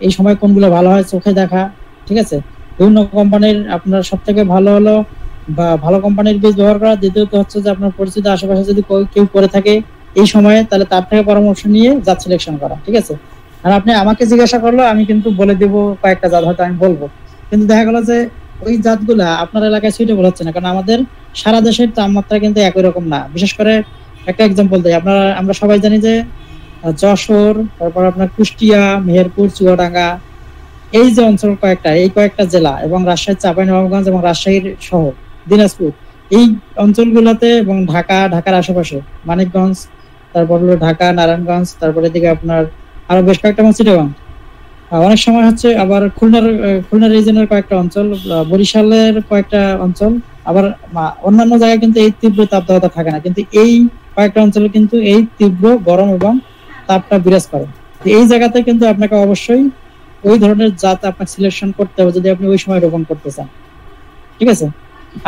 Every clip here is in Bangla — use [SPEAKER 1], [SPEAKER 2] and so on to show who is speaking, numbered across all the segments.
[SPEAKER 1] এই সময় কোনগুলো ভালো হয় চোখে দেখা, ঠিক আছে। বিভিন্ন কোম্পানির আপনার সব থেকে ভালো হলো বা ভালো কোম্পানির বীজ ব্যবহার করা। দ্বিতীয়ত হচ্ছে যে আপনার পরিচিত আশেপাশে যদি কেউ করে থাকে এই সময়ে, তাহলে তার থেকে পরামর্শ নিয়ে জাত সিলেকশন করা, ঠিক আছে। আর আপনি আমাকে জিজ্ঞাসা করলো, আমি কিন্তু বলে দিব কয়েকটা জাত, হয়তো আমি বলবো, কিন্তু দেখা গেল যে ওই জাতগুলা আপনার এলাকায় সুইটেবল হচ্ছে না, কারণ আমাদের সারা দেশের তাপমাত্রা কিন্তু একই রকম না। বিশেষ করে একটা এক্সাম্পল দিই, আমরা সবাই জানি যে যশোর, তারপর আপনার কুষ্টিয়া, মেহেরপুর, চুয়াডাঙ্গা, এই যে অঞ্চল কয়েকটা জেলা এবং রাজশাহীর চাঁপাইনবাবগঞ্জ এবং রাজশাহীর শহর দিনাজপুর, এই অঞ্চলগুলোতে এবং ঢাকার আশেপাশে মানিকগঞ্জ, তারপর হলো ঢাকা, নারায়ণগঞ্জ, তারপরে এদিকে আপনার আরো বেশ কয়েকটা চিটাগাং, অনেক সময় হচ্ছে আবার খুলনার রিজনের কয়েকটা অঞ্চল, বরিশালের কয়েকটা অঞ্চল, আবার অন্যান্য জায়গায় কিন্তু এই তীব্র তাপদাহতা থাকে না, কিন্তু এই কয়েকটা অঞ্চলে কিন্তু এই তীব্র গরম এবং তাপটা বিরাজ করে। এই জায়গাতে কিন্তু আপনাকে অবশ্যই ওই ধরনের জাত আপনাকে সিলেকশন করতে হবে যদি আপনি ওই সময় রোপণ করতে চান, ঠিক আছে।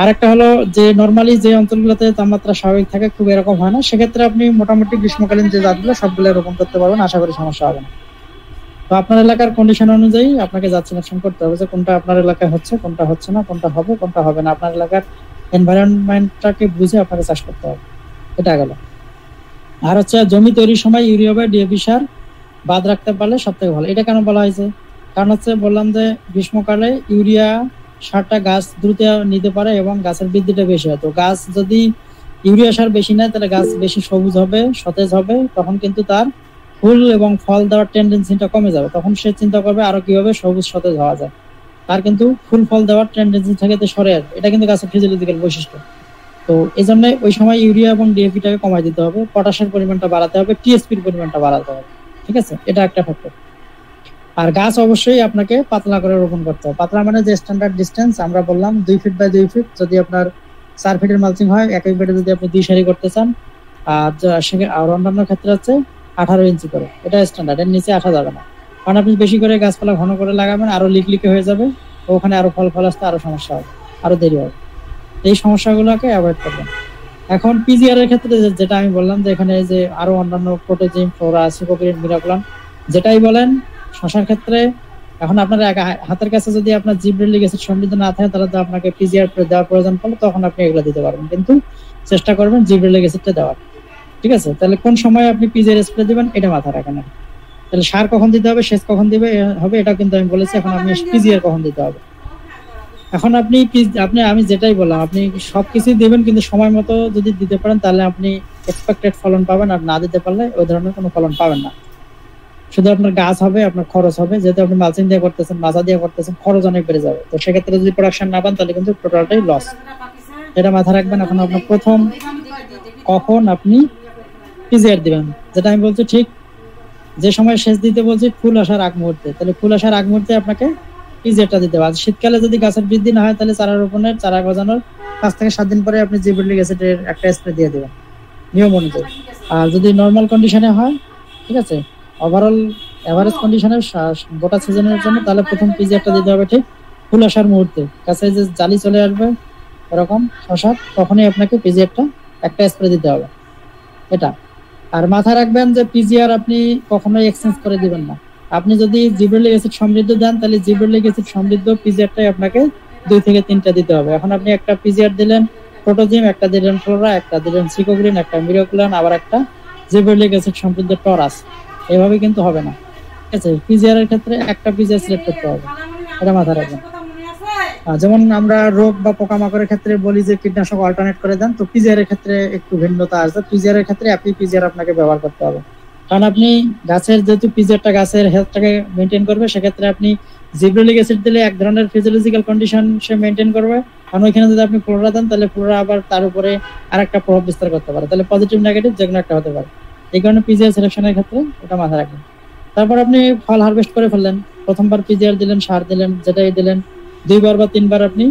[SPEAKER 1] আরেকটা হলো যে নরমালি যে অঞ্চলগুলোতে তাপমাত্রা স্বাভাবিক থাকে, খুব এরকম হয় না, সেক্ষেত্রে আপনি মোটামুটি গ্রীষ্মকালীন যে জাতগুলো সবগুলো রোপণ করতে পারবেন, আশা করি সমস্যা হবে না। তো আপনার এলাকার কন্ডিশন অনুযায়ী আপনাকে জাত সিলেকশন করতে হবে যে কোনটা আপনার এলাকায় হচ্ছে, কোনটা হচ্ছে না, কোনটা হবে, কোনটা হবে না। আপনার এলাকার এনভায়রনমেন্টটাকে বুঝে আপনাকে চাষ করতে হবে, এটা গেল। আর হচ্ছে জমি তৈরির সময় ইউরিয়া বা ডিএপি সার বাদ রাখতে পারলে সব থেকে ভালো। এটা কেন বলা হয়েছে? কারণ হচ্ছে বললাম যে গ্রীষ্মকালে ইউরিয়া সারটা গাছ দ্রুত নিতে পারে এবং গাছের বৃদ্ধিটা বেশি হয়। তো গাছ যদি ইউরিয়া সার বেশি নেয় তাহলে গাছ বেশি সবুজ হবে, সতেজ হবে, তখন কিন্তু তার ফুল এবং ফল দেওয়ার টেন্ডেন্সিটা কমে যাবে। তখন সে চিন্তা করবে আরো কিভাবে সবুজ সতেজ হওয়া যায়, তার কিন্তু ফুল ফল দেওয়ার টেন্ডেন্সি থেকে সরে আসবে। এটা কিন্তু গাছের ফিজিওলজিক্যাল বৈশিষ্ট্য। তো এই জন্য ওই সময় ইউরিয়া এবং ডিএপিটাকে কমাই দিতে হবে, পটাশের পরিমাণটা বাড়াতে হবে, টিএসপির পরিমাণটা বাড়াতে হবে, ঠিক আছে। এটা একটা ফ্যাক্টর। আর গাছ অবশ্যই আপনাকে পাতলা করে রোপণ করতে হবে। পাতলা মানে যে স্ট্যান্ডার্ড ডিস্টেন্স আমরা বললাম 2 ফিট বাই 2 ফিট, যদি আপনার 4 ফিটের মালচিং হয়, একই বেডে যদি আপনি 2 সারি করতে চান, আর অন্যান্য ক্ষেত্রে হচ্ছে 18 ইঞ্চি করে, এটা স্ট্যান্ডার্ড, এর নিচে আসা যাবে না। কারণ আপনি বেশি করে গাছপালা ঘন করে লাগাবেন, আরো লিকলিকে হয়ে যাবে, ওখানে আরো ফল আসতে আরো সমস্যা হবে, আরো দেরি হবে। এই সমস্যাগুলোকে অ্যাভয়েড করবেন। এখন পিজিআর এর ক্ষেত্রে যেটা আমি বললাম যে এখানে যে আরো অন্যান্য প্রোটোজিম, ফ্লোরা, সিকোপিন, মিরাকুলাম, যেটাই বলেন শশার ক্ষেত্রে, এখন আপনার হাতের কাছে যদি আপনার জিব্রেলিক অ্যাসিড সমৃদ্ধ না থাকে তাহলে তো আপনাকে পিজিআর দেওয়ার প্রয়োজন পড়লে তখন আপনি এগুলো দিতে পারবেন, কিন্তু চেষ্টা করবেন জিব্রেলিক অ্যাসিডটা দেওয়ার, ঠিক আছে। তাহলে কোন সময় আপনি পিজিআর স্প্রে দিবেন এটা মাথায় রাখেন। তাহলে সার কখন দিতে হবে, সেচ কখন দিবে হবে, এটা কিন্তু আমি বলেছি। এখন আপনি পিজিআর কখন দিতে হবে, এখন আমি যেটাই বললাম, আপনি সবকিছুই দেবেন, কিন্তু সময় মতো যদি দিতে পারেন তাহলে আপনি এক্সপেক্টেড ফলন পাবেন, আর না দিতে পারলে ওই ধরনের কোনো ফলন পাবেন না। শুধু আপনার গাছ হবে, আপনার খরচ হবে, যেহেতু আপনি মালচিং দিয়ে করতেছেন, মাজা দিয়ে করতেছেন, খরচ অনেক বেড়ে যাবে। তো সেক্ষেত্রে যদি প্রোডাকশন না পান তাহলে কিন্তু টোটালটাই লস, এটা মাথায় রাখবেন। এখন আপনার প্রথম কখন আপনি পিজিআর দিবেন, যেটা আমি বলছি ঠিক যে সময় সেচ দিতে বলছি ফুল আসার আগ মুহূর্তে, তাহলে ফুল আসার আগ মুহূর্তে আপনাকে পিজিআরটা দিতে হবে। শীতকালে যদি গাছের বৃদ্ধি না হয় তাহলে চারা রোপণের, চারা গজানোর 5 থেকে 7 দিন পরে আপনি জিবরেলিক অ্যাসিডের একটা স্প্রে দিয়ে দেবেন নিয়ম অনুযায়ী। আর যদি নর্মাল কন্ডিশনে হয়, ঠিক আছে, ওভারঅল এভারেজ কন্ডিশনে গোটা সিজনের জন্য, তাহলে প্রথম পিজিআরটা দিতে হবে ঠিক ফুল আসার মুহূর্তে, গাছে যে জালি চলে আসবে এরকম শশা, তখনই আপনাকে পিজিআরটা একটা স্প্রে দিতে হবে, এটা। আর মাথায় রাখবেন যে পিজিআর আপনি কখনোই এক্সচেঞ্জ করে দিবেন না। আপনি যদি জিব্রেলিক অ্যাসিড সমৃদ্ধ দেন তাহলে জিব্রেলিক অ্যাসিড সমৃদ্ধ পিজিআরটাই আপনাকে 2 থেকে 3টা দিতে হবে। এখন আপনি একটা পিজিআর দিলেন প্রোটোজিম, একটা দিলেন ফ্লোরা, একটা দিলেন সিকোগ্রিন, একটা মিরাকুলাম, আবার একটা জিব্রেলিক অ্যাসিড সমৃদ্ধ টরাস, এভাবে কিন্তু হবে না, ঠিক আছে। পিজিআর এর ক্ষেত্রে একটা পিজিআর সিলেক্ট করতে হবে, এটা মাথায় রাখবেন। যেমন আমরা রোগ বা পোকামাকড়ের ক্ষেত্রে বলি যে কীটনাশক অল্টারনেট করে দেন, তো পিজিআর এর ক্ষেত্রে একটু ভিন্নতা আছে। পিজিআর এর ক্ষেত্রে অ্যাপি পিজিআর আপনাকে ব্যবহার করতে হবে, কারণ আপনি গাছের যেহেতু পিজিআরটা গাছের হেলথটাকে মেনটেন করবে, সেক্ষেত্রে আপনি জিব্রেলিক অ্যাসিড দিলে এক ধরনের ফিজিওলজিক্যাল কন্ডিশন সে মেনটেন করবে, কারণ ওইখানে যদি আপনি ফ্লোরা দেন তাহলে ফ্লোরা আবার তার উপরে আরেকটা প্রভাব বিস্তার করতে পারে, তাহলে পজিটিভ নেগেটিভ যে কোনো একটা হতে পারে। এই কারণে পিজিআর সিলেকশনের ক্ষেত্রে এটা মাথায় রাখবেন। তারপর আপনি ফল হারভেস্ট করে ফেললেন, প্রথমবার পিজিআর দিলেন, সার দিলেন, যেটাই দিলেন, 2বার বা 3বার আপনি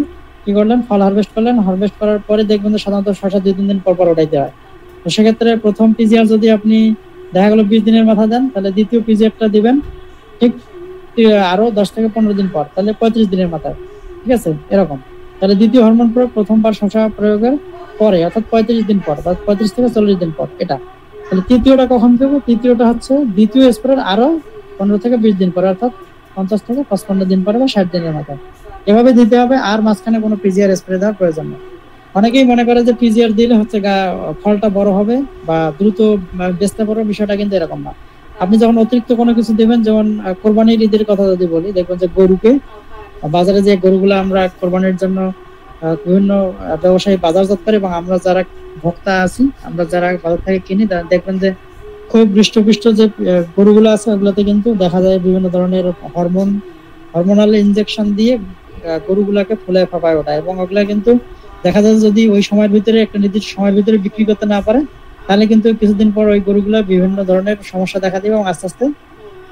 [SPEAKER 1] কি করলেন, ফল হারভেস্ট করলেন। হারভেস্ট করার পরে দেখবেন যে সাধারণত শশা 2-3 দিন পর পর ওঠাইতে হয়। তো সেক্ষেত্রে প্রথম পিজিআর যদি আপনি দেখা গেল 20 দিনের মাথা দেন, তাহলে দ্বিতীয় পিজিআরটা দিবেন ঠিক আরো 10 থেকে 15 দিন পর, তাহলে 35 দিনের মাথায়, ঠিক আছে, এরকম। তাহলে দ্বিতীয় হরমোন প্রয়োগ প্রথমবার শশা প্রয়োগের পরে, অর্থাৎ 35 দিন পর বা 35 থেকে 40 দিন পর, এটা। তাহলে তৃতীয়টা কখন দেবো? তৃতীয়টা হচ্ছে দ্বিতীয় স্প্রের আরো 15 থেকে 20 দিন পরে, অর্থাৎ 50 থেকে 55 দিন পরে বা 60 দিনের মাথায় এভাবে দিতে হবে। আর মাঝখানে কোনো পিজিআর স্প্রে দেওয়ার প্রয়োজন নেই। অনেকেই মনে করে যে পিজিআর দিলে হচ্ছে ফলটা বড় হবে বা দ্রুত বেচতে পারবে, বিষয়টা কিন্তু এরকম না। আপনি যখন অতিরিক্ত কোনো কিছু দেবেন, যেমন কোরবানির ঈদের কথা যদি বলি, দেখবেন যে গরুকে বাজারে যে গরুগুলো আমরা কোরবানির জন্য বিভিন্ন ব্যবসায়ী বাজারজাত করে এবং আমরা যারা ভোক্তা আছি, আমরা যারা বাজার থেকে কিনি, দেখবেন যে খুব হৃষ্টপুষ্ট যে গরুগুলো আছে ওগুলোতে কিন্তু দেখা যায় বিভিন্ন ধরনের হরমোনাল ইনজেকশন দিয়ে গরুগুলাকে ফুলে ফাঁপায় ওঠায়, এবং ওগুলা কিন্তু দেখা যায় যদি ওই সময়ের ভিতরে একটা নির্দিষ্ট সময়ের ভিতরে বিক্রি করতে না পারে, তাহলে কিন্তু কিছুদিন পর ওই গরুগুলা বিভিন্ন ধরনের সমস্যা দেখা দিবে এবং আস্তে আস্তে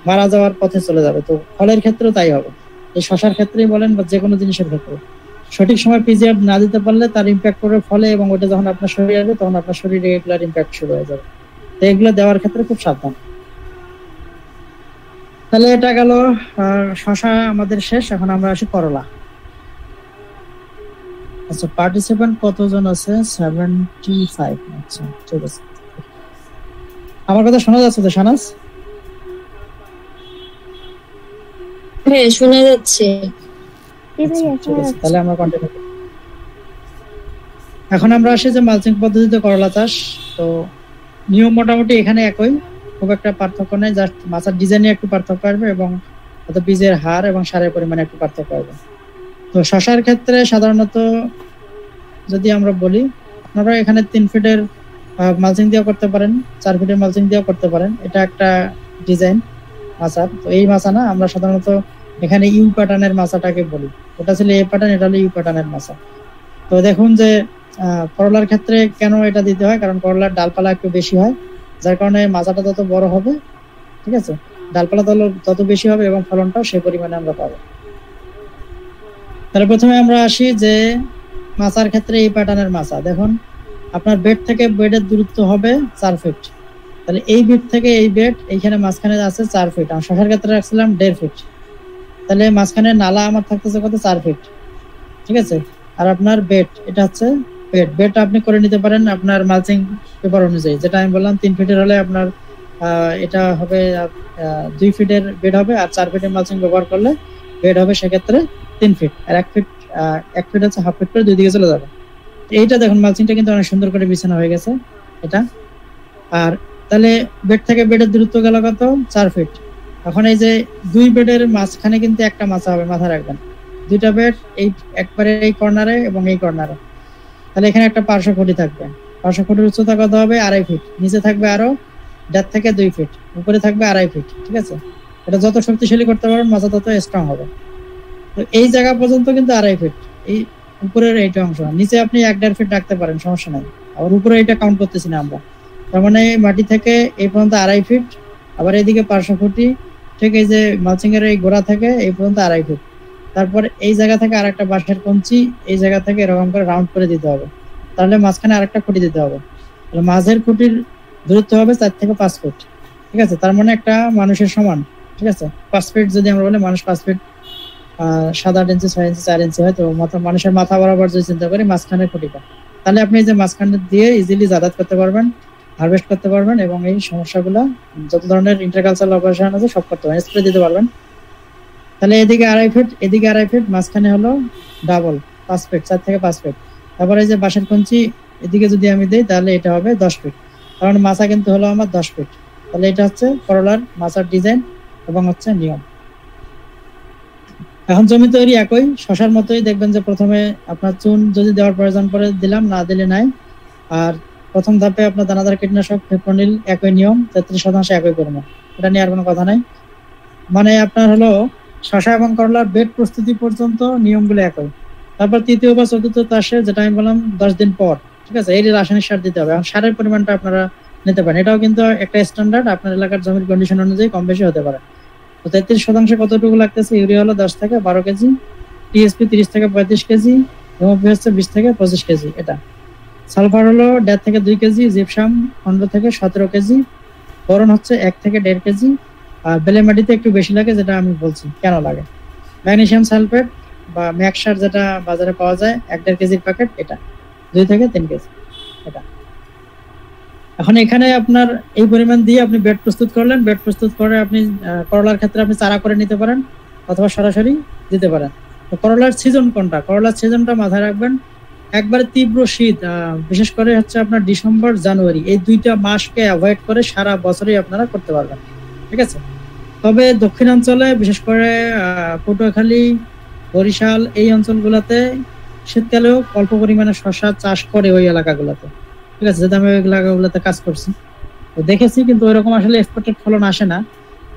[SPEAKER 1] মারা যাওয়ার পথে চলে যাবে। তো ফলের ক্ষেত্রেও তাই হবে, এই শশার ক্ষেত্রেই বলেন বা যে কোনো জিনিসের ক্ষেত্রে সঠিক সময় পিজিআর না দিতে পারলে তার ইম্প্যাক্ট পড়বে ফলে, এবং ওটা যখন আপনার শরীরে আসবে তখন আপনার শরীরে এগুলার ইম্প্যাক্ট শুরু হয়ে যাবে। তো এগুলো দেওয়ার ক্ষেত্রে খুব সাবধান। তাহলে এটা গেল শশা আমাদের শেষ। এখন আমরা আসি করলা। আচ্ছা, পার্টিসিপেন্ট কতজন আছে? 75। আচ্ছা ঠিক আছে। আমার কথা শোনা যাচ্ছে তো শানাজ?
[SPEAKER 2] হ্যাঁ শোনা যাচ্ছে।
[SPEAKER 1] তাহলে আমরা কন্টিনিউ করি। এখন আমরা আসি যে মালচিং পদ্ধতিতে করলা চাষ। তো নিয়ম মোটামুটি এখানে একই, খুব একটা পার্থক্য নেই, জাস্ট মাছার ডিজাইনে একটু পার্থক্য আসবে এবং বীজের হার এবং সারের পরিমাণে একটু পার্থক্য আসবে। তো শশার ক্ষেত্রে সাধারণত যদি আমরা বলি, আপনারা এখানে 3 ফিটের মালচিং দিয়েও করতে পারেন, 4 ফিটের মালচিং দিয়েও করতে পারেন। এটা একটা ডিজাইন মাছার। তো এই মাছা না, আমরা সাধারণত এখানে ইউ প্যাটার্নের মাছাটাকে বলি। ওটা ছিল এ প্যাটার্ন, এটা হলো ইউ প্যাটার্নের মাছা। তো দেখুন যে করলার ক্ষেত্রে কেন এটা দিতে হয়, কারণ করলার ডালপালা একটু বেশি হয়, যার কারণে মাছাটা তত বড় হবে, ঠিক আছে, ডালপালা তত বেশি হবে এবং ফলনটাও সেই পরিমাণে আমরা পাবো। তাহলে প্রথমে আমরা আসি যে মাছার ক্ষেত্রে এই প্যাটার্নের মাছা। দেখুন আপনার বেড থেকে বেডের দূরত্ব হবে 4 ফিট। তাহলে এই বেড থেকে এই বেড এইখানে মাঝখানে আছে 4 ফিট। আমি শশার ক্ষেত্রে রাখছিলাম 1.5 ফিট। তাহলে মাঝখানে নালা আমার থাকতেছে কত? 4 ফিট, ঠিক আছে। আর আপনার বেড, এটা হচ্ছে বেড আপনি করে নিতে পারেন আপনার মালচিং পেপার অনুযায়ী, যেটা আমি বললাম 3 ফিটের হলে আপনার এটা হবে 2 ফিটের বেড হবে, আর 4 ফিটের মালচিং ব্যবহার করলে বেড হবে সেক্ষেত্রে 3 ফিট, আর 1 ফিট হচ্ছে হাফ ফিট করে দুই দিকে চলে যাবে। এইটা দেখুন মালচিংটা কিন্তু অনেক সুন্দর করে বিছানো হয়ে গেছে এটা। আর তাহলে বেড থেকে বেডের দূরত্ব গেল কত? 4 ফিট। এখন এই যে 2 বেডের মাঝখানে কিন্তু একটা মাছা হবে, মাথা রাখবেন। 2টা বেড এই একবারে এই কর্নারে এবং এই কর্নারে। তাহলে এখানে একটা পার্শ্ব খুঁটি থাকবে। পার্শ্ব খুঁটির উচ্চতা কত হবে? 2.5 ফিট। নিচে থাকবে আরো 1.5 থেকে 2 ফিট, উপরে থাকবে 2.5 ফিট, ঠিক আছে। এটা যত শক্তিশালী করতে পারবেন মাছা তত স্ট্রং হবে। তো এই জায়গা পর্যন্ত কিন্তু 2.5 ফিট, এই উপরের এইটা অংশ। নিচে আপনি 1.5 ফিট রাখতে পারেন, সমস্যা নাই। আবার উপরে এটা কাউন্ট করতেছি না আমরা। তার মানে মাটি থেকে এই পর্যন্ত 2.5 ফিট, আবার এইদিকে পার্শ্ব খুঁটি, ঠিক এই যে মালচিং এর এই গোড়া থেকে এই পর্যন্ত 2.5 ফিট। তারপর এই জায়গা থেকে আরেকটা বাঁশের কঞ্চি এই জায়গা থেকে এরকম করে রাউন্ড করে দিতে হবে। তাহলে মাঝখানে আরেকটা খুঁটি দিতে হবে। তাহলে মাঝের খুঁটির দূরত্ব হবে 4 থেকে 5 ফিট, ঠিক আছে। তার মানে একটা মানুষের সমান, ঠিক আছে। 5 ফিট যদি আমরা বলি, মানুষ 5 ফিট 7-8 ইঞ্চি 6 ইঞ্চি 4 ইঞ্চি হয়, তো মানুষের মাথা বরাবর যদি চিন্তা করি মাঝখানের খুঁটিটা, তাহলে আপনি এই যে মাঝখানে দিয়ে ইজিলি যাতায়াত করতে পারবেন, হারভেস্ট করতে পারবেন এবং এই সমস্যাগুলো যত ধরনের ইন্টারকালচারাল অপারেশন আছে সব করতে পারবেন, স্প্রে দিতে পারবেন। তাহলে এদিকে 2.5 ফিট, এদিকে 2.5 ফিট, মাঝখানে হলো ডাবল 5 ফিট, 4 থেকে 5 ফিট। তারপরে এই যে বাঁশের কঞ্চি এদিকে যদি আমি দিই তাহলে এটা হবে 10 ফিট। কারণ মাছা কিন্তু হলো আমার 10 ফিট। তাহলে এটা হচ্ছে করলার মাছার ডিজাইন এবং হচ্ছে নিয়ম। এখন জমি তৈরি একই, শশার মতোই। দেখবেন যে প্রথমে আপনার চুন যদি দেওয়ার প্রয়োজন পড়ে দিলাম, না দিলে নাই। আর প্রথম ধাপে আপনার দানাদার কীটনাশক ফিপ্রোনিল একই নিয়ম, 33% একই পরিমাণ, এটা নিয়ে আর কোনো কথা নাই। মানে আপনার হলো শশা এবং করলার বেড প্রস্তুতি পর্যন্ত নিয়মগুলো একই। তারপর তৃতীয় বা চতুর্থ চাষে, যেটা আমি বললাম 10 দিন পর, ঠিক আছে, এই রাসায়নিক সার দিতে হবে। এবং সারের পরিমাণটা আপনারা নিতে পারেন, এটাও কিন্তু একটা স্ট্যান্ডার্ড, আপনার এলাকার জমির কন্ডিশন অনুযায়ী কম বেশি হতে পারে। তো 33% কতটুকু লাগতেছে? ইউরিয়া হলো 10 থেকে 12 কেজি, টিএসপি 30 থেকে 35 কেজি, এমওপি হচ্ছে 20 থেকে 25 কেজি, এটা। সালফার হলো 1.5 থেকে 2 কেজি, জিপসাম 15 থেকে 17 কেজি, বোরন হচ্ছে 1 থেকে 1.5 কেজি। আর বেলে মাটিতে একটু বেশি লাগে, যেটা আমি বলছি কেন লাগে। ম্যাগনেসিয়াম সালফেট বা ম্যাক্সার যেটা বাজারে পাওয়া যায় 1.5 কেজির প্যাকেট, এটা 2 থেকে 3 কেজি, এটা। এখন এখানে আপনার এই পরিমাণ দিয়ে আপনি বেড প্রস্তুত করলেন। বেড প্রস্তুত করে আপনি করলার ক্ষেত্রে আপনি চারা করে নিতে পারেন। অথবা সরাসরি দিতে পারেন। তো করলার সিজন কোনটা? করলার সিজনটা মাথায় রাখবেন, একবারে তীব্র শীত, বিশেষ করে হচ্ছে আপনার ডিসেম্বর জানুয়ারি, এই 2টা মাসকে অ্যাভয়েড করে সারা বছরই আপনারা করতে পারবেন। ঠিক আছে। তবে দক্ষিণাঞ্চলে বিশেষ করে পটুয়াখালী, বরিশাল এই অঞ্চলগুলোতে শীতকালেও অল্প পরিমাণে শশা চাষ করে ওই এলাকাগুলোতে। ঠিক আছে, যেহেতু আমি ওই এলাকাগুলোতে কাজ করছি, তো দেখেছি, কিন্তু ওইরকম আসলে এক্সপেক্টেড ফলন আসে না।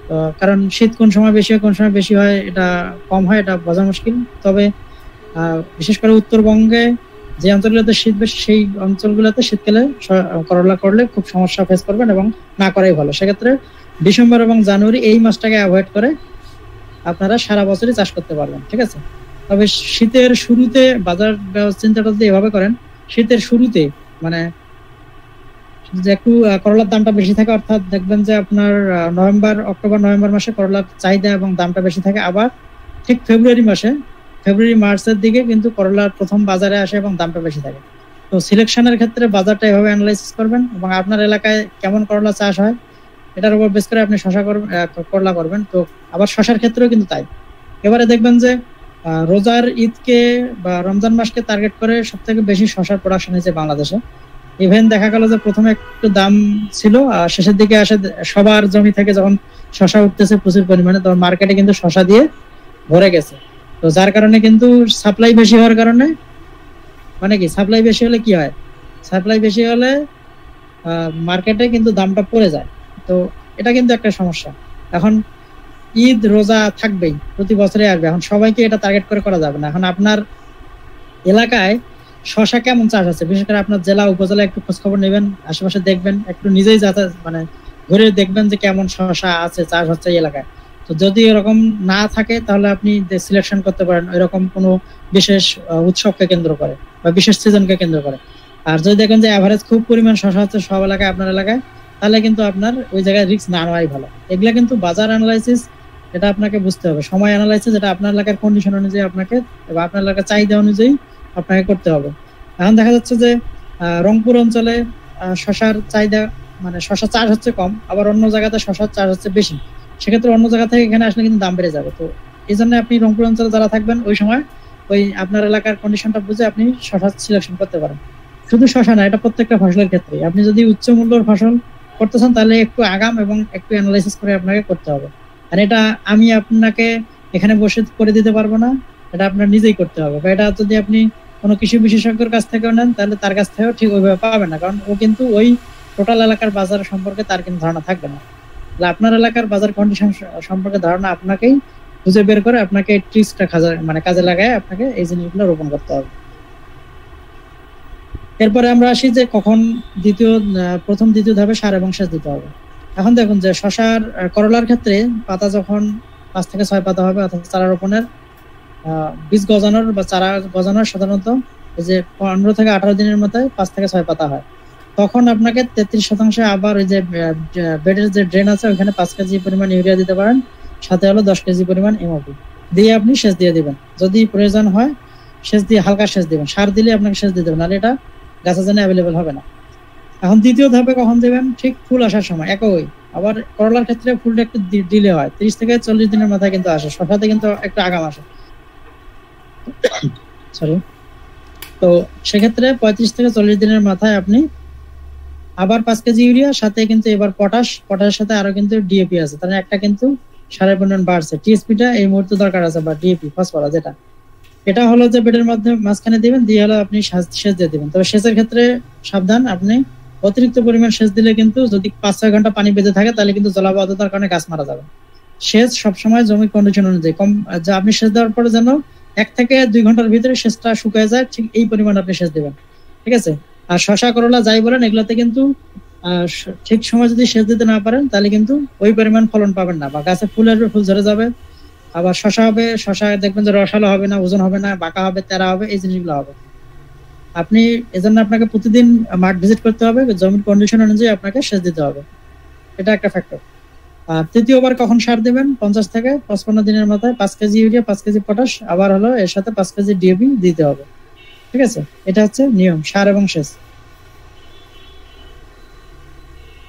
[SPEAKER 1] তো কারণ শীত কোন সময় বেশি হয় কোন সময় বেশি হয় এটা কম হয় এটা বোঝা মুশকিল। তবে বিশেষ করে উত্তরবঙ্গে যে অঞ্চলগুলোতে শীত বেশি সেই অঞ্চলগুলোতে শীতকালে করলা করলে খুব সমস্যা ফেস করবেন এবং না করাই ভালো। সেক্ষেত্রে ডিসেম্বর এবং জানুয়ারি এই মাসটাকে অ্যাভয়েড করে আপনারা সারা বছরই চাষ করতে পারবেন। ঠিক আছে। তবে শীতের শুরুতে বাজার চিন্তাটা যদি এভাবে করেন, শীতের শুরুতে মানে যে একটু করলার দামটা বেশি থাকে, অর্থাৎ দেখবেন যে আপনার অক্টোবর নভেম্বর মাসে করলার চাহিদা এবং দামটা বেশি থাকে। আবার ঠিক ফেব্রুয়ারি মার্চের দিকে কিন্তু করলার প্রথম বাজারে আসে এবং দামটা বেশি থাকে। তো সিলেকশনের ক্ষেত্রে বাজারটা এভাবে অ্যানালাইসিস করবেন এবং আপনার এলাকায় কেমন করলা চাষ হয় এটার উপর বেস করে আপনি করলা করবেন। তো আবার শশার ক্ষেত্রেও কিন্তু তাই। এবারে দেখবেন যে রোজার ঈদকে বা রমজান মাসকে টার্গেট করে সব থেকে বেশি শশার প্রোডাকশন হয়েছে বাংলাদেশে। ইভেন দেখা গেল যে প্রথমে একটু দাম ছিল, শেষের দিকে আসে সবার জমি থেকে যখন শশা উঠতেছে প্রচুর পরিমাণে, তখন মার্কেটে কিন্তু শশা দিয়ে ভরে গেছে। তো যার কারণে কিন্তু সাপ্লাই বেশি হওয়ার কারণে মানে কি, সাপ্লাই বেশি হলে কি হয়, সাপ্লাই বেশি হলে মার্কেটে কিন্তু দামটা পড়ে যায়। তো এটা কিন্তু একটা সমস্যা। এখন ঈদ রোজা থাকবেই, প্রতি বছরে আসবে, এখন সবাইকে এটা টার্গেট করে করা যাবে না। এখন আপনার এলাকায় শশা কেমন চাষ আছে, বিশেষ করে আপনার জেলা উপজেলা একটু খোঁজ খবর নেবেন, আশেপাশে দেখবেন, একটু নিজেই মানে ঘুরে দেখবেন যে কেমন শশা আছে চাষ হচ্ছে এই এলাকায়। তো যদি এরকম না থাকে তাহলে আপনি সিলেকশন করতে পারেন এরকম কোনো বিশেষ উৎসবকে কেন্দ্র করে বা বিশেষ সিজনকে কেন্দ্র করে। আর যদি দেখেন যে অ্যাভারেজ খুব পরিমাণ শশা হচ্ছে সব এলাকায় আপনার এলাকায়, তাহলে কিন্তু আপনার ওই জায়গায় রিস্ক না নেওয়াই ভালো। এগুলা কিন্তু বাজার অ্যানালাইসিস, এটা আপনাকে বুঝতে হবে, সময় অ্যানালাইসিস, এটা আপনার এলাকার কন্ডিশন অনুযায়ী আপনাকে বা আপনার এলাকার চাহিদা অনুযায়ী আপনাকে করতে হবে। এখন দেখা যাচ্ছে যে রংপুর অঞ্চলে শশার চাহিদা মানে শশা চাষ হচ্ছে কম, আবার অন্য জায়গাতে শশার চাষ হচ্ছে বেশি। সেক্ষেত্রে অন্য জায়গা থেকে এখানে আসলে কিন্তু দাম বেড়ে যাবে। তো এই জন্য আপনি রংপুর অঞ্চলে যারা থাকবেন ওই সময় ওই আপনার এলাকার কন্ডিশনটা বুঝে আপনি শশা সিলেকশন করতে পারেন। শুধু শশা না, এটা প্রত্যেকটা ফসলের ক্ষেত্রে। আপনি যদি উচ্চ মূল্যের ফসল করতেছেন তাহলে একটু আগাম এবং একটু অ্যানালাইসিস করে আপনাকে করতে হবে। আর এটা আমি আপনাকে এখানে বসে করে দিতে পারবো না, এটা আপনার নিজেই করতে হবে। বা এটা যদি আপনি কোনো কৃষি বিশেষজ্ঞের কাছ থেকেও নেন তাহলে তার কাছ থেকেও ঠিক ওইভাবে পাবেন না, কারণ ও কিন্তু ওই টোটাল এলাকার বাজার সম্পর্কে তার কিন্তু ধারণা থাকবে না। আপনার এলাকার বাজার কন্ডিশন সম্পর্কে ধারণা আপনাকেই খুঁজে বের করে আপনাকে ট্রিক্সটা কাজে লাগায় আপনাকে এই জিনিসগুলো রোপণ করতে হবে। এরপরে আমরা আসি যে কখন প্রথম দ্বিতীয় ধাপে সার এবং সেচ দিতে হবে। এখন দেখুন যে শশার করলার ক্ষেত্রে পাতা যখন 5 থেকে 6 পাতা হবে, অর্থাৎ চারা রোপণের বীজ গজানোর বা চারা গজানোর সাধারণত এই যে 15 থেকে 18 দিনের মধ্যে 5 থেকে 6 পাতা হয়, তখন আপনাকে 33% আবার ওই যে বেডের যে ড্রেন আছে ওইখানে 5 কেজি পরিমাণ ইউরিয়া দিতে পারেন, সাথে হলো 10 কেজি পরিমাণ এমওপি দিয়ে আপনি সেচ দিয়ে দিবেন। যদি প্রয়োজন হয় সেচ দিয়ে হালকা সেচ দিবেন, সার দিলে আপনাকে সেচ দিতে হবে, নাহলে এটা গাছের জন্য অ্যাভেলেবেল হবে না। এখন দ্বিতীয় ধাপে কখন দিবেন, ঠিক ফুল আসার সময় একই। আবার করলার ক্ষেত্রে ফুলটা একটু ডিলে হয়, 30 থেকে 40 দিনের মাথায় কিন্তু আসে, শশাতে কিন্তু একটু আগাম আসে। সরি। তো সেক্ষেত্রে 35 থেকে 40 দিনের মাথায় আপনি আবার 5 কেজি ইউরিয়া, সাথে কিন্তু এবার পটাশের সাথে আরো কিন্তু ডিএপি আছে, তাহলে একটা কিন্তু সারের পরিমাণ বাড়ছে। টিএসপিটা এই মুহূর্তে দরকার আছে, বা ডিএপি ফসফরাস, এটা হলো যে বেডের মাঝখানে দিবেন, দিয়ে হলো আপনি সেচ দিয়ে দিবেন। তবে সেচের ক্ষেত্রে সাবধান, আপনি অতিরিক্ত পরিমাণ সেচ দিলে কিন্তু যদি 5-6 ঘন্টা পানি বেঁধে থাকে তাহলে কিন্তু জলাবদ্ধতার কারণে গাছ মারা যাবে। সেচ সবসময় জমির কন্ডিশন অনুযায়ী কম, যা আপনি সেচ দেওয়ার পরে যেন 1 থেকে 2 ঘন্টার ভিতরে সেচটা শুকিয়ে যায়, ঠিক এই পরিমাণ আপনি সেচ দিবেন। ঠিক আছে। আর শশা করলা যাই বলেন এগুলাতে কিন্তু ঠিক সময় যদি সেচ দিতে না পারেন তাহলে কিন্তু ওই পরিমাণ ফলন পাবেন না, বা গাছে ফুল আসবে, ফুল ঝরে যাবে। আবার শশা দেখবেন যে রসালো হবে না, ওজন হবে না, বাঁকা হবে, তেরা হবে, এই জিনিসগুলো হবে। আপনি এজন্য আপনাকে প্রতিদিন মাঠ ভিজিট করতে হবে, জমির কন্ডিশন অনুযায়ী আপনাকে সেচ দিতে হবে, এটা একটা ফ্যাক্টর। আর তৃতীয়বার কখন সার দেবেন, 50 থেকে 55 দিনের মাথায় 5 কেজি ইউরিয়া, 5 কেজি পটাশ, আবার হলো এর সাথে 5 কেজি ডিএপি দিতে হবে। ঠিক আছে, এটা হচ্ছে নিয়ম সার এবং সেচ।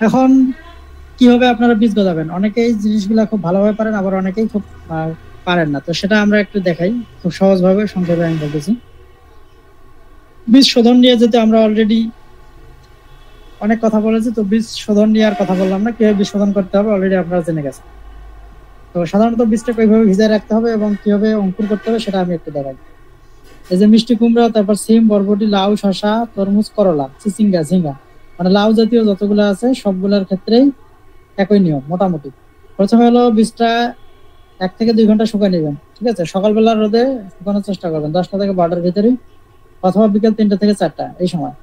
[SPEAKER 1] এখন কিভাবে আপনারা বীজ গজাবেন, অনেকেই জিনিসগুলা খুব ভালোভাবে পারেন, আবার অনেকেই খুব পারেন না। তো সেটা আমরা একটু দেখাই খুব সহজভাবে, সংক্ষেপে আমি বলতেছি। বীজ শোধন নিয়ে যেতে আমরা অলরেডি অনেক কথা বলেছি, তো বীজ শোধন নিয়ে আর কথা বললাম না। কিভাবে বীজ শোধন করতে হবে অলরেডি আপনারা জেনে গেছেন। তো সাধারণত বীজটা কিভাবে ভিজায় রাখতে হবে এবং কিভাবে অঙ্কুর করতে হবে সেটা আমি একটু দেখাই। এই যে মিষ্টি কুমড়া, তারপর সিম, বরবটি, লাউ, শসা, তরমুজ, করলা, চিচিঙ্গা, ঝিঙ্গা, মানে লাউ জাতীয় যতগুলো আছে সবগুলোর ক্ষেত্রেই একই নিয়ম মোটামুটি। প্রথমে হলো বীজটা 1 থেকে 2 ঘন্টা শুকায় নেবেন, ঠিক আছে। সকালবেলা রোদে শুকানোর চেষ্টা করবেন 10টা থেকে 12টার ভিতরে, অথবা বিকেল 3টা থেকে 4টা এই সময়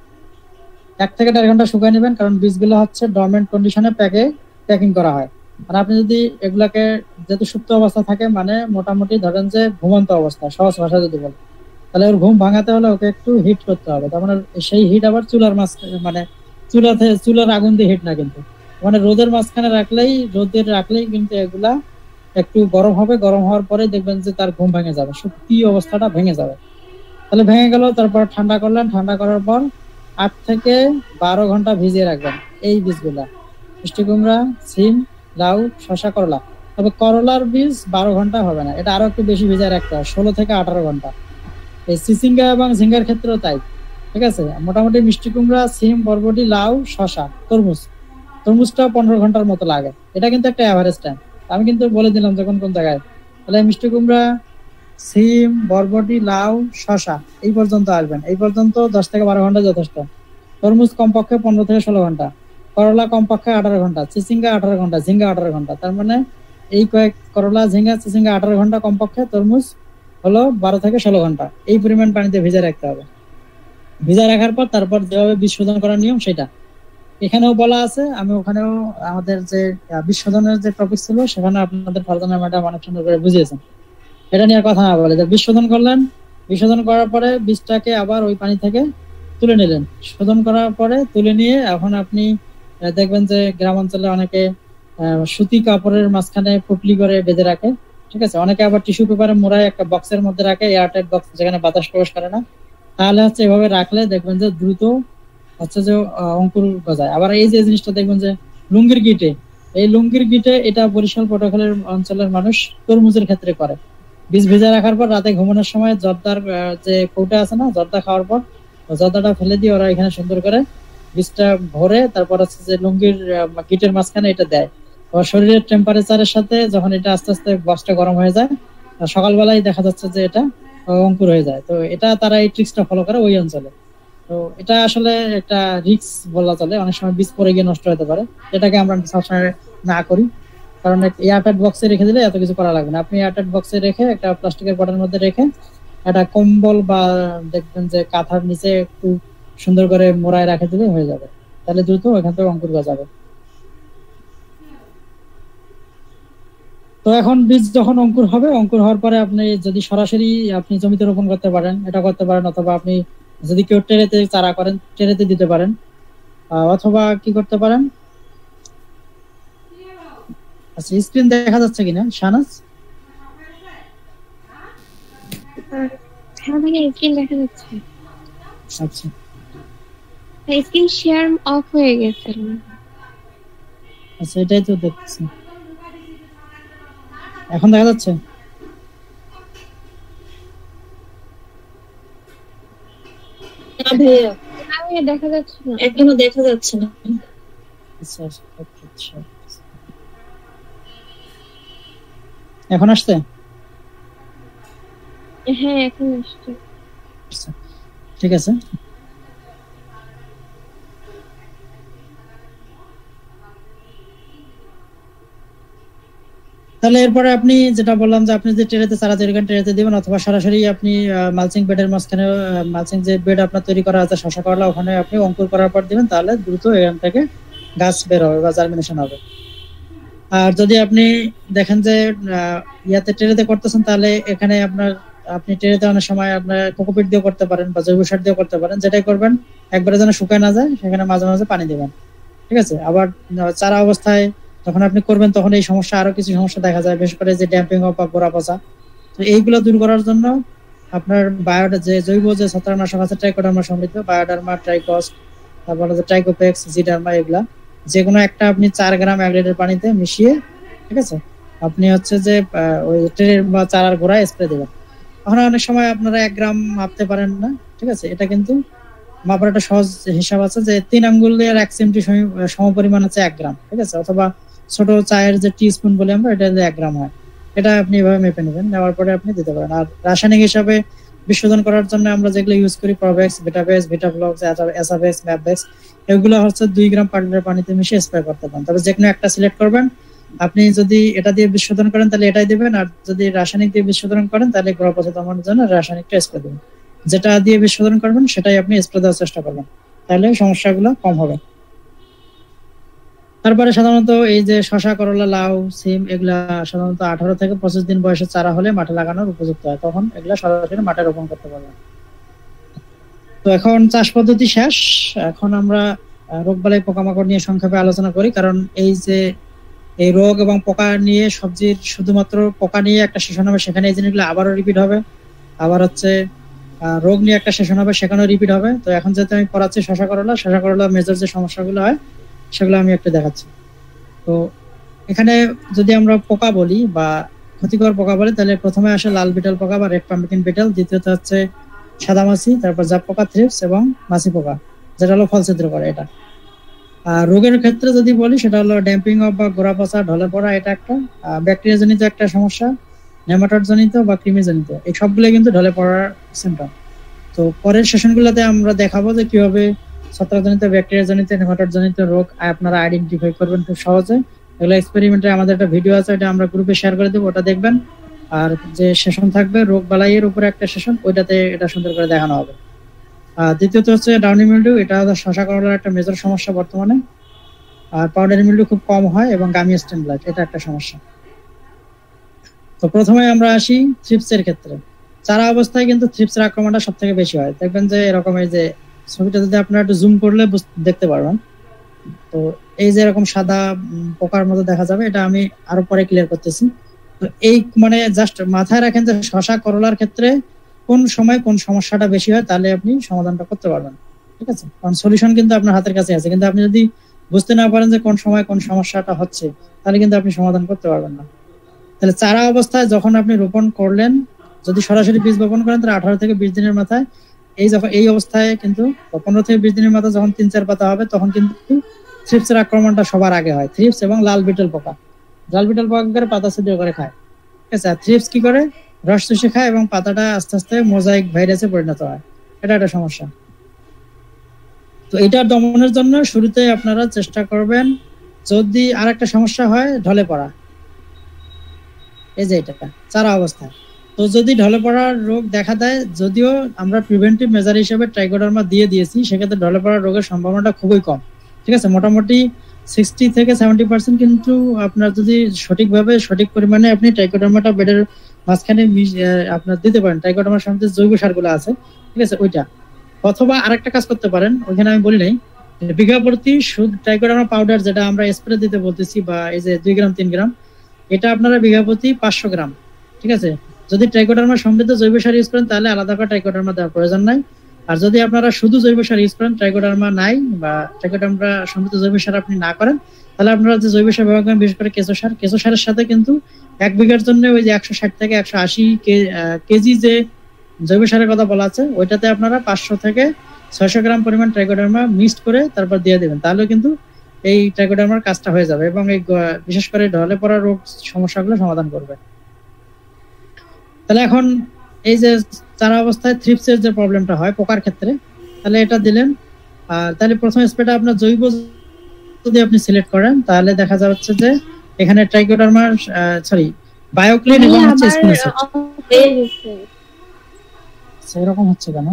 [SPEAKER 1] 1 থেকে 1.5 ঘন্টা শুকায় নেবেন, কারণ বীজগুলো হচ্ছে ডরমেন্ট কন্ডিশনে প্যাকিং করা হয়। আর আপনি যদি এগুলাকে, যেহেতু সুপ্ত অবস্থা থাকে, মানে মোটামুটি ধরেন যে ঘুমন্ত অবস্থা, সহজ ভাষা যদি বলেন, তাহলে ওর ঘুম ভাঙাতে হলে ওকে একটু হিট করতে হবে। তার মানে সেই হিট আবার চুলার মানে চুলার আগুন দিয়ে হিট না, কিন্তু মানে রোদের মাঝখানে রাখলেই কিন্তু এগুলা একটু গরম হবে। গরম হওয়ার পরে দেখবেন যে তার ঘুম ভেঙে যাবে, সত্যি অবস্থাটা ভেঙে যাবে। তাহলে ভেঙে গেল, তারপর ঠান্ডা করলেন, ঠান্ডা করার পর 8 থেকে 12 ঘন্টা ভিজিয়ে রাখবেন এই বীজগুলা, মিষ্টি কুমড়া, সিম, লাউ, শসা, করলা। তবে করলার বীজ 12 ঘন্টা হবে না, এটা আরো একটু বেশি ভিজিয়ে রাখতে হয়, 16 থেকে 18 ঘন্টা। এই চিচিঙ্গা এবং ঝিঙ্গার ক্ষেত্রেও তাই, ঠিক আছে। মোটামুটি মিষ্টি কুমড়া, সিম, বরবটি, লাউ, শসা, তরমুজটা 15 ঘন্টার মতো লাগে। এটা কিন্তু একটা অ্যাভারেজ টাইম, আমি কিন্তু বলে দিলাম যখন কোন জায়গায়। তাহলে মিষ্টি কুমড়া, সিম, বরবটি, লাউ, শসা এই পর্যন্ত আসবেন, এই পর্যন্ত 10 থেকে 12 ঘন্টা যথেষ্ট। তরমুজ কমপক্ষে 15 থেকে 16 ঘন্টা, করলা কমপক্ষে 18 ঘন্টা, চিচিঙ্গা 18 ঘন্টা, ঝিঙ্গা 18 ঘন্টা। তার মানে এই করলা, ঝিঙ্গা, চিচিঙ্গা 18 ঘন্টা কমপক্ষে, তরমুজ হলো 12 থেকে 16 ঘন্টা। এই পরিমাণ পানিতে ভিজে রাখতে হবে। ভিজা রাখার পর তারপর যেভাবে বীজ শোধন করার নিয়ম সেটা এখানেও বলা আছে। আমি ওখানেও আমাদের যে বীজ শোধনের যে টপিক ছিল সেখানে আপনাদের ফারজানা ম্যাডাম অনেক সুন্দর করে বুঝিয়েছেন। এটা নিয়ে কথা না বলে, বীজ শোধন করলেন, বীজ শোধন করার পরে বীজটাকে আবার ওই পানি থেকে তুলে নিলেন। শোধন করার পরে তুলে নিয়ে এখন আপনি দেখবেন যে গ্রাম অঞ্চলে অনেকে সুতি কাপড়ের মাঝখানে পুটলি করে বেঁধে রাখে, ঠিক আছে। অনেকে আবার টিস্যু পেপারে মোড়ায় একটা বক্সের মধ্যে রাখে, এয়ারটাইট বক্স, যেখানে বাতাস প্রবেশ করে না। তাহলে হচ্ছে এভাবে রাখলে দেখবেন যে দ্রুত হচ্ছে যে অঙ্কুর গজায়। আবার এই যে জিনিসটা দেখবেন যে লুঙ্গির গিটে এটা বরিশাল পটুয়াখালীর অঞ্চলের মানুষ তরমুজের ক্ষেত্রে করে। বীজ ভেজা রাখার পর রাতে ঘুমানোর সময় জর্দার যে কৌটা আছে না, জর্দা খাওয়ার পর জর্দাটা ফেলে দিয়ে ওরা এখানে সুন্দর করে বীজটা ভরে তারপর হচ্ছে যে লুঙ্গির গিটের মাঝখানে এটা দেয়। শরীরের টেম্পারেচারের সাথে যখন এটা আস্তে আস্তে বক্সটা গরম হয়ে যায়, সকালবেলায় দেখা যাচ্ছে যে এটা অঙ্কুর হয়ে যায়। তো এটা তারা এই ট্রিক্সটা ফলো করে ওই অঞ্চলে। তো এটা আসলে একটা রিস্ক বলা চলে, অনেক সময় বীজ পরে গিয়ে নষ্ট হতে পারে। এটাকে আমরা সবসময় না করি, কারণ এয়ারটাইট বক্সে রেখে দিলে এত কিছু করা লাগবে না। আপনি এয়ারটাইট বক্সে রেখে একটা প্লাস্টিকের পটের মধ্যে রেখে একটা কম্বল বা দেখবেন যে কাঁথার নিচে একটু সুন্দর করে মোড়ায় রাখে দিলে হয়ে যাবে। তাহলে দ্রুত ওইখান থেকে অঙ্কুর গজাবে। তো এখন বীজ যখন অঙ্কুর হবে, অঙ্কুর হওয়ার পরে আপনি যদি সরাসরি আপনি জমিতে রোপণ করতে পারেন, এটা করতে পারেন, অথবা আপনি যদি কেউ ট্রেতে চারা করেন ট্রেতে দিতে পারেন, অথবা কি করতে পারেন। আচ্ছা, স্ক্রিন দেখা যাচ্ছে কিনা শাহনাজ?
[SPEAKER 2] হ্যাঁ ভাইয়া, স্ক্রিন দেখা যাচ্ছে।
[SPEAKER 1] আচ্ছা
[SPEAKER 2] স্ক্রিন শেয়ার অফ হয়ে গেছে।
[SPEAKER 1] আচ্ছা, এটাই তো দেখছি। এখন দেখা যাচ্ছে?
[SPEAKER 2] না ভাইয়া, ভাইয়া দেখা যাচ্ছে না, এখনো দেখা যাচ্ছে না।
[SPEAKER 1] আচ্ছা আচ্ছা, এখন আসছে?
[SPEAKER 2] হ্যাঁ এখন আসছে।
[SPEAKER 1] আচ্ছা, ঠিক আছে। তাহলে এরপরে আপনি যেটা বললাম যে আপনি যে ট্রেতে চারা তৈরি করেন ট্রেতে দিবেন, অথবা সরাসরি আপনি মালচিং বেডের মাঝখানে মালচিং যে বেড আপনার তৈরি করা আছে শসা করলা, ওখানে আপনি অঙ্কুর করার পর দিবেন, তাহলে দ্রুত এখান থেকে গাছ বের হবে বা জার্মিনেশন হবে। আর যদি আপনি দেখেন যে ইয়াতে ট্রেতে করতেছেন, তাহলে এখানে আপনি ট্রেতে অনেক সময় আপনার কোকোপিট দিয়ে করতে পারেন বা জৈব সার দিয়ে করতে পারেন। যেটাই করবেন একবারে যেন শুকায় না যায়, সেখানে মাঝে মাঝে পানি দিবেন, ঠিক আছে। আবার চারা অবস্থায় যখন আপনি করবেন তখন এই সমস্যা, আরো কিছু সমস্যা দেখা যায়, বিশেষ করে যে ড্যাম্পিং বা গোড়া পচা। তো এইগুলো দূর করার জন্য আপনার যে জৈব যে ছত্রাকনাশক আছে ট্রাইকোডার্মা সমৃদ্ধ, বায়োডার্মা, ট্রাইকস্ট, তারপরে ট্রাইকোপেক্স, জিডার্মা, এগুলা যে কোনো একটা আপনি 4 গ্রাম 1 লিটার পানিতে মিশিয়ে, ঠিক আছে, আপনি হচ্ছে যে ওই ট্রের বা চারার গোড়ায় স্প্রে দেবেন। এখন অনেক সময় আপনারা 1 গ্রাম মাপতে পারেন না, ঠিক আছে, এটা কিন্তু মাপার একটা সহজ হিসাব আছে যে 3 আঙ্গুলের 1 চিমটি সমপরিমাণ হচ্ছে 1 গ্রাম, ঠিক আছে, অথবা ছোট চায়ের যে টি স্পুন বলে আমরা, এটা 1 গ্রাম হয়। এটা আপনি এভাবে মেপে নেবেন, নেওয়ার পরে আপনি দিতে পারেন। আর রাসায়নিক হিসাবে বিশোধন করার জন্য আমরা যেগুলো ইউজ করি, প্রোভেক্স, ভিটাভেক্স, ভিটাফ্লক্স, এসাভেক্স, ম্যাপভেক্স, এগুলো হচ্ছে 2 গ্রাম পার লিটার পানিতে মিশিয়ে স্প্রে করতে পারেন। তবে যে কোনো একটা সিলেক্ট করবেন। আপনি যদি এটা দিয়ে বিশোধন করেন তাহলে এটাই দিবেন, আর যদি রাসায়নিক দিয়ে বিশোধন করেন তাহলে গোড়া পচা দমনের জন্য রাসায়নিকটা স্প্রে দিবেন। যেটা দিয়ে বিশোধন করবেন সেটাই আপনি স্প্রে দেওয়ার চেষ্টা করবেন, তাহলে সমস্যাগুলো কম হবে। তারপরে সাধারণত এই যে শশা, করলা, লাউ, সিম, এগুলা সাধারণত 18 থেকে 25 দিন বয়সে চারা হলে মাঠে লাগানোর উপযুক্ত হয়, তখন এগুলা সরাসরি মাঠে রোপণ করতে পারবেন। তো এখন চাষ পদ্ধতি শেষ, এখন আমরা রোগবালাই পোকামাকড় নিয়ে সংক্ষেপে আলোচনা করি। কারণ এই যে এই রোগ এবং পোকা নিয়ে সবজির শুধুমাত্র পোকা নিয়ে একটা সেশন হবে, সেখানে এই জিনিসগুলো আবারও রিপিট হবে। আবার হচ্ছে রোগ নিয়ে একটা সেশন হবে, সেখানেও রিপিট হবে। তো এখন যেহেতু আমি পড়াচ্ছি শশা করলা মেজর যে সমস্যাগুলো হয় সেগুলো আমি একটু দেখাচ্ছি। তো এখানে যদি আমরা পোকা বলি বা ক্ষতিকর পোকা বলি, তাহলে প্রথমে আসে লাল বিটল পোকা বা রেড পাম্পকিন বিটল, দ্বিতীয়ত হচ্ছে সাদামাছি, তারপর জাপ পোকা, থ্রিপস এবং মাছি পোকা, যেটা হলো ফল ছিদ্র করে। এটা আর রোগের ক্ষেত্রে যদি বলি, সেটা হলো ড্যাম্পিং অফ বা গোড়া পচা, ঢলে পড়া, এটা একটা ব্যাকটেরিয়া জনিত একটা সমস্যা, নেমাটোড জনিত বা কৃমি জনিত, এই সবগুলো কিন্তু ঢলে পড়ার সিমটম। তো পরের সেশনগুলোতে আমরা দেখাবো যে কিভাবে ছত্রাকজনিত, ব্যাকটেরিয়া জনিত, নেমাটোড জনিত রোগ আপনারা আইডেন্টিফাই করবেন খুব সহজে। এগুলো এক্সপেরিমেন্টে আমাদের একটা ভিডিও আছে, এটা আমরা গ্রুপে শেয়ার করে দেবো, ওটা দেখবেন। আর যে সেশন থাকবে রোগ বালাইয়ের উপরে একটা সেশন, ওইটাতে এটা সুন্দর করে দেখানো হবে। দ্বিতীয়ত হচ্ছে ডাউনি মিল্ডিউ, এটা শশা করলার একটা মেজর সমস্যা বর্তমানে। আর পাউডারি মিল্ডিউ খুব কম হয়, এবং গামি স্টেম ব্লাইট, এটা একটা সমস্যা। তো প্রথমে আমরা আসি থ্রিপসের ক্ষেত্রে। চারা অবস্থায় কিন্তু থ্রিপসের আক্রমণটা সব থেকে বেশি হয়। দেখবেন যে এরকম, এই যে ছবিটা যদি আপনারা একটু জুম করলে দেখতে পারবেন। তো এই যে এরকম সাদা পোকার মতো দেখা যাবে, এটা আমি আরো পরে ক্লিয়ার করতেছি। তো এই মানে জাস্ট মাথায় রাখেন যে শশা করলার ক্ষেত্রে কোন সময় কোন সমস্যাটা বেশি হয়, তাহলে আপনি সমাধানটা করতে পারবেন, ঠিক আছে। কারণ সলিউশন কিন্তু আপনার হাতের কাছে আছে, কিন্তু আপনি যদি বুঝতে না পারেন যে কোন সময় কোন সমস্যাটা হচ্ছে, তাহলে কিন্তু আপনি সমাধান করতে পারবেন না। তাহলে চারা অবস্থায় যখন আপনি রোপণ করলেন, যদি সরাসরি বীজ বপন করেন তাহলে 18 থেকে 20 দিনের মাথায়, এই অবস্থায় কিন্তু 15 থেকে 20 দিনের মাথায় যখন 3-4 পাতা হবে, তখন কিন্তু থ্রিপসের আক্রমণটা সবার আগে হয়। থ্রিপস এবং লাল বিটল পোকা করে পাতা ছিদ্র করে খায়, ঠিক আছে। আর থ্রিপস কি করে, রস চুষে খায় এবং পাতাটা আস্তে আস্তে মোজাইক ভাইরাসে পরিণত হয়, এটা একটা সমস্যা। তো এটা দমনের জন্য শুরুতে আপনারা চেষ্টা করবেন, যদি আরেকটা সমস্যা হয় ঢলে পড়া, এই যে এটা চারা অবস্থায়। তো যদি ঢলে পড়ার রোগ দেখা দেয়, যদিও আমরা প্রিভেন্টিভ মেজার হিসেবে ট্রাইকোডার্মা দিয়ে দিয়েছি, সেক্ষেত্রে ঢলে পড়ার রোগের সম্ভাবনাটা খুবই কম, ঠিক আছে। মোটামুটি 60 থেকে 70%, কিন্তু আপনার যদি সঠিকভাবে সঠিক পরিমাণে আপনি ট্রাইকোডার্মাটা বেডের মাঝখানে আপনার দিতে পারেন, ট্রাইকোডার্মার সাথে জৈব সারগুলো আছে, ঠিক আছে, ওইটা। অথবা আরেকটা কাজ করতে পারেন, ওইখানে আমি বলি নাই, বিঘা প্রতি শুধু ট্রাইকোডার্মা পাউডার, যেটা আমরা স্প্রে দিতে বলতেছি, বা এই যে 2 গ্রাম 3 গ্রাম, এটা আপনারা বিঘা প্রতি 500 গ্রাম, ঠিক আছে। যদি ট্রাইকোডার্মা সমৃদ্ধ জৈব সার ইউজ করেন, তাহলে আলাদা করে ট্রাইকোডার্মা দেওয়ার প্রয়োজন নাই। আর যদি আপনারা শুধু জৈব সার ইউজ করেন, ট্রাইকোডার্মা নাই বা ট্রাইকোডার্মা সমৃদ্ধ জৈব সার আপনি না করেন, তাহলে আপনারা যে জৈব সার ব্যবহার করেন, বিশেষ করে কেঁচো সারের সাথে কিন্তু 1 বিঘার জন্য ওই যে 160 থেকে 180 কেজি যে জৈব সারের কথা বলা আছে, ওইটাতে আপনারা 500 থেকে 600 গ্রাম পরিমাণ ট্রাইকোডার্মা মিক্সড করে তারপর দিয়ে দেবেন, তাহলে কিন্তু এই ট্রাইকোডার্মার কাজটা হয়ে যাবে, এবং এই বিশেষ করে ঢলে পড়া রোগ সমস্যাগুলো সমাধান করবে। তাহলে এখন এই যে চারা অবস্থায় থ্রিপসের যে প্রবলেমটা হয় পোকার ক্ষেত্রে, তাহলে এটা দিলেন। আর তাহলে প্রথম স্প্রেটা আপনার জৈব যদি আপনি সিলেক্ট করেন, তাহলে দেখা যাচ্ছে যে এখানে ট্রাইকোডার্মার বায়োক্লিন এবং হচ্ছে স্পিনোসাইড। সেরকম হচ্ছে কেন?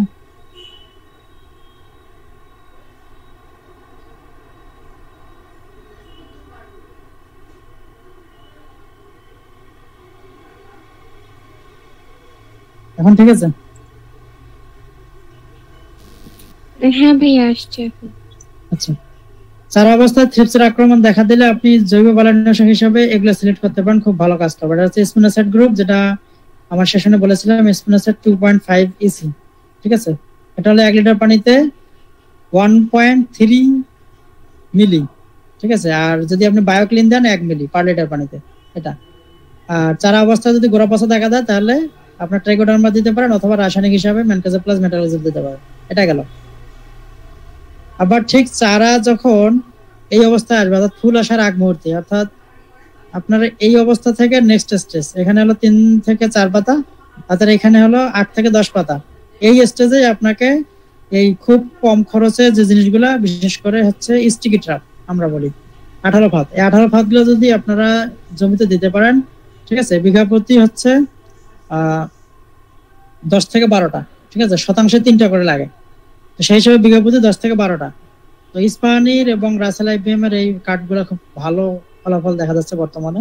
[SPEAKER 1] এখন ঠিক আছে?
[SPEAKER 2] হ্যাঁ ভাইয়া, আসছে এখন।
[SPEAKER 1] আচ্ছা, চারা অবস্থায় থ্রিপসের আক্রমণ দেখা দিলে আপনি জৈব বালাইনাশক হিসেবে এগুলো সিলেক্ট করতে পারেন, খুব ভালো কাজ করবে। এটা হচ্ছে স্পিনোসাইড গ্রুপ, যেটা আমার সেশনে বলেছিলাম, স্পিনোসাইড 2.5 ইসি, ঠিক আছে। এটা হলো 1 লিটার পানিতে 1.3 মিলি, ঠিক আছে। আর যদি আপনি বায়োক্লিন দেন 1 মিলি পার লিটার পানিতে, এটা। আর চারা অবস্থায় যদি গোড়া পচা দেখা দেয় তাহলে আপনার ট্রাইকোডার্মা দিতে পারেন, অথবা রাসায়নিক হিসাবে ম্যানকোজেব প্লাস মেটালজিব দিতে পারেন। এটা গেল। আবার ঠিক চারা যখন এই অবস্থায় আসবে, অর্থাৎ ফুল আসার আগ মুহূর্তে, অর্থাৎ আপনার এই অবস্থা থেকে নেক্সট স্টেজ, এখানে হলো 3 থেকে 4 পাতা, অর্থাৎ এখানে হলো 8 থেকে 10 পাতা। এই স্টেজে আপনাকে এই খুব কম খরচে যে জিনিসগুলা, বিশেষ করে হচ্ছে স্টিকি ট্রাপ আমরা বলি, 18 ফাত, এই 18 ফাত গুলো যদি আপনারা জমিতে দিতে পারেন, ঠিক আছে, বিঘা প্রতি হচ্ছে 10 থেকে 12টা, ঠিক আছে, শতাংশে 3টা করে লাগে, তো সেই হিসেবে বিঘা প্রতি 10 থেকে 12টা। তো ইস্পাহানির এবং রাসেল আইবিএম এর এই কাঠগুলো খুব ভালো ফলাফল দেখা যাচ্ছে বর্তমানে।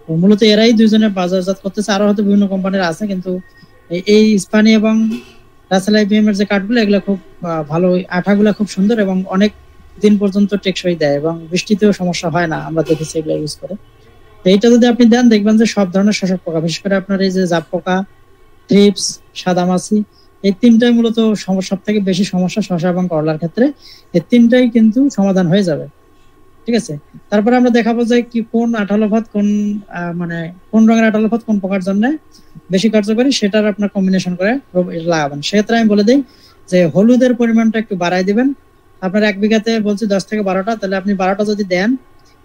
[SPEAKER 1] তো মূলত এরাই দুইজনে বাজারজাত করতেছে, আরো হয়তো বিভিন্ন কোম্পানির আছে, কিন্তু এই ইস্পাহানি এবং রাসেল আইবিএম এর যে কাঠগুলো, এগুলো খুব ভালো, আঠাগুলো খুব সুন্দর এবং অনেক দিন পর্যন্ত টেকসই দেয়, এবং বৃষ্টিতেও সমস্যা হয় না, আমরা দেখেছি এগুলো ইউজ করে। তো এইটা যদি আপনি দেন, দেখবেন যে সব ধরনের শোষক পোকা, বিশেষ করে আপনার এই যে জাপ পোকা, থ্রিপস, সাদামাছি, এই তিনটাই মূলত সব থেকে বেশি সমস্যা শসা এবং করলার ক্ষেত্রে। এই তিনটাই কিন্তু সমাধান হয়ে যাবে, ঠিক আছে। তারপরে আমরা দেখাবো যে কি কোন 18 ফাত, কোন মানে কোন রঙের 18 ফাত কোন পোকার জন্য বেশি কার্যকরী, সেটার আপনার কম্বিনেশন করে লাগাবেন। সেক্ষেত্রে আমি বলে দিই যে হলুদের পরিমাণটা একটু বাড়াই দিবেন। আপনার 1 বিঘাতে বলছি 10 থেকে 12টা, তাহলে আপনি 12টা যদি দেন,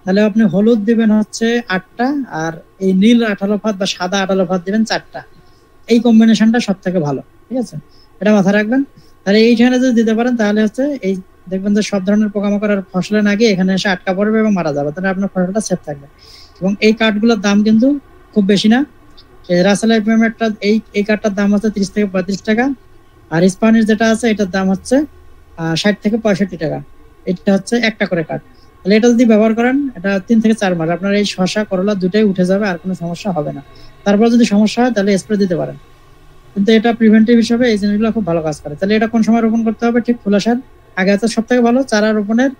[SPEAKER 1] তাহলে আপনি হলুদ দিবেন হচ্ছে 8টা, আর এই নীল 18 ফাত বা সাদা 18 ফাত দিবেন 4টা। এই কম্বিনেশনটা সব থেকে ভালো, ঠিক আছে, এটা মাথায় রাখবেন। তাহলে এইখানে যদি দিতে পারেন, তাহলে হচ্ছে এই দেখবেন যে সব ধরনের পোকামাকড় আর ফসলে না গিয়ে এখানে এসে আটকা পড়বে এবং মারা যাবে, তাহলে আপনার ফসলটা সেফ থাকবে। এবং এই কাঠগুলোর দাম কিন্তু খুব বেশি না। রাসেল আইবিএমটা এই কাঠটার দাম হচ্ছে 30 থেকে 35 টাকা, আর ইস্পাহানির যেটা আছে এটার দাম হচ্ছে 60 থেকে 65 টাকা। এটা হচ্ছে একটা করে কাঠ। তাহলে এটা যদি ব্যবহার করেন, এটা 3 থেকে 4 মাস আপনার এই শসা করলা দুটাই উঠে যাবে, আর কোনো সমস্যা হবে না। তারপর যদি সমস্যা হয় তাহলে স্প্রে দিতে পারেন, কিন্তু এটা প্রিভেন্টিভ হিসেবে এই জিনিসগুলো খুব ভালো কাজ করে। তাহলে এটা কোন সময় রোপণ করতে হবে? ঠিক ফুল আসার আগে আছে সব থেকে ভালো। চারা রোপণের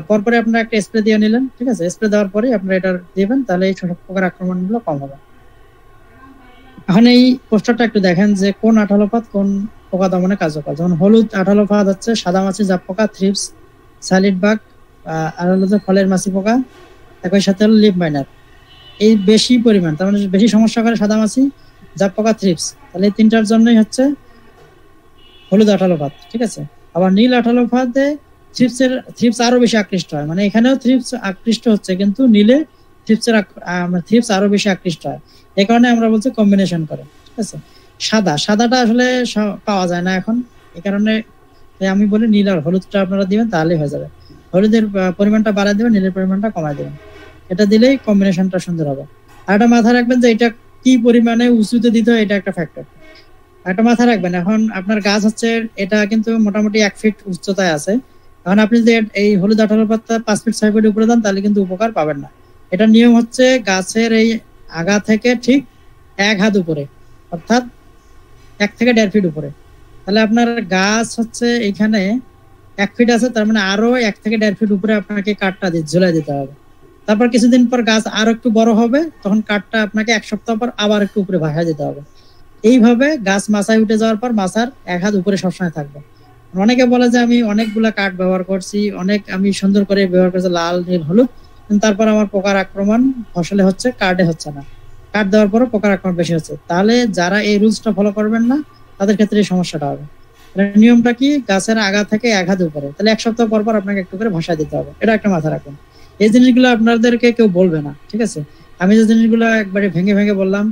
[SPEAKER 1] পরপরে আপনারা একটা স্প্রে দিয়ে নিলেন, ঠিক আছে, স্প্রে দেওয়ার পরে আপনারা এটা দিবেন, তাহলে এই শোষক পোকার আক্রমণগুলো কম হবে। এখন এই পোস্টারটা একটু দেখেন যে কোন 18 ফাত কোন পোকা দমনে কার্যকর। যেমন হলুদ 18 ফাত হচ্ছে সাদামাছি, জাপ পোকা, থ্রিপস, সালিড বাগ, আর হলো যে ফলের মাছি পোকা, একই সাথে হলো লিপ মাইনার। এই বেশি পরিমাণ, তার মানে বেশি সমস্যা করে সাদামাছি, জাপ পোকা, থ্রিপস, তাহলে এই তিনটার জন্যই হচ্ছে হলুদ 18 ফাত, ঠিক আছে। আবার নীল 18 ফাতে থ্রিপস আরো বেশি আকৃষ্ট হয়, মানে এখানেও থ্রিপস আকৃষ্ট হচ্ছে, কিন্তু নীলে থ্রিপস আরো বেশি আকৃষ্ট হয়। এই কারণে আমরা বলছি কম্বিনেশন করে, ঠিক আছে। সাদাটা আসলে পাওয়া যায় না এখন, এই কারণে আমি বলি নীল আর হলুদটা আপনারা দিবেন, তাহলেই হয়ে যাবে। হলুদের পরিমাণটা বাড়ায় দেবেন, নীলের পরিমাণটা কমায় দেবেন, এটা দিলেই কম্বিনেশনটা সুন্দর হবে। আর এটা মাথায় রাখবেন যে এটা কি পরিমাণে উঁচুতে দিতে হয়, এটা একটা ফ্যাক্টর, একটা মাথায় রাখবেন। এখন আপনার গাছ হচ্ছে এটা কিন্তু মোটামুটি 1 ফিট উচ্চতায় আছে। এখন আপনি যদি এই হলুদ 18 পাতা 5 ফিট 6 ফিট উপরে দেন, তাহলে কিন্তু উপকার পাবেন না। এটা নিয়ম হচ্ছে গাছের এই আগা থেকে ঠিক 1 হাত উপরে, অর্থাৎ 1 থেকে 1.5 ফিট উপরে। তাহলে আপনার গাছ হচ্ছে এখানে 1 ফিট আছে, তার মানে আরো 1 থেকে 1.5 ফিট উপরে আপনাকে কাঠটা ঝুলাই দিতে হবে। তারপর কিছুদিন পর গাছ আরো একটু বড় হবে, তখন কাঠটা আপনাকে 1 সপ্তাহ পর আবার একটু উপরে ভাসা দিতে হবে। এইভাবে গাছ মাচায় উঠে যাওয়ার পর মাচার 1 হাত উপরে সবসময় থাকবে। অনেকে বলে যে আমি অনেকগুলা কাঠ ব্যবহার করছি, আমি সুন্দর করে ব্যবহার করছি, লাল, নীল, হলুদ, কিন্তু তারপর আমার পোকার আক্রমণ ফসলে হচ্ছে, কাঠে হচ্ছে না। কাঠ দেওয়ার পরও পোকার আক্রমণ বেশি হচ্ছে। তাহলে যারা এই রুলসটা ফলো করবেন না, তাদের ক্ষেত্রে এই সমস্যাটা হবে। নিয়মটা কি? গাছের আগা থেকে 1 হাত উপরে, তাহলে 1 সপ্তাহ পর পর আপনাকে একটু করে ভাসা দিতে হবে। এটা একটা মাথা রাখুন। এই জিনিসগুলো আপনাদেরকে কেউ বলবে না, ঠিক আছে। আমি যে জিনিসগুলো একবারে ভেঙে ভেঙে বললাম,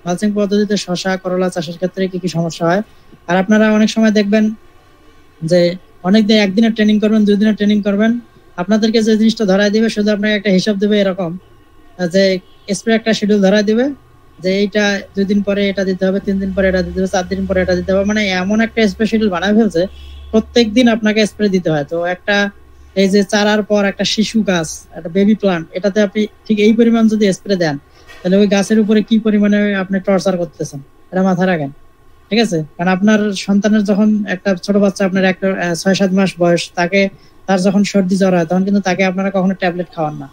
[SPEAKER 1] মালচিং পদ্ধতিতে শসা করলা চাষের ক্ষেত্রে কি কি সমস্যা হয়। আর আপনারা অনেক সময় দেখবেন যে অনেকদিন, একদিনের ট্রেনিং করবেন, 2 দিনের ট্রেনিং করবেন, আপনাদেরকে যে জিনিসটা ধরাই দিবে শুধু আপনাকে একটা হিসাব দিবে, এরকম যে স্প্রে একটা শিডিউল ধরাই দিবে যে এইটা 2 দিন পরে এটা দিতে হবে, 3 দিন পরে এটা দিতে হবে, 4 দিন পরে এটা দিতে হবে, মানে এমন একটা স্প্রে শিডিউল বানায় ফেলছে, প্রত্যেক দিন আপনাকে স্প্রে দিতে হয়। তো একটা এই যে চারার পর একটা শিশু গাছ, একটা বেবি প্লান্ট, এটাতে আপনি ঠিক এই পরিমাণ যদি স্প্রে দেন, তাহলে ওই গাছের উপরে কি পরিমাণে আপনি টর্চার করতেছেন, এটা মাথায় রাখেন, ঠিক আছে। কারণ আপনার সন্তানের যখন একটা ছোট বাচ্চা, আপনার একটা 6-7 মাস বয়স, তার যখন সর্দি জ্বর হয়, তখন কিন্তু তাকে আপনারা কখনো ট্যাবলেট খাওয়ান না,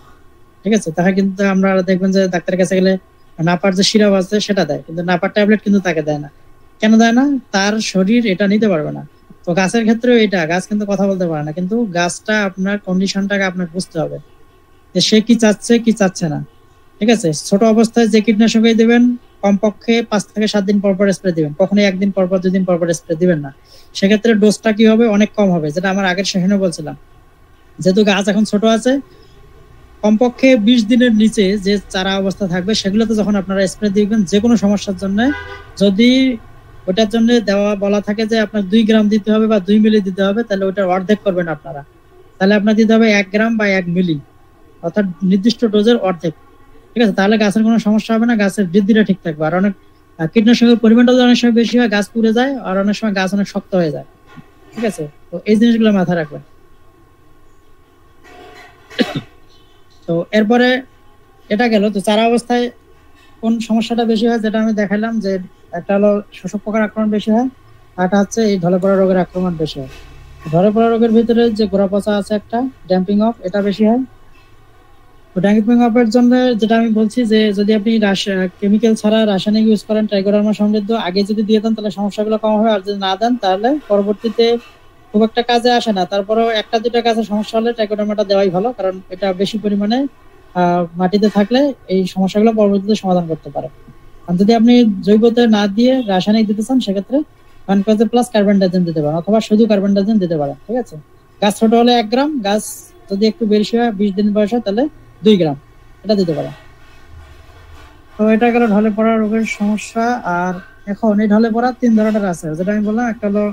[SPEAKER 1] ঠিক আছে। তাকে কিন্তু আমরা দেখবেন যে ডাক্তারের কাছে গেলে নাপার যে সিরাপ আছে সেটা দেয়, কিন্তু নাপার ট্যাবলেট কিন্তু তাকে দেয় না। কেন দেয় না? তার শরীর এটা নিতে পারবে না। তো গাছের ক্ষেত্রেও এটা, গাছ কিন্তু কথা বলতে পারে না, কিন্তু গাছটা আপনার কন্ডিশনটাকে আপনার বুঝতে হবে যে সে কি চাচ্ছে কি চাচ্ছে না, ঠিক আছে। ছোট অবস্থায় যে কীটনাশকই দিবেন কমপক্ষে 5 থেকে 7 দিন পর পর স্প্রে দিবেন, কখনোই একদিন পর পর 2 দিন পর পর স্প্রে দিবেন না। সেক্ষেত্রে ডোজটা কি হবে, অনেক কম হবে, যেটা আমার আগের সেশনে বলছিলাম। যেহেতু গাছ এখন ছোট আছে, কমপক্ষে 20 দিনের নিচে যে চারা অবস্থা থাকবে সেগুলোতে যখন আপনারা স্প্রে দিবেন যে কোনো সমস্যার জন্য, যদি ওটার জন্য দেওয়া বলা থাকে যে আপনার 2 গ্রাম দিতে হবে বা 2 মিলি দিতে হবে, তাহলে ওটার অর্ধেক করবেন আপনারা। তাহলে আপনার দিতে হবে 1 গ্রাম বা 1 মিলি, অর্থাৎ নির্দিষ্ট ডোজের অর্ধেক। ঠিক আছে, তাহলে গাছের কোনো সমস্যা হবে না, গাছের বৃদ্ধিটা ঠিক থাকবে। আর অনেক কীটনাশকের পরিমাণটা অনেক সময় বেশি হয়, গাছ পুড়ে যায়, আর অনেক সময় গাছ অনেক শক্ত হয়ে যায়। ঠিক আছে, তো এই জিনিসগুলো মাথায় রাখবেন। তো এরপরে এটা গেল। তো চারা অবস্থায় কোন সমস্যাটা বেশি হয়, যেটা আমি দেখালাম, যে একটা হলো শোষক পোকার আক্রমণ বেশি হয়, আর একটা হচ্ছে এই ঢলে পড়া রোগের আক্রমণ বেশি হয়। ঢলে পড়া রোগের ভিতরে যে গোড়া পচা আছে একটা, ড্যাম্পিং অফ, এটা বেশি হয়। তো ড্যাম্পিং অফের জন্য যেটা আমি বলছি, যে যদি আপনি কেমিক্যাল ছাড়া রাসায়নিক ইউজ করেন ট্রাইকোডার্মা সমৃদ্ধ, আগে যদি দিয়ে দেন তাহলে সমস্যাগুলো কম হবে, আর যদি না দেন তাহলে পরবর্তীতে খুব একটা কাজে আসে না। তারপরেও 1-2টা কাজে সমস্যা হলে ট্রাইকোডার্মাটা দেওয়াই ভালো, কারণ এটা বেশি পরিমাণে মাটিতে থাকলে এই সমস্যাগুলো পরবর্তীতে সমাধান করতে পারে। আর যদি আপনি জৈবতে না দিয়ে রাসায়নিক দিতে চান, সেক্ষেত্রে ভানকোয়েজ প্লাস কার্বনডাইজিম দিতে পারেন, অথবা শুধু কার্বনডাইজিম দিতে পারেন। ঠিক আছে, গাছ ছোট হলে 1 গ্রাম, গাছ যদি একটু বেশি হয় 20 দিন বয়স হয় তাহলে 2 গ্রাম এটা দিতে পারেন। তো এটা গেল ঢলে পড়া রোগের সমস্যা। আর এখন এই ঢলে পড়া 3 ধরনের আছে, যেটা আমি বললাম। একটা হলো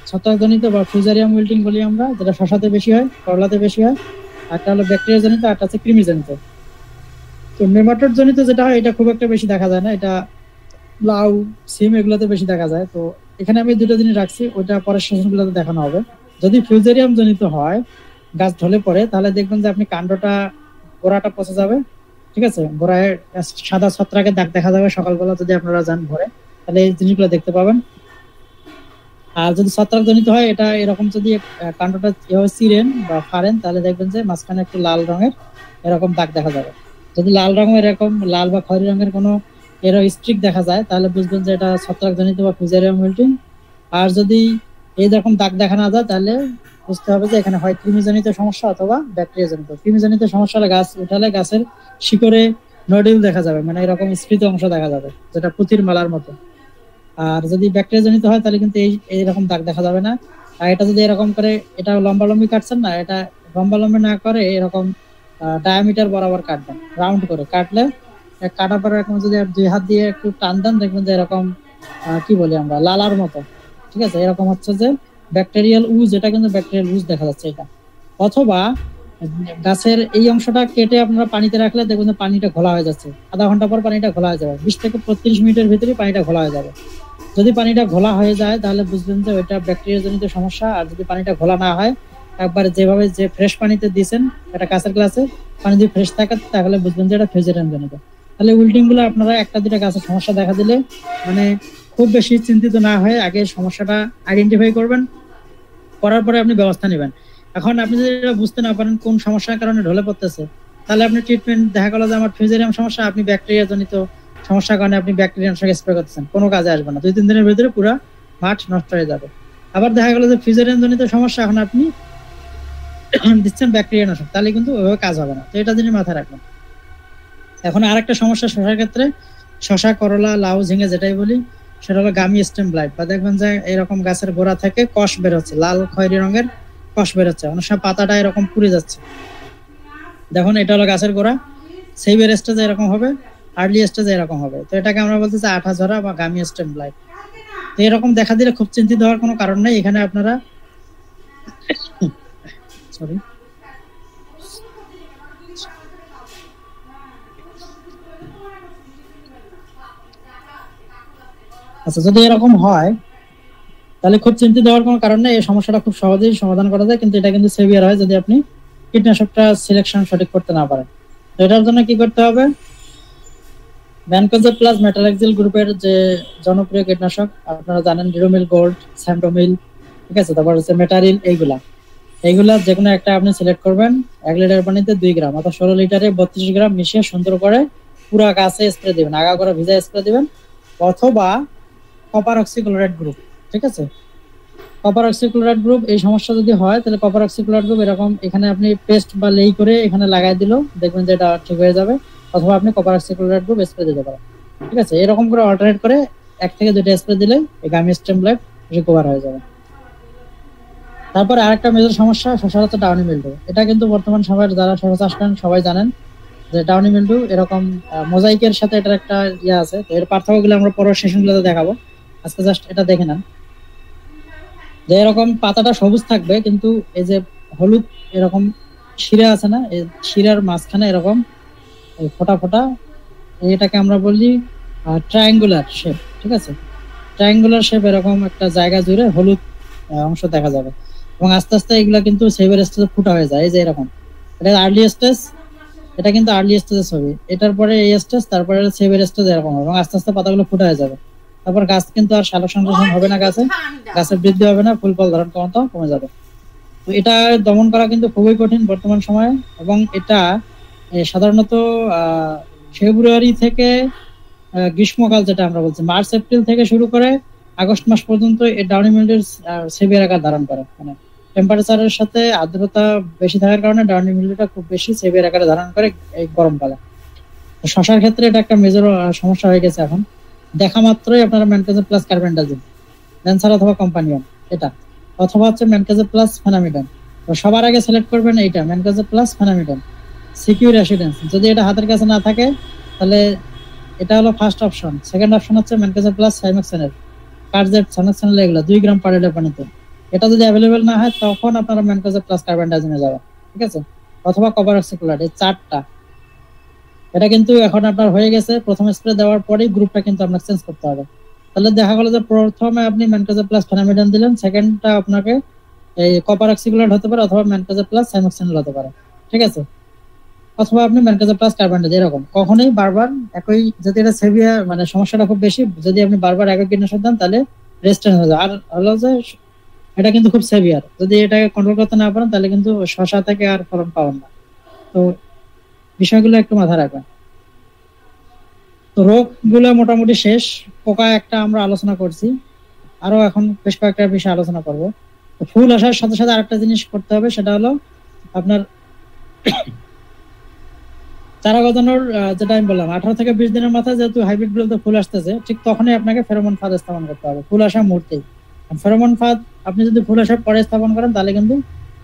[SPEAKER 1] ছত্রাকজনিত বা ফ্লুজারিয়াম উইল্টিং বলি আমরা, যেটা শশাতে বেশি হয়, করলাতে বেশি হয়। একটা হলো ব্যাকটেরিয়া জনিত, আর একটা হচ্ছে কৃমি জনিত। তো নেমাটোড জনিত যেটা হয় এটা খুব একটা বেশি দেখা যায় না, এটা লাউ, সিম এগুলোতে বেশি দেখা যায়। তো এখানে আমি 2টা জিনিস রাখছি, ওইটা পরের সেশনগুলোতে দেখানো হবে। যদি ফ্লুজারিয়াম জনিত হয়, গাছ ঢলে পড়ে, তাহলে দেখবেন যে আপনি কাণ্ডটা, গোড়াটা পচে যাবে। ঠিক আছে, গোড়ায় সাদা ছত্রাকের দাগ দেখা যাবে সকালবেলা, যদি আপনারা যান ভরে, তাহলে এই জিনিসগুলো দেখতে পাবেন। আর যদি ছত্রাক জনিত হয়, এটা এরকম যদি কাণ্ডটা এভাবে চিরেন বা ফাড়েন, তাহলে দেখবেন যে মাঝখানে একটু লাল রঙের এরকম দাগ দেখা যাবে। যদি লাল রঙের এরকম লাল বা খয়েরি রঙের কোনো স্ট্রিক দেখা যায়, তাহলে বুঝবেন যে এটা ছত্রাক জনিত বা ফ্লুজারিয়াম উইল্টিং। আর যদি এইরকম দাগ দেখা না যায়, তাহলে বুঝতে হবে যে এখানে হয় কৃমিজনিত সমস্যা অথবা ব্যাকটেরিয়া জনিত। কৃমিজনিত সমস্যা হলে গাছ উঠালে গাছের শিকড়ে নডিউল দেখা যাবে, মানে এরকম স্ফীত অংশ দেখা যাবে, যেটা পুঁতির মালার মতো। আর যদি ব্যাকটেরিয়া জনিত হয়, তাহলে কিন্তু এইরকম দাগ দেখা যাবে না। আর এটা যদি এরকম করে, এটা লম্বালম্বি কাটছেন না, এটা লম্বালম্বি না করে এরকম ডায়ামিটার বরাবর কাটবেন, রাউন্ড করে কাটলে, কাটার পরে এরকম যদি 2 হাত দিয়ে একটু টান দেন, দেখবেন যে এরকম কি বলি আমরা, লালার মতো। ঠিক আছে, এরকম হচ্ছে যে ব্যাকটেরিয়াল উজ, এটা কিন্তু ব্যাকটেরিয়াল উজ দেখা যাচ্ছে এটা। অথবা গাছের এই অংশটা কেটে আপনারা পানিতে রাখলে দেখবেন যে পানিটা ঘোলা হয়ে যাচ্ছে, আধা ঘন্টা পর পানিটা ঘোলা হয়ে যাবে, 20 থেকে 35 মিনিটের ভিতরে পানিটা ঘোলা হয়ে যাবে। যদি পানিটা ঘোলা হয়ে যায়, তাহলে বুঝবেন যে ওইটা ব্যাকটেরিয়া জনিত সমস্যা। আর যদি পানিটা ঘোলা না হয়, একবার যেভাবে যে ফ্রেশ পানিতে দিয়েছেন একটা কাঁচের গ্লাসে পানি যদি ফ্রেশ থাকে, তাহলে বুঝবেন যে এটা ফ্লুজারিয়াম জনিত। তাহলে উইল্টিং গুলো আপনারা 1-2টা গাছের সমস্যা দেখা দিলে, মানে খুব বেশি চিন্তিত না হয়ে আগে সমস্যাটা আইডেন্টিফাই করবেন, করার পরে আপনি ব্যবস্থা নেবেন। এখন আপনি যদি বুঝতে না পারেন কোন সমস্যার কারণে ঢলে পড়তেছে, তাহলে আপনি ট্রিটমেন্ট, দেখা গেল যে আমার ফ্লুজারিয়াম সমস্যা, আপনি ব্যাকটেরিয়া জনিত সমস্যার কারণে আপনি ব্যাকটেরিয়া নাশক স্প্রে করতেছেন, কোনো কাজে আসবে না, 2-3 দিনের ভিতরে পুরো মাঠ নষ্ট হয়ে যাবে। আবার দেখা গেল যে ফ্লুজারিয়াম জনিত সমস্যা, এখন আপনি দিচ্ছেন ব্যাকটেরিয়া নাশক, তাহলে কিন্তু ওইভাবে কাজ হবে না। তো এটা জিনিস মাথায় রাখবেন। এখন আরেকটা সমস্যা শশার ক্ষেত্রে, শশা, করলা, লাউ, ঝিঙে যেটাই বলি, সেটা হলো গামি স্টেম ব্লাইট। বা দেখবেন যে এরকম গাছের গোড়া থেকে কষ বের হচ্ছে, লাল খয়েরি রঙের কষ বের হচ্ছে, অনেক সময় পাতাটা এরকম পুড়ে যাচ্ছে। দেখুন, এটা হলো গাছের গোড়া, সেইবের স্টেজে এরকম হবে, আর্লি স্টেজে এরকম হবে। তো এটাকে আমরা বলতেছি আঠা ঝরা বা গামি স্টেম ব্লাইট। তো এরকম দেখা দিলে খুব চিন্তিত হওয়ার কোনো কারণ নেই। এখানে আপনারা সরি আচ্ছা, যদি এরকম হয় তাহলে খুব চিন্তিত হওয়ার কোনো কারণ নেই, এই সমস্যাটা খুব সহজেই সমাধান করা যায়। কিন্তু এটা কিন্তু সেভিয়ার হয় যদি আপনি কীটনাশকটা সিলেকশন সঠিক করতে না পারেন। তো এটার জন্য কি করতে হবে, ভ্যানকোয়েজ প্লাস মেটালাক্সিল গ্রুপের যে জনপ্রিয় কীটনাশক আপনারা জানেন, ডিরোমিল গোল্ড, স্যান্ডোমিল, ঠিক আছে, তারপর হচ্ছে মেটারিল, এইগুলা যে কোনো একটা আপনি সিলেক্ট করবেন। 1 লিটার পানিতে 2 গ্রাম অর্থাৎ 16 লিটারে 32 গ্রাম মিশিয়ে সুন্দর করে পুরা গাছে স্প্রে দিবেন, আগা করে ভিজা স্প্রে দিবেন। অথবা কপার অক্সিক্লোরাইড গ্রুপ, ঠিক আছে, কপার অক্সিক্লোরাইড গ্রুপ, এই সমস্যা যদি হয় তাহলে কপার অক্সিক্লোরাইড গ্রুপ এরকম এখানে আপনি পেস্ট বা লেই করে এখানে লাগাই দিলেও দেখবেন যে এটা ঠিক হয়ে যাবে। অথবা আপনি কপার অক্সিক্লোরাইড গ্রুপ স্প্রে দিতে পারেন। ঠিক আছে, এরকম করে অল্টারনেট করে 1 থেকে 2টা স্প্রে দিলে এই গামি স্টেম ব্লাইট রিকভার হয়ে যাবে। তারপরে আরেকটা মেজর সমস্যা শসার হচ্ছে ডাউনি মিল্ডু। এটা কিন্তু বর্তমান সময়ের যারা শসা চাষ করেন সবাই জানেন যে ডাউনি মিল্ডু এরকম মোজাইকের সাথে এটার একটা ইয়ে আছে। তো এর পার্থক্যগুলো আমরা পরের সেশনগুলোতে দেখাবো, আজকে জাস্ট এটা দেখে নেন। যে এরকম পাতাটা সবুজ থাকবে কিন্তু এই যে হলুদ এরকম শিরা আছে না, এই শিরার মাঝখানে এরকম ফোটা ফোটা, এটাকে আমরা বলি ট্রায়াঙ্গুলার শেপ। ঠিক আছে, ট্রায়াঙ্গুলার শেপ এরকম একটা জায়গা জুড়ে হলুদ অংশ দেখা যাবে এবং আস্তে আস্তে এগুলা কিন্তু সেভের স্টেজে ফুটা হয়ে যায়। এই যে এরকম, এটা আর্লি স্টেজ, এটা কিন্তু আর্লি স্টেজের ছবি। এটার পরে এই স্টেজ, তারপরে সেভের স্টেজ এরকম হবে এবং আস্তে আস্তে পাতাগুলো ফুটা হয়ে যাবে। তারপর গাছ কিন্তু আর সালোক সংশ্লেষণ হবে না, গাছের বৃদ্ধি হবে না, ফুল ফল ধারণ ক্ষমতা কমে যাবে। তো এটা দমন করা কিন্তু খুবই কঠিন বর্তমান সময়ে এবং এটা সাধারণত ফেব্রুয়ারি থেকে গ্রীষ্মকাল যেটা আমরা বলছি মার্চ এপ্রিল থেকে শুরু করে আগস্ট মাস পর্যন্ত এই ডাউনি মিল্ডের সেভিয়ার আকার ধারণ করে। মানে টেম্পারেচারের সাথে আর্দ্রতা বেশি থাকার কারণে ডাউনি মিল্ডেটা খুব বেশি সেভিয়ার আকারে ধারণ করে এই গরমকালে। শশার ক্ষেত্রে এটা একটা মেজর সমস্যা হয়ে গেছে এখন। দেখা মাত্রই আপনারা ম্যানকোজেব প্লাস কার্বেন্ডাজিম, ল্যান্সার অথবা কম্পানিয়ন এটা, অথবা হচ্ছে ম্যানকোজেব প্লাস ফেনামিডন। তো সবার আগে সিলেক্ট করবেন এইটা ম্যানকোজেব প্লাস ফেনামিডন সিকিউর রেসিডেন্স। যদি এটা হাতের কাছে না থাকে তাহলে এটা হলো ফার্স্ট অপশন। সেকেন্ড অপশন হচ্ছে ম্যানকোজেব প্লাস সাইমোক্সেনের কার্জেট সাইমোক্সেনেল এগুলো 2 গ্রাম পার লিটার পানিতে। এটা যদি অ্যাভেলেবেল না হয় তখন আপনারা ম্যানকোজেব প্লাস কার্বেন্ডাজিমে যাবেন। ঠিক আছে, অথবা কপার অক্সিক্লোরাইড, এই 4টা। এটা কিন্তু এখন আপনার হয়ে গেছে, প্রথম স্প্রে দেওয়ার পরেই গ্রুপটা কিন্তু আপনাকে চেঞ্জ করতে হবে। তাহলে দেখা গেল যে প্রথমে আপনি ম্যানকোজেব প্লাস ফেনামিডন দিলেন, সেকেন্ডটা আপনাকে এই কপার অক্সিক্লোরাইড হতে পারে অথবা ম্যানকোজেব প্লাস সাইমোক্সেনেল হতে পারে। ঠিক আছে, অথবা আপনি ম্যানকোজেব প্লাস কার্বেন্ডাজিম। এরকম কখনোই বারবার একই, যদি এটা সেভিয়ার মানে সমস্যাটা খুব বেশি, যদি আপনি বারবার একই কীটনাশক দেন তাহলে রেজিস্ট্যান্স হয়ে যায়। আর হলো যে এটা কিন্তু খুব সেভিয়ার, যদি এটাকে কন্ট্রোল করতে না পারেন তাহলে কিন্তু শসা থেকে আর ফলন পাবেন না। তো বিষয়গুলো একটু মাথায় রাখবেন। তো রোগগুলো মোটামুটি শেষ, পোকা একটা আমরা আলোচনা করছি, আরো এখন বেশ কয়েকটা বিষয় আলোচনা করব। তো ফুল আসার সাথে সাথে আরেকটা জিনিস করতে হবে, সেটা হলো আপনার চারা গজানোর যেটা আমি বললাম 18 থেকে 20 দিনের মাথায় যেহেতু হাইব্রিড গুলোতে ফুল আসতেছে, ঠিক তখনই আপনাকে ফেরোমন ফাঁদ স্থাপন করতে হবে ফুল আসার মুহূর্তেই। ফেরোমন ফাঁদ আপনি যদি ফুল আসার পরে স্থাপন করেন তাহলে কিন্তু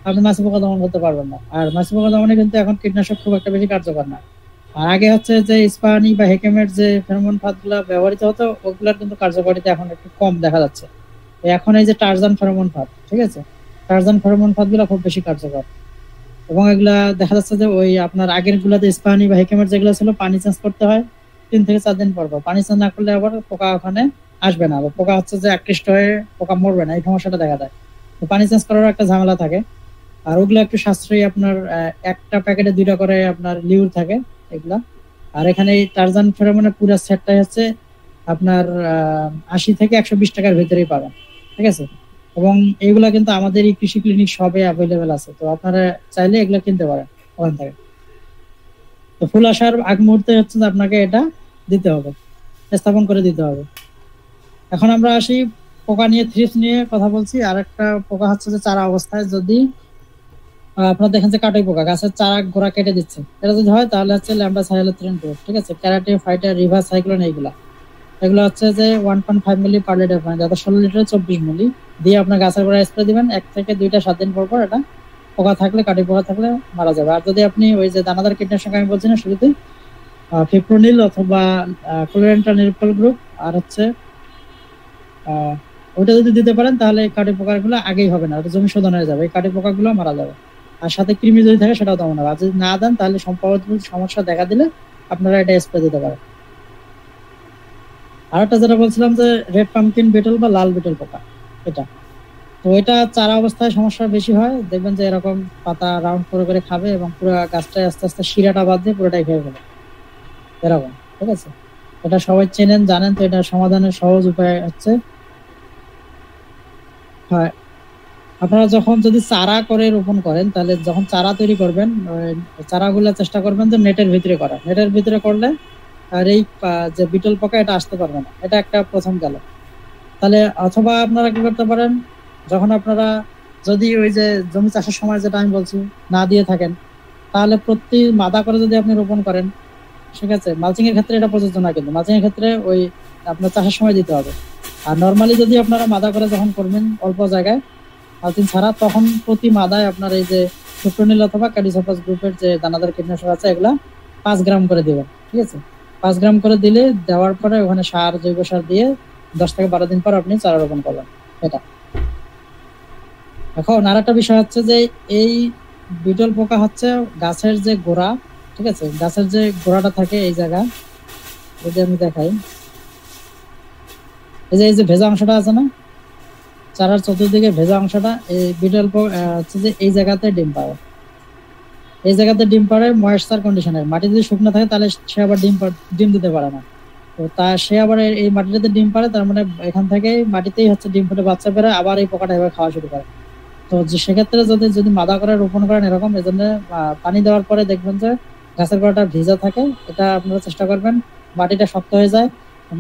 [SPEAKER 1] আপনি মাছি পোকা দমন করতে পারবেন না। আর মাছি পোকা দমনে কিন্তু এখন কীটনাশক খুব একটা বেশি কার্যকর না। আর আগে হচ্ছে যে ইস্পাহানি বা হেকেমের যে ফেরোমন ফাঁদ গুলা ব্যবহৃত হতো, ওগুলার কিন্তু কার্যকারিতা এখন একটু কম দেখা যাচ্ছে। এখন এই যে টারজান ফেরোমন ফাঁদ, ঠিক আছে, টারজান ফেরোমন ফাঁদ গুলা খুব বেশি কার্যকর এবং এগুলা দেখা যাচ্ছে যে ওই আপনার আগের গুলাতে ইস্পাহানি বা হেকেমের যেগুলো ছিল পানি চেঞ্জ করতে হয় 3 থেকে 4 দিন পর পর। পানি চেঞ্জ না করলে আবার পোকা ওখানে আসবে না, পোকা হচ্ছে যে আকৃষ্ট হয়ে পোকা মরবে না, এই সমস্যাটা দেখা যায়। তো পানি চেঞ্জ করার একটা ঝামেলা থাকে। আর ওগুলো একটু সাশ্রয়ী, আপনার একটা প্যাকেটে 2টা করে আপনার লিউর থাকে এগুলা। আর এখানে এই টারজান ফেরোমনের পুরো সেটটাই হচ্ছে আপনার 80 থেকে 120 টাকার ভিতরেই পাবেন। ঠিক আছে, এবং এইগুলা কিন্তু আমাদের এই কৃষি ক্লিনিক সবে অ্যাভেলেবেল আছে, তো আপনারা চাইলে এগুলো কিনতে পারেন ওখান থেকে। তো ফুল আসার আগ মুহূর্তে হচ্ছে যে আপনাকে এটা দিতে হবে, স্থাপন করে দিতে হবে। এখন আমরা আসি পোকা নিয়ে, থ্রিপস নিয়ে কথা বলছি। আর একটা পোকা হচ্ছে যে চারা অবস্থায় যদি আপনারা দেখেন যে কাটাই পোকা গাছের চারা গোড়া কেটে দিচ্ছে, এটা যদি হয় তাহলে হচ্ছে ল্যাম্বা সাইলোথ্রিন গ্রুপ। ঠিক আছে, ক্যারাটিন ফাইটার রিভার সাইক্লোন এগুলো হচ্ছে যে 1.5 মিলি পার লিটার পানি, যাতে 16 লিটারে 24 মিলি দিয়ে আপনার গাছের গোড়ায় স্প্রে দিবেন। 1 থেকে 2টা 7 দিন পর পর এটা পোকা থাকলে, কাটি পোকা থাকলে মারা যাবে। আর যদি আপনি ওই যে দানাদার কীটনাশক আমি বলছি না শুরুতে, ফিপ্রোনিল অথবা ক্লোরেন্ট্রানিলপল গ্রুপ আর হচ্ছে ওইটা যদি দিতে পারেন তাহলে কাটি পোকাগুলো আগেই হবে না, ওটা জমি শোধন হয়ে যাবে, এই কাটি পোকাগুলো মারা যাবে। আর সাথে কৃমি যদি থাকে সেটাও দমন হবে। আর যদি না দেন তাহলে সম্পর্ক সমস্যা দেখা দিলে আপনারা এটা স্প্রে দিতে পারেন। আর একটা যেটা বলছিলাম যে রেড পাম্পকিন বিটল বা লাল বিটল পোকা, এটা তো এটা চারা অবস্থায় সমস্যা বেশি হয়। দেখবেন যে এরকম পাতা রাউন্ড করে করে খাবে এবং পুরো গাছটায় আস্তে আস্তে শিরাটা বাদ দিয়ে পুরোটাই খেয়ে ফেলে এরকম। ঠিক আছে, এটা সবাই চেনেন জানেন। তো এটা সমাধানের সহজ উপায় হচ্ছে, হ্যাঁ, আপনারা যখন যদি চারা করে রোপণ করেন তাহলে যখন চারা তৈরি করবেন চারাগুলো চেষ্টা করবেন যে নেটের ভিতরে করা। নেটের ভিতরে করলে আর এই যে বিটল পোকা এটা আসতে পারবে না, এটা একটা প্রথম গেল। তাহলে অথবা আপনারা কি করতে পারেন, যখন আপনারা যদি ওই যে জমি চাষের সময় যেটা আমি বলছি না দিয়ে থাকেন, তাহলে প্রতি মাদা করে যদি আপনি রোপণ করেন ঠিক আছে। মালচিং এর ক্ষেত্রে এটা প্রযোজ্য না, কিন্তু মালচিং এর ক্ষেত্রে ওই আপনার চাষের সময় দিতে হবে। আর নর্মালি যদি আপনারা মাদা করে যখন করবেন অল্প জায়গায় মালচিং ছাড়া, তখন প্রতি মাদায় আপনার এই যে সুপ্রনিল অথবা ক্যাডিসাপাস গ্রুপের যে দানাদার কীটনাশক আছে এগুলা 5 গ্রাম করে দিবেন, ঠিক আছে। 5 গ্রাম করে দিলে দেওয়ার পরে ওখানে সার, জৈব সার দিয়ে 10 থেকে 12 দিন পর আপনি চারা রোপণ করবেন। এটা এখন আর একটা বিষয় হচ্ছে যে এই বিটল পোকা হচ্ছে গাছের যে গোড়া, ঠিক আছে, গাছের যে গোড়াটা থাকে এই জায়গা, যদি আমি দেখাই, এই যে ভেজা অংশটা আছে না, চারার চতুর্দিকে ভেজা অংশটা, এই বিটল হচ্ছে যে এই জায়গাতে ডিম পারে। এই জায়গাতে ডিম পারে ময়েশ্চার কন্ডিশনের। মাটি যদি শুকনো থাকে তাহলে সে আবার ডিম দিতে পারে না। তো তা সে আবার এই মাটিটাতে ডিম পারে, তার মানে এখান থেকে মাটিতেই হচ্ছে ডিম ফুটে বাচ্চা পেরে আবার এই পোকাটা এবার খাওয়া শুরু করে। তো সেক্ষেত্রে যদি মাদা করে রোপণ করেন এরকম, এই জন্য পানি দেওয়ার পরে দেখবেন যে গাছের গোড়াটা ভিজা থাকে। এটা আপনারা চেষ্টা করবেন মাটিটা শক্ত হয়ে যায়,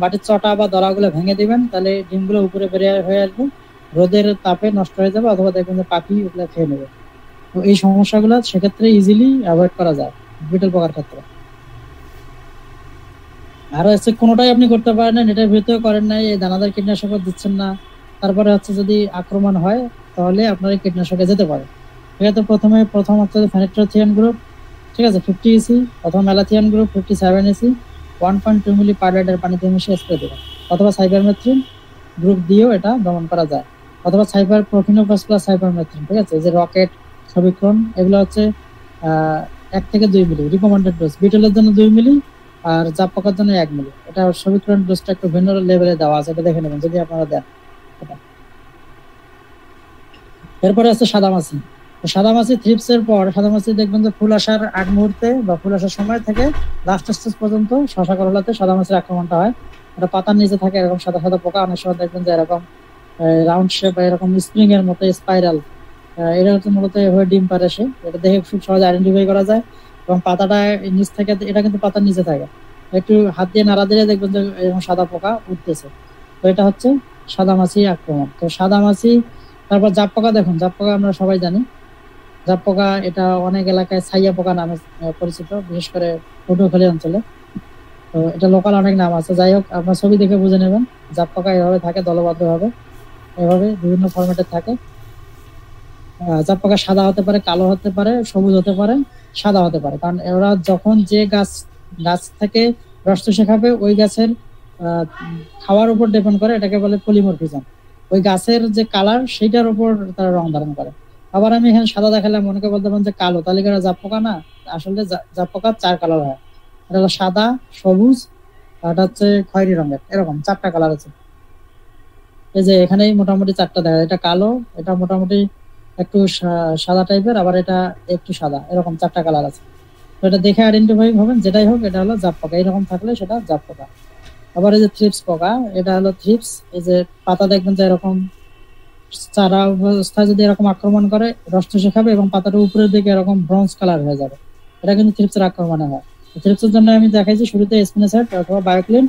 [SPEAKER 1] মাটির চটা বা দলাগুলো ভেঙে দিবেন, তাহলে ডিমগুলো উপরে বেরিয়ে হয়ে আসবে, রোদের তাপে নষ্ট হয়ে যাবে, অথবা দেখবেন যে পাখি ওগুলো খেয়ে নেবে। তো এই সমস্যাগুলো সেক্ষেত্রে ইজিলি অ্যাভয়েড করা যায় বিটল পোকার ক্ষেত্রে। আর হচ্ছে কোনোটাই আপনি করতে পারেন না, নেটের ভিতরে করেন নাই, এই দানাদার কীটনাশক দিচ্ছেন না, তারপরে হচ্ছে যদি আক্রমণ হয় তাহলে আপনার এই কীটনাশকে যেতে পারে। ঠিক আছে, প্রথম হচ্ছে ফেনিট্রোথিয়ান গ্রুপ, ঠিক আছে, 50 ইসি, অথবা ম্যালাথিয়ান গ্রুপ 57 ইসি 1.2 মিলি পার লিটার পানিতে মিশিয়ে স্প্রে দেবেন, অথবা সাইপারমেথ্রিন গ্রুপ দিয়েও এটা দমন করা যায়, অথবা সাইপার প্রোফিনোফাস প্লাস সাইপারমেথ্রিন, ঠিক আছে, যে রকেট, সবিক্রন, এগুলো হচ্ছে 1 থেকে 2 মিলি রিকমেন্ডেড ডোজ। বিটলের জন্য 2 মিলি আর জাপ পোকার জন্য 1 মিলি। এটা সবিক্রন ডোজটা একটু ভিন্ন লেভেলে দেওয়া আছে, এটা দেখে নেবেন যদি আপনারা দেন। এরপরে আছে সাদামাছি। সাদামাছি থ্রিপসের পর সাদামাছি দেখবেন যে ফুল আসার আগ মুহূর্তে বা ফুল আসার সময় থেকে লাস্ট স্টেজ পর্যন্ত শশা করলাতে সাদামাছির আক্রমণটা হয়। এটা পাতার নিচে থাকে এরকম সাদা সাদা পোকা, অনেক সময় দেখবেন যে এরকম রাউন্ড শেপ বা এরকম স্প্রিং এর মতো স্পাইরাল, এটা হচ্ছে মূলত এভাবে ডিম পারে সে। এটা দেখে খুব সহজে আইডেন্টিফাই করা যায়। এবং পাতাটা নিচ থেকে, এটা কিন্তু পাতার নিচে থাকে, একটু হাত দিয়ে নাড়া দিলে দেখবেন যে এরকম সাদা পোকা উঠতেছে। তো এটা হচ্ছে সাদামাছি আক্রমণ। তো সাদামাছি, তারপর জাপ পোকা। দেখুন জাপ পোকা আমরা সবাই জানি, জাপ পোকা এটা অনেক এলাকায় ছাইয়া পোকা নামে পরিচিত, বিশেষ করে পটুয়াখালী অঞ্চলে। তো এটা লোকাল অনেক নাম আছে, যাই হোক আপনার ছবি দেখে বুঝে নেবেন। জাপ পোকা এভাবে থাকে দলবদ্ধ ভাবে, এভাবে বিভিন্ন ফরম্যাটে থাকে। জাপ পোকা সাদা হতে পারে, কালো হতে পারে, সবুজ হতে পারে, সাদা হতে পারে। কারণ ওরা যখন যে গাছ থেকে রস চুষে খাবে ওই গাছের খাওয়ার উপর ডিপেন্ড করে, এটাকে বলে পলিমরফিজম। ওই গাছের যে কালার সেইটার উপর তারা রং ধারণ করে। আবার আমি এখানে সাদা দেখালাম, অনেকে বলতে পারেন যে কালো, তাহলে এটা জাপ পোকা না। আসলে জাপ পোকা 4 কালার হয়, এটা হলো সাদা, সবুজ, আর এটা হচ্ছে খয়েরি রঙের, এরকম 4টা কালার আছে। এই যে এখানেই মোটামুটি 4টা দেখা যায়। এটা কালো, এটা মোটামুটি একটু সাদা টাইপের, আবার এটা একটু সাদা, এরকম 4টা কালার আছে। তো এটা দেখে আইডেন্টিফাই হবেন, যেটাই হোক এটা হলো জাপ পোকা। এইরকম থাকলে সেটা জাপ পোকা। আবার এই যে থ্রিপস পোকা, এটা হলো থ্রিপস। এই যে পাতা দেখবেন যে এরকম চারা অবস্থায় যদি এরকম আক্রমণ করে, রস চুষে খাবে এবং পাতাটা উপরের দিকে এরকম ব্রঞ্জ কালার হয়ে যাবে। এটা কিন্তু থ্রিপসের আক্রমণে হয়। থ্রিপসের জন্য আমি দেখাইছি শুরুতে স্পিনোসাইড অথবা বায়োক্লিন,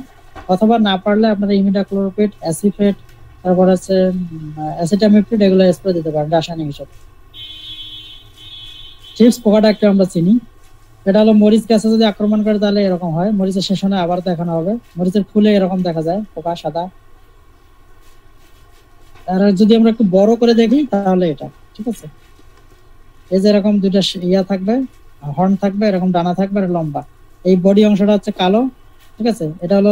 [SPEAKER 1] অথবা না পারলে আপনারা ইমিডাক্লোরোপিড, অ্যাসিফেট, তারপর আছে অ্যাসিটামিপ্রিড, এগুলো স্প্রে দিতে পারেন রাসায়নিক হিসেবে। থ্রিপস পোকাটা একটা আমরা চিনি, এটা হলো মরিচ গাছে যদি আক্রমণ করে তাহলে এরকম হয়। মরিচের সেশনে আবার দেখানো হবে, মরিচের ফুলে এরকম দেখা যায় পোকা সাদা। আর যদি আমরা একটু বড় করে দেখি তাহলে এটা, ঠিক আছে, এই যে এরকম দুইটা ইয়া থাকবে, হর্ন থাকবে, এরকম ডানা থাকবে আর লম্বা। এই বডি অংশটা হচ্ছে কালো, ঠিক আছে। এটা হলো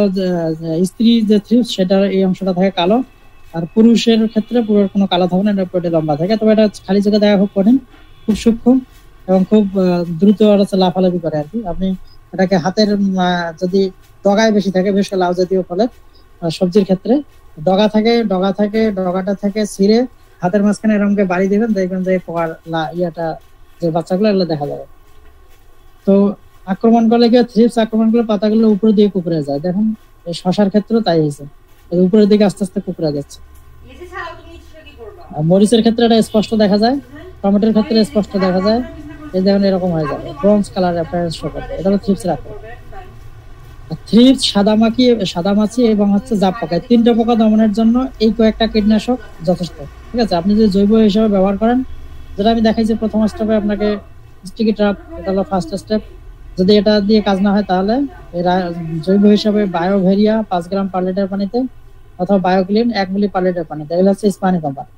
[SPEAKER 1] স্ত্রী যে থ্রিপস, সেটার এই অংশটা থাকে কালো। আর পুরুষের ক্ষেত্রে পুরোর কোনো কালো থাকে না, এটা পুরোটা লম্বা থাকে। তবে এটা খালি চোখে দেখা খুব কঠিন, খুব সূক্ষ্ম এবং খুব দ্রুত লাফালাফি করে আর কি। আপনি এটাকে হাতের যদি ডগায় বেশি থাকে, বিশেষ করে লাউ জাতীয় ফলের সবজির ক্ষেত্রে ডগা ডগাটা থেকে ছিঁড়ে হাতের মাঝখানে এরকমকে বাড়ি দিবেন, দেখবেন যে পোকার ইয়াটা, যে বাচ্চাগুলো, এগুলো দেখা যাবে। তো আক্রমণ করলে কি থ্রিপস আক্রমণ করলে পাতাগুলো উপরে দিকে কুকড়ে যায়। দেখুন এই শশার ক্ষেত্রে তাই হয়েছে, উপরের দিকে আস্তে আস্তে কুকড়ে যাচ্ছে। মরিচের ক্ষেত্রে এটা স্পষ্ট দেখা যায়, টমেটোর ক্ষেত্রে স্পষ্ট দেখা যায়। এই দেখুন এরকম হয়ে যাবে, ব্রঞ্জ কালার অ্যাপিয়ারেন্স শো করবে। এটা হলো থ্রিপসের আক্রমণ। থ্রিপস, সাদামাছি এবং হচ্ছে জাপ পোকা, 3টা পোকা দমনের জন্য এই কয়েকটা কীটনাশক যথেষ্ট, ঠিক আছে। আপনি যদি জৈব হিসাবে ব্যবহার করেন, যেটা আমি দেখাইছি প্রথম স্টেপে আপনাকে স্টিকি ট্র্যাপ, এটা হলো ফার্স্ট স্টেপ। যদি এটা দিয়ে কাজ না হয় তাহলে জৈব হিসাবে বায়োভেরিয়া 5 গ্রাম পার লিটার পানিতে অথবা বায়োক্লিন 1 মিলি পার লিটার পানিতে, এগুলো হচ্ছে স্পানি কোম্পানি।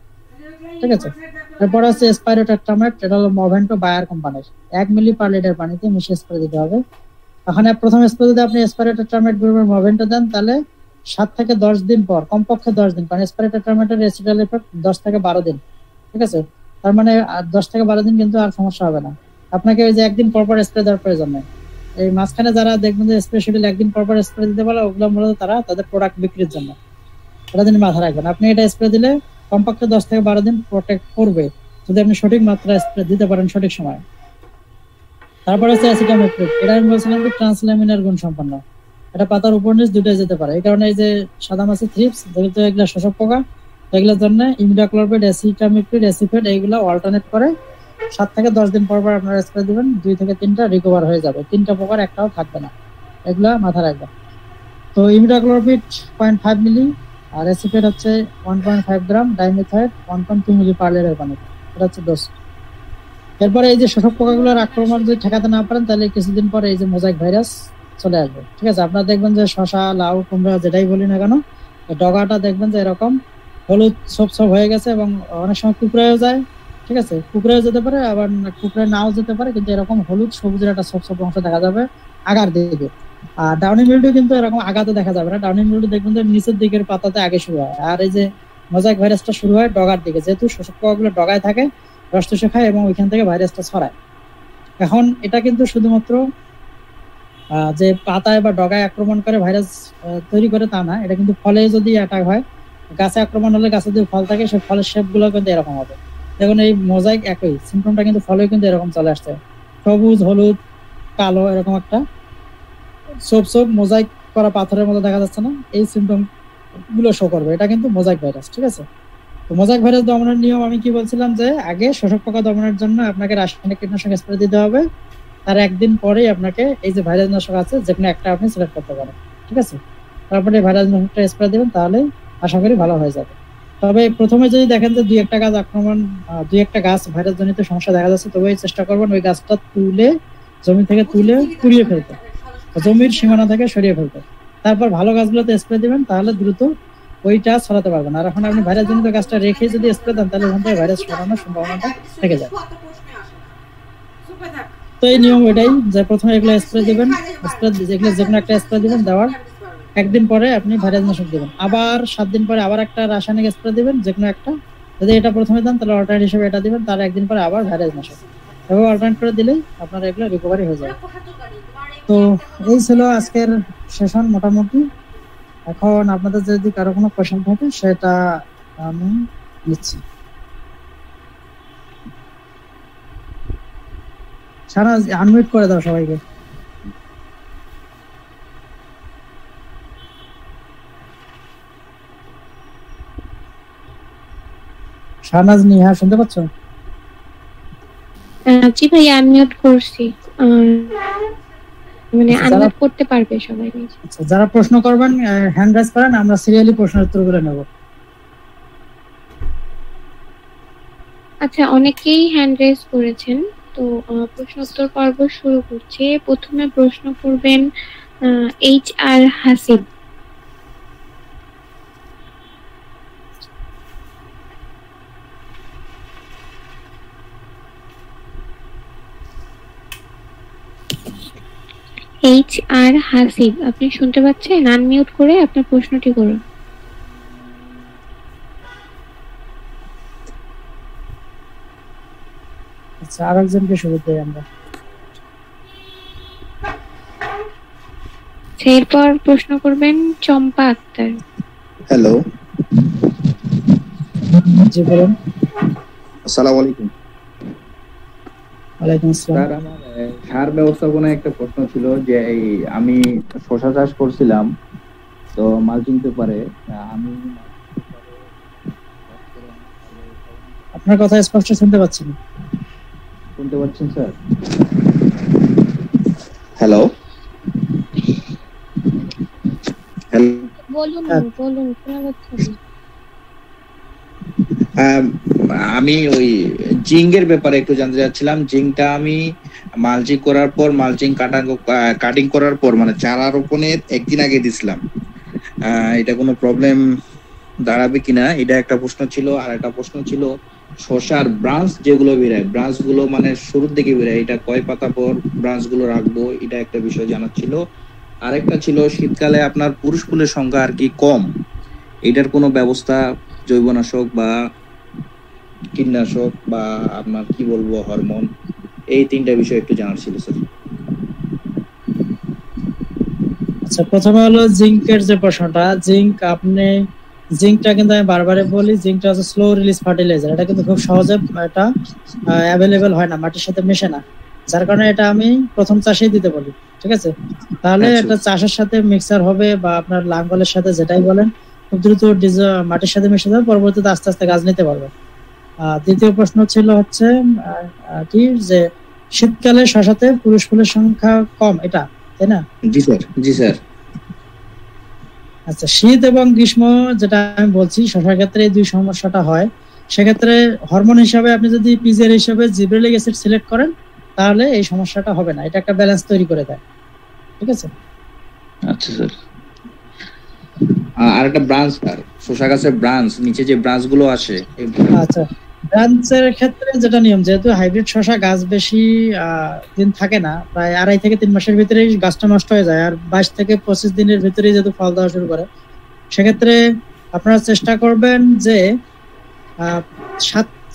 [SPEAKER 1] ঠিক আছে, এরপর হচ্ছে স্পাইরোটেট্রামেট, এটা হলো মভেন্টো বায়ার কোম্পানির, 1 মিলি পার লিটার পানিতে মিশিয়ে স্প্রে দিতে হবে। ওখানে প্রথম স্প্রে যদি আপনি স্পাইরোটেট্রামেট গ্রুপের মভেন্টো দেন তাহলে 7 থেকে 10 দিন পর, কমপক্ষে 10 দিন, কারণ স্পাইরোটেট্রামেটের রেসিডুয়াল এফেক্ট 10 থেকে 12 দিন। ঠিক আছে, তার মানে 10 থেকে 12 দিন কিন্তু আর সমস্যা হবে না। আপনাকে ওই যে একদিন পর পর স্প্রে দেওয়ার প্রয়োজন নেই। এই মাঝখানে যারা দেখবেন যে স্প্রে শিডিউল একদিন পর পর স্প্রে দিতে পারে, ওগুলো মূলত তারা তাদের প্রোডাক্ট বিক্রির জন্য। এটা দিন মাথায় রাখবেন, আপনি এটা স্প্রে দিলে কমপক্ষে 10 থেকে 12 দিন প্রোটেক্ট করবে যদি আপনি সঠিক মাত্রায় স্প্রে দিতে পারেন সঠিক সময়। তারপরে হচ্ছে অ্যাসিটামিপ্রিড, এটা আমি বলছিলাম যে ট্রান্সল্যামিনার গুণ সম্পন্ন, এটা পাতার উপর নিচ দুটোই যেতে পারে। এই কারণে এই যে সাদা মাছি থ্রিপস, যেহেতু এগুলো শোষক পোকা, এগুলোর জন্য ইমিডাক্লোরপিড, অ্যাসিটামিপ্রিড, অ্যাসিফেট এইগুলো অল্টারনেট করে 7 থেকে 10 দিন পর পর আপনারা স্প্রে দিবেন, 2 থেকে 3টা রিকভার হয়ে যাবে, 3টা পোকার একটাও থাকবে না। এগুলা মাথায় রাখবেন। তো ইমিডাক্লোরপিড 0.5 মিলি আর অ্যাসিফেট হচ্ছে 1.5 গ্রাম, ডাইমিথাইড 1.2 মিলি পার লিটার পানিতে, এটা হচ্ছে ডোজ। এরপরে এই যে শোষক পোকাগুলোর আক্রমণ যদি ঠেকাতে না পারেন তাহলে কিছুদিন পরে এই যে মোজাইক ভাইরাস চলে আসবে। ঠিক আছে, আপনারা দেখবেন যে শশা, লাউ, কুমড়া যেটাই বলি না কেন, ডগাটা দেখবেন যে এরকম হলুদ সব হয়ে গেছে এবং অনেক সময় কুকড়ায়ও যায়। ঠিক আছে, কুকড়ায়ও যেতে পারে, আবার কুকড়ায় নাও যেতে পারে, কিন্তু এরকম হলুদ সবুজের একটা সব অংশ দেখা যাবে আগার দিকে। আর ডাউনি মিল্ডিউ কিন্তু এরকম আগাতে দেখা যাবে না, ডাউনি মিল্ডিউ দেখবেন যে নিচের দিকের পাতাতে আগে শুরু হয়, আর এই যে মোজাইক ভাইরাসটা শুরু হয় ডগার দিকে, যেহেতু শোষক পোকাগুলো ডগায় থাকে, রস চুষে খায় এবং ওইখান থেকে ভাইরাসটা ছড়ায়। এখন এটা কিন্তু শুধুমাত্র যে পাতায় বা ডগায় আক্রমণ করে ভাইরাস তৈরি করে তা না, এটা কিন্তু ফলে যদি অ্যাটাক হয়, গাছে আক্রমণ হলে গাছে যদি ফল থাকে সেই ফলের শেপ গুলো কিন্তু এরকম হবে। দেখুন এই মোজাইক একই সিমটমটা কিন্তু ফলে কিন্তু এরকম চলে আসছে, সবুজ, হলুদ, কালো, এরকম একটা সব মোজাইক করা পাথরের মতো দেখা যাচ্ছে না, এই সিমটম গুলো শো করবে, এটা কিন্তু মোজাইক ভাইরাস। ঠিক আছে, তো মোজাইক ভাইরাস দমনের নিয়ম আমি কি বলছিলাম, যে আগে শোষক পোকা দমনের জন্য আপনাকে রাসায়নিক কীটনাশক স্প্রে দিতে হবে, তার একদিন পরেই আপনাকে এই যে ভাইরাস নাশক আছে যেখানে একটা আপনি সিলেক্ট করতে পারেন। ঠিক আছে, তারপরে ভাইরাস নাশকটা স্প্রে দিবেন, তাহলে আশা করি ভালো হয়ে যাবে। তবে প্রথমে যদি দেখেন যে দুই একটা গাছ ভাইরাস জনিত সমস্যা দেখা যাচ্ছে, তবে চেষ্টা করবেন ওই গাছটা তুলে জমি থেকে পুড়িয়ে ফেলতে, জমির সীমানা থেকে সরিয়ে ফেলতে, তারপর ভালো গাছগুলোতে স্প্রে দিবেন, তাহলে দ্রুত ওইটা ছড়াতে পারবেন। আর এখন আপনি ভাইরাস জনিত গাছটা রেখে যদি স্প্রে দেন তাহলে ওখান থেকে ভাইরাস ছড়ানোর সম্ভাবনাটা থেকে যায়। তো এই নিয়ম ওইটাই যে প্রথমে এগুলো স্প্রে দিবেন, যেগুলো যে কোনো একটা স্প্রে দিবেন, দেওয়ার একদিন পরে আপনি ভাইরাস নাশক দিবেন, আবার 7 দিন পরে আবার একটা রাসায়নিক স্প্রে দিবেন যে কোনো একটা। যদি এটা প্রথমে দেন তাহলে অল্টারনেট হিসেবে এটা দিবেন, তার একদিন পরে আবার ভাইরাস নাশক, এভাবে অল্টারনেট করে দিলেই আপনার এগুলো রিকভারি হয়ে যাবে। তো এই ছিল আজকের সেশন মোটামুটি। এখন আপনাদের যদি কারো কোনো কোয়েশ্চেন থাকে সেটা আমি নিচ্ছি। শাহনাজ আনমিউট করে দাও সবাইকে। শাহনাজ, নিহা শুনতে পাচ্ছ?
[SPEAKER 2] জি ভাই, আনমিউট করছি, মানে আনমিউট করতে পারবে সবাই।
[SPEAKER 1] আচ্ছা, যারা প্রশ্ন করবেন হ্যান্ড রাইজ করেন, আমরা সিরিয়ালি প্রশ্নের উত্তরগুলো নেব।
[SPEAKER 2] আচ্ছা, অনেকেই হ্যান্ড রেজ করেছেন, তো প্রশ্ন উত্তর পর্ব শুরু করছি। প্রথমে প্রশ্ন করবেন HR হাসিব। HR হাসিব, আপনি শুনতে পাচ্ছেন? আনমিউট করে আপনার প্রশ্নটি করুন।
[SPEAKER 1] আচ্ছা, আরেকজনকে শুরু করি আমরা।
[SPEAKER 2] এরপর প্রশ্ন করবেন চম্পা আক্তার।
[SPEAKER 3] হ্যালো,
[SPEAKER 1] জি বলুন।
[SPEAKER 3] আসসালামু আলাইকুম।
[SPEAKER 1] ওয়ালাইকুম আসসালাম।
[SPEAKER 3] স্যার, আমার সার ব্যবস্থাপনায় একটা প্রশ্ন ছিল যে আমি শশা চাষ করছিলাম, তো মালচিং পেপারে আমি
[SPEAKER 1] আপনার কথা স্পষ্ট শুনতে পাচ্ছি না।
[SPEAKER 3] শুনতে পাচ্ছেন স্যার? হ্যালো
[SPEAKER 2] বলুন, শোনা যাচ্ছে।
[SPEAKER 3] আমি ওই জিঙ্কের ব্যাপারে একটু জানতে চাচ্ছিলাম। জিঙ্কটা আমি মালচিং করার পর, মালচিং কাটিং করার পর মানে চারা রোপণের একদিন আগে দিছিলাম। এটা কোনো প্রবলেম দাঁড়াবে কিনা এটা একটা প্রশ্ন ছিল। আর একটা প্রশ্ন ছিল শসার ব্রাঞ্চ যেগুলো বেরোয়, ব্রাঞ্চ গুলো মানে শুরুর দিকে বেরোয়, এটা কয় পাতা পর ব্রাঞ্চ গুলো রাখবো, এটা একটা বিষয় জানার ছিল। আরেকটা ছিল শীতকালে আপনার পুরুষ ফুলের সংখ্যা আর কি কম, এটার কোনো ব্যবস্থা, জৈবনাশক বা কীটনাশক বা আপনার কি বলবো হরমোন, এই তিনটা বিষয় একটু জানার ছিল স্যার।
[SPEAKER 1] আচ্ছা, প্রথমে হলো জিঙ্কের যে প্রশ্নটা, জিঙ্কটা কিন্তু আমি বারবারে বলি, জিঙ্কটা হচ্ছে স্লো রিলিজ ফার্টিলাইজার। এটা কিন্তু খুব সহজে এটা অ্যাভেলেবেল হয় না, মাটির সাথে মেশে না, যার কারণে এটা আমি প্রথম চাষেই দিতে বলি। ঠিক আছে, তাহলে
[SPEAKER 3] আচ্ছা।
[SPEAKER 1] এটা চাষের সাথে মিক্সার হবে বা আপনার লাঙ্গলের সাথে যেটাই বলেন, খুব দ্রুত মাটির সাথে মিশে যাবে, পরবর্তীতে আস্তে আস্তে গাছ নিতে পারবে। দ্বিতীয় প্রশ্ন ছিল হচ্ছে কি যে শীতকালে শসাতে পুরুষ ফুলের সংখ্যা কম, এটা তাই না?
[SPEAKER 3] জি স্যার, জি স্যার।
[SPEAKER 1] আচ্ছা, শীত এবং গ্রীষ্ম যেটা আমি বলছি শসার ক্ষেত্রে এই দুই সমস্যাটা হয়। সেক্ষেত্রে হরমোন হিসাবে আপনি যদি পিজিআর হিসাবে জিব্রেলিক অ্যাসিড সিলেক্ট করেন তাহলে এই সমস্যাটা হবে না, এটা একটা ব্যালেন্স তৈরি করে দেয়। ঠিক আছে।
[SPEAKER 3] আচ্ছা স্যার। আর একটা ব্রাঞ্চ স্যার, শসা গাছের ব্রাঞ্চ, নিচে যে ব্রাঞ্চ গুলো আসে।
[SPEAKER 1] আচ্ছা, ব্রাঞ্চের ক্ষেত্রে যেটা নিয়ম, যেহেতু হাইব্রিড শসা গাছ বেশি দিন থাকে না, প্রায় 2.5 থেকে 3 মাসের ভিতরেই গাছটা নষ্ট হয়ে যায়, আর 22 থেকে 25 দিনের ভিতরেই যেহেতু ফল দেওয়া শুরু করে, সেক্ষেত্রে আপনারা চেষ্টা করবেন যে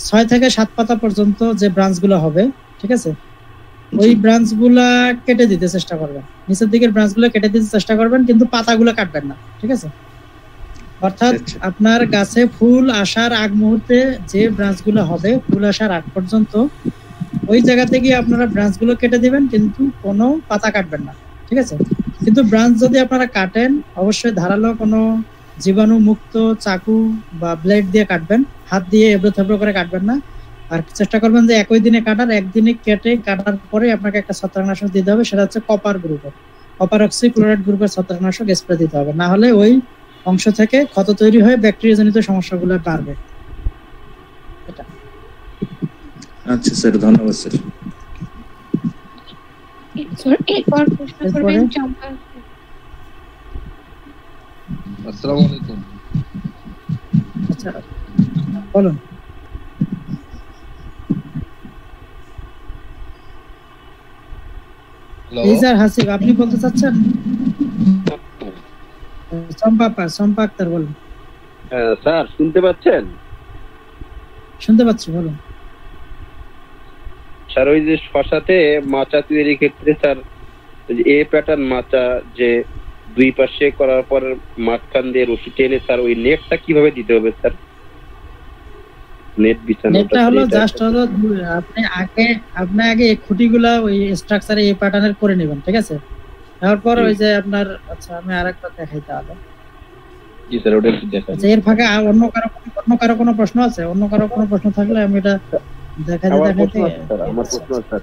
[SPEAKER 1] 6 থেকে 7 পাতা পর্যন্ত যে ব্রাঞ্চ গুলো হবে, ঠিক আছে, ওই ব্রাঞ্চ গুলা কেটে দিতে চেষ্টা করবেন, নিচের দিকের ব্রাঞ্চ গুলো কেটে দিতে চেষ্টা করবেন, কিন্তু পাতাগুলো কাটবেন না। ঠিক আছে, অর্থাৎ আপনার গাছে ফুল আসার আগ মুহূর্তে যে ব্রাঞ্চ গুলো হবে, ফুল আসার আগ পর্যন্ত ওই জায়গা থেকে আপনারা ব্রাঞ্চ গুলো কেটে দিবেন, কিন্তু কোনো পাতা কাটবেন না। ঠিক আছে, কিন্তু ব্রাঞ্চ যদি আপনারা কাটেন অবশ্যই ধারালো কোনো জীবাণু মুক্ত চাকু বা ব্লেড দিয়ে কাটবেন, হাত দিয়ে এবড়ো থেবড়ো করে কাটবেন না। আর চেষ্টা করবেন যে একই দিনে কাটার, একদিনে কেটে কাটার পরে আপনাকে একটা ছত্রাকনাশক দিতে হবে, সেটা হচ্ছে কপার গ্রুপের, কপার অক্সিক্লোরাইড গ্রুপের ছত্রাকনাশক স্প্রে দিতে হবে, না হলে ওই অংশ থেকে ক্ষত তৈরি হয়ে ব্যাকটেরিয়া জনিত সমস্যাগুলো বাড়বে। এটা।
[SPEAKER 3] আচ্ছা স্যার, ধন্যবাদ স্যার।
[SPEAKER 2] এরপর প্রশ্ন করবেন চম্পা।
[SPEAKER 4] আসসালামু আলাইকুম।
[SPEAKER 1] আচ্ছা বলুন। এই স্যার হাসিব, আপনি বলতে চাচ্ছেন? চম্পা আক্তার বলুন।
[SPEAKER 4] স্যার শুনতে পাচ্ছেন?
[SPEAKER 1] শুনতে পাচ্ছি, বলুন।
[SPEAKER 4] স্যার ওই যে শসাতে মাচা তৈরির ক্ষেত্রে স্যার এ প্যাটার্ন মাচা যে দুই পাশে করার পর মাঝখান দিয়ে রশি টেনে স্যার ওই নেটটা কিভাবে দিতে হবে স্যার? নেট বিছানোটা
[SPEAKER 1] হলো জাস্ট হলো আপনি আগে এই খুঁটিগুলা ওই স্ট্রাকচারে এই প্যাটার্নের করে নেবেন। ঠিক আছে, তারপর ওই যে আপনার, আচ্ছা আমি আরেকটা দেখাই তাহলে।
[SPEAKER 4] জি স্যার, ওটা দেখান।
[SPEAKER 1] এর ফাঁকে অন্য কারো কোনো প্রশ্ন আছে? অন্য কারো কোনো প্রশ্ন থাকলে আমি এটা দেখাতে
[SPEAKER 4] আমার প্রশ্ন স্যার,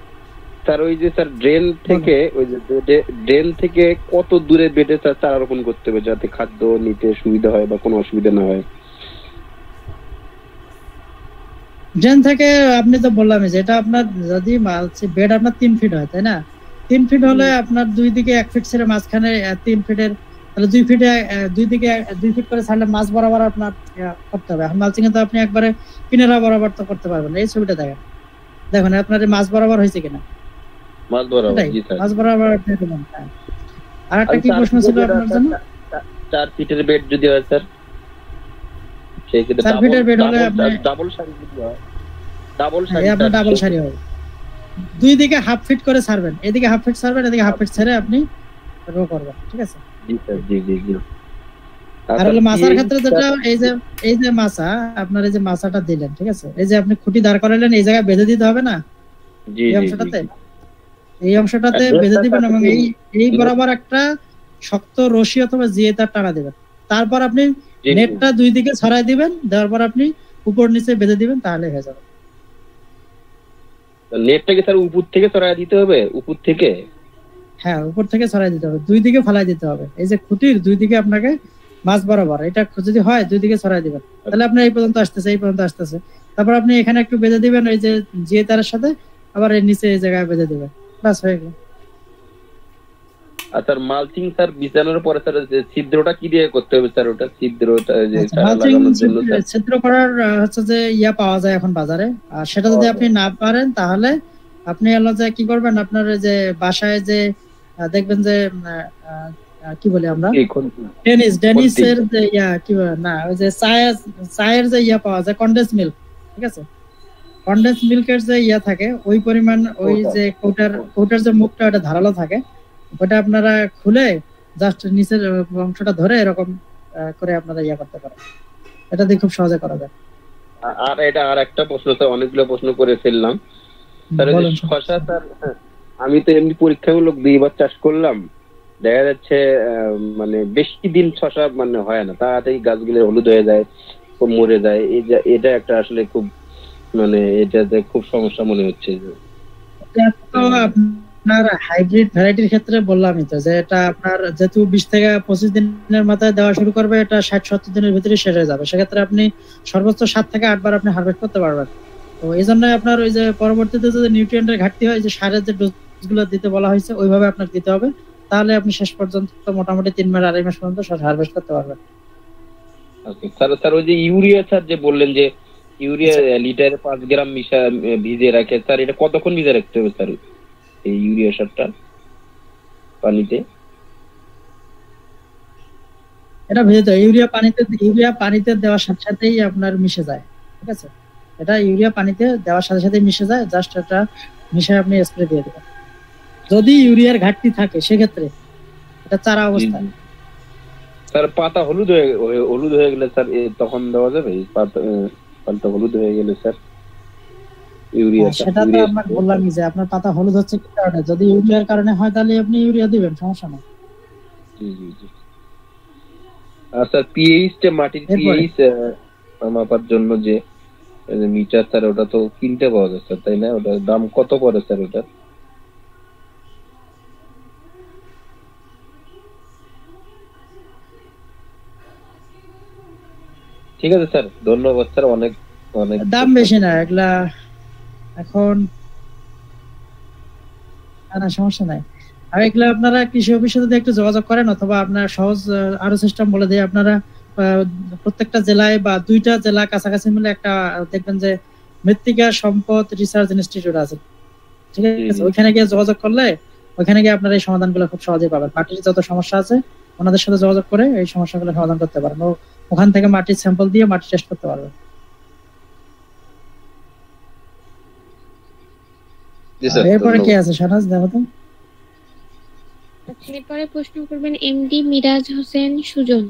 [SPEAKER 4] স্যার ওই যে স্যার ড্রেন থেকে ওই যে ড্রেন থেকে কত দূরে বেডে স্যার চারা রোপণ করতে হবে যাতে খাদ্য নিতে সুবিধা হয় বা কোনো অসুবিধা না হয়?
[SPEAKER 1] ড্রেন থেকে আপনি তো বললামই যে এটা আপনার যদি বেড আপনার 3 ফিট হয়, তাই না? 3 ফিট হলে আপনার দুই দিকে 1 ফিট ছেড়ে মাঝখানে 3 ফিটের, তাহলে 2 ফিটে দুই দিকে 2 ফিট করে ছাড়লে মাঝ বরাবর আপনার করতে হবে। এখন মালচিং এ তো আপনি একবারে কিনারা বরাবর তো করতে পারবেন না। এই ছবিটা দেখেন আপনার মাঝ বরাবর হয়েছে কিনা।
[SPEAKER 4] মাঝ বরাবর, জি স্যার,
[SPEAKER 1] মাঝ বরাবর আপনি দিবেন। আর একটা কি প্রশ্ন ছিল আপনার জন্য?
[SPEAKER 4] 4 ফিটের বেড যদি হয় স্যার, সেই ক্ষেত্রে
[SPEAKER 1] 4 ফিটের বেড হলে আপনি
[SPEAKER 4] ডাবল সারি দিতে হয়। ডাবল সারি
[SPEAKER 1] হবে। দুই দিকে হাফ ফিট করে ছাড়বেন, এদিকে হাফ ফিট ছাড়বেন, এদিকে হাফ ফিট ছেড়ে আপনি রো করবেন। ঠিক আছে,
[SPEAKER 4] জি স্যার, জি।
[SPEAKER 1] আর হলো মাছার ক্ষেত্রে যেটা, এই যে মাছা আপনার এই যে মাছাটা দিলেন, ঠিক আছে, এই যে আপনি খুঁটি দাঁড় করালেন, এই জায়গায় বেঁধে দিতে হবে না? এই অংশটাতে বেঁধে দিবেন এবং এই বরাবর একটা শক্ত রশি অথবা জিয়ে তার টানা দিবেন। তারপর আপনি নেটটা দুই দিকে ছড়াই দিবেন, দেওয়ার পর আপনি উপর নিচে বেঁধে দিবেন, তাহলে হয়ে যাবে।
[SPEAKER 4] নেটটাকে স্যার উপর থেকে ছড়াই দিতে হবে? উপর থেকে?
[SPEAKER 1] হ্যাঁ, উপর থেকে ছড়াই দিতে হবে, দুই দিকে ফালাই দিতে হবে। এই যে খুঁটির দুই দিকে আপনাকে মাছ বরাবর, এটা যদি হয় দুই দিকে ছড়াই দিবেন, তাহলে আপনি এই পর্যন্ত আসতেছে, এই পর্যন্ত আসতেছে। তারপর আপনি এখানে একটু বেঁধে দিবেন ওই যে জিএ তারের সাথে, আবার এর নিচে এই জায়গায় বেঁধে দিবেন, বাস হয়ে গেল।
[SPEAKER 4] আর স্যার মালচিং স্যার বিছানোর পরে স্যার যে ছিদ্রটা কি দিয়ে করতে হবে স্যার? ওটা ছিদ্রটা যে
[SPEAKER 1] আচ্ছা,
[SPEAKER 4] চারা
[SPEAKER 1] মালচিং
[SPEAKER 4] লাগানোর জন্য স্যার।
[SPEAKER 1] ছিদ্র করার হচ্ছে যে ইয়া পাওয়া যায় এখন বাজারে, আর সেটা যদি আপনি না পারেন তাহলে আপনি হলো যে কি করবেন, আপনার ওই যে বাসায় যে দেখবেন যে কি বলি আমরা, ডেনিসের যে ইয়া কি বলে না, ওই যে চায়ের যে ইয়া পাওয়া যায় কনডেন্স মিল্ক, ঠিক আছে, কনডেন্স মিল্কের যে ইয়া থাকে ওই পরিমাণ, ওই যে কৌটার যে মুখটা ওটা ধারালো থাকে, ওটা আপনারা খুলে জাস্ট নিচের অংশটা ধরে এরকম করে আপনারা ইয়া করতে পারেন, এটা দিয়ে খুব সহজে করা যায়।
[SPEAKER 4] আর এটা আর একটা প্রশ্ন স্যার, অনেকগুলো প্রশ্ন করে ফেললাম স্যার। শশা স্যার আমি তো এমনি পরীক্ষামূলক 2বার চাষ করলাম, দেখা যাচ্ছে মানে বেশি দিন শশা মানে হয় না, তাড়াতাড়ি গাছগুলো হলুদ হয়ে যায়, খুব মরে যায়। এটা একটা আসলে খুব মানে এটাতে খুব সমস্যা মনে হচ্ছে।
[SPEAKER 1] আপনার হাইব্রিড ভ্যারাইটির ক্ষেত্রে বললামই তো যে এটা আপনার যেহেতু 20 থেকে 25 দিনের মাথায় দেওয়া শুরু করবে, এটা 60-70 দিনের ভিতরে শেষ হয়ে যাবে, সেক্ষেত্রে আপনি সর্বোচ্চ 7 থেকে 8 বার আপনি হারভেস্ট করতে পারবেন। তো এই জন্য আপনার ওই যে পরবর্তীতে যদি নিউট্রিয়েন্টের ঘাটতি হয়, যে সারের যে ডোজগুলো দিতে বলা হয়েছে ওইভাবে আপনার দিতে হবে, তাহলে আপনি শেষ পর্যন্ত মোটামুটি 3 মাস 2.5 মাস পর্যন্ত হারভেস্ট করতে পারবেন।
[SPEAKER 4] স্যার ওই যে ইউরিয়া স্যার যে বললেন যে ইউরিয়া লিটারে 5 গ্রাম ভিজিয়ে রাখে, স্যার এটা কতক্ষণ ভিজিয়ে রাখতে হবে স্যার এই ইউরিয়া সারটা পানিতে?
[SPEAKER 1] এটা ভেজে ইউরিয়া পানিতে দেওয়ার সাথে সাথেই আপনার মিশে যায়, ঠিক আছে, এটা ইউরিয়া পানিতে দেওয়ার সাথে সাথে মিশে যায়, জাস্ট এটা মিশে আপনি স্প্রে দিয়ে দেবেন। যদি ইউরিয়ার ঘাটতি থাকে সেক্ষেত্রে এটা চারা অবস্থায়।
[SPEAKER 4] স্যার পাতা হলুদ হয়ে গেলে স্যার তখন দেওয়া যাবে? পাতা হলুদ হয়ে গেলে স্যার ইউরিয়া?
[SPEAKER 1] সেটা তো আপনাকে বললামই যে আপনার পাতা হলুদ হচ্ছে কি কারণে, যদি ইউরিয়ার কারণে হয় তাহলে আপনি ইউরিয়া দিবেন, সমস্যা নেই।
[SPEAKER 4] আর স্যার মাটির পিএইচ মাপার জন্য যে মিটার স্যার, ওটা তো কিনতে পাওয়া যায় স্যার, তাই না? ওটার দাম কত পড়ে স্যার ওটা? ঠিক আছে স্যার, ধন্যবাদ স্যার। অনেক
[SPEAKER 1] দাম বেশি না এগুলা এখন, না সমস্যা নাই। আর এগুলা আপনারা কৃষি অফিসে যদি একটু যোগাযোগ করেন, অথবা আপনার সহজ আরো সিস্টেম বলে দিয়ে, আপনারা প্রত্যেকটা জেলায় বা 2টা জেলা কাছাকাছি মিলে একটা দেখবেন যে মৃত্তিকা সম্পদ রিসার্চ ইনস্টিটিউট আছে, ঠিক আছে, ওইখানে গিয়ে যোগাযোগ করলে ওইখানে গিয়ে আপনারা এই সমাধানগুলো খুব সহজেই পাবেন। মাটির যত সমস্যা আছে ওনাদের সাথে যোগাযোগ করে এই সমস্যাগুলো সমাধান করতে পারেন, ওখান থেকে মাটির স্যাম্পল দিয়ে মাটি টেস্ট করতে পারবেন। এরপরে কি আছে শাহনাজ, দেখো তো।
[SPEAKER 2] আচ্ছা, এরপরে প্রশ্ন করবেন এমডি মিরাজ হোসেন সুজন।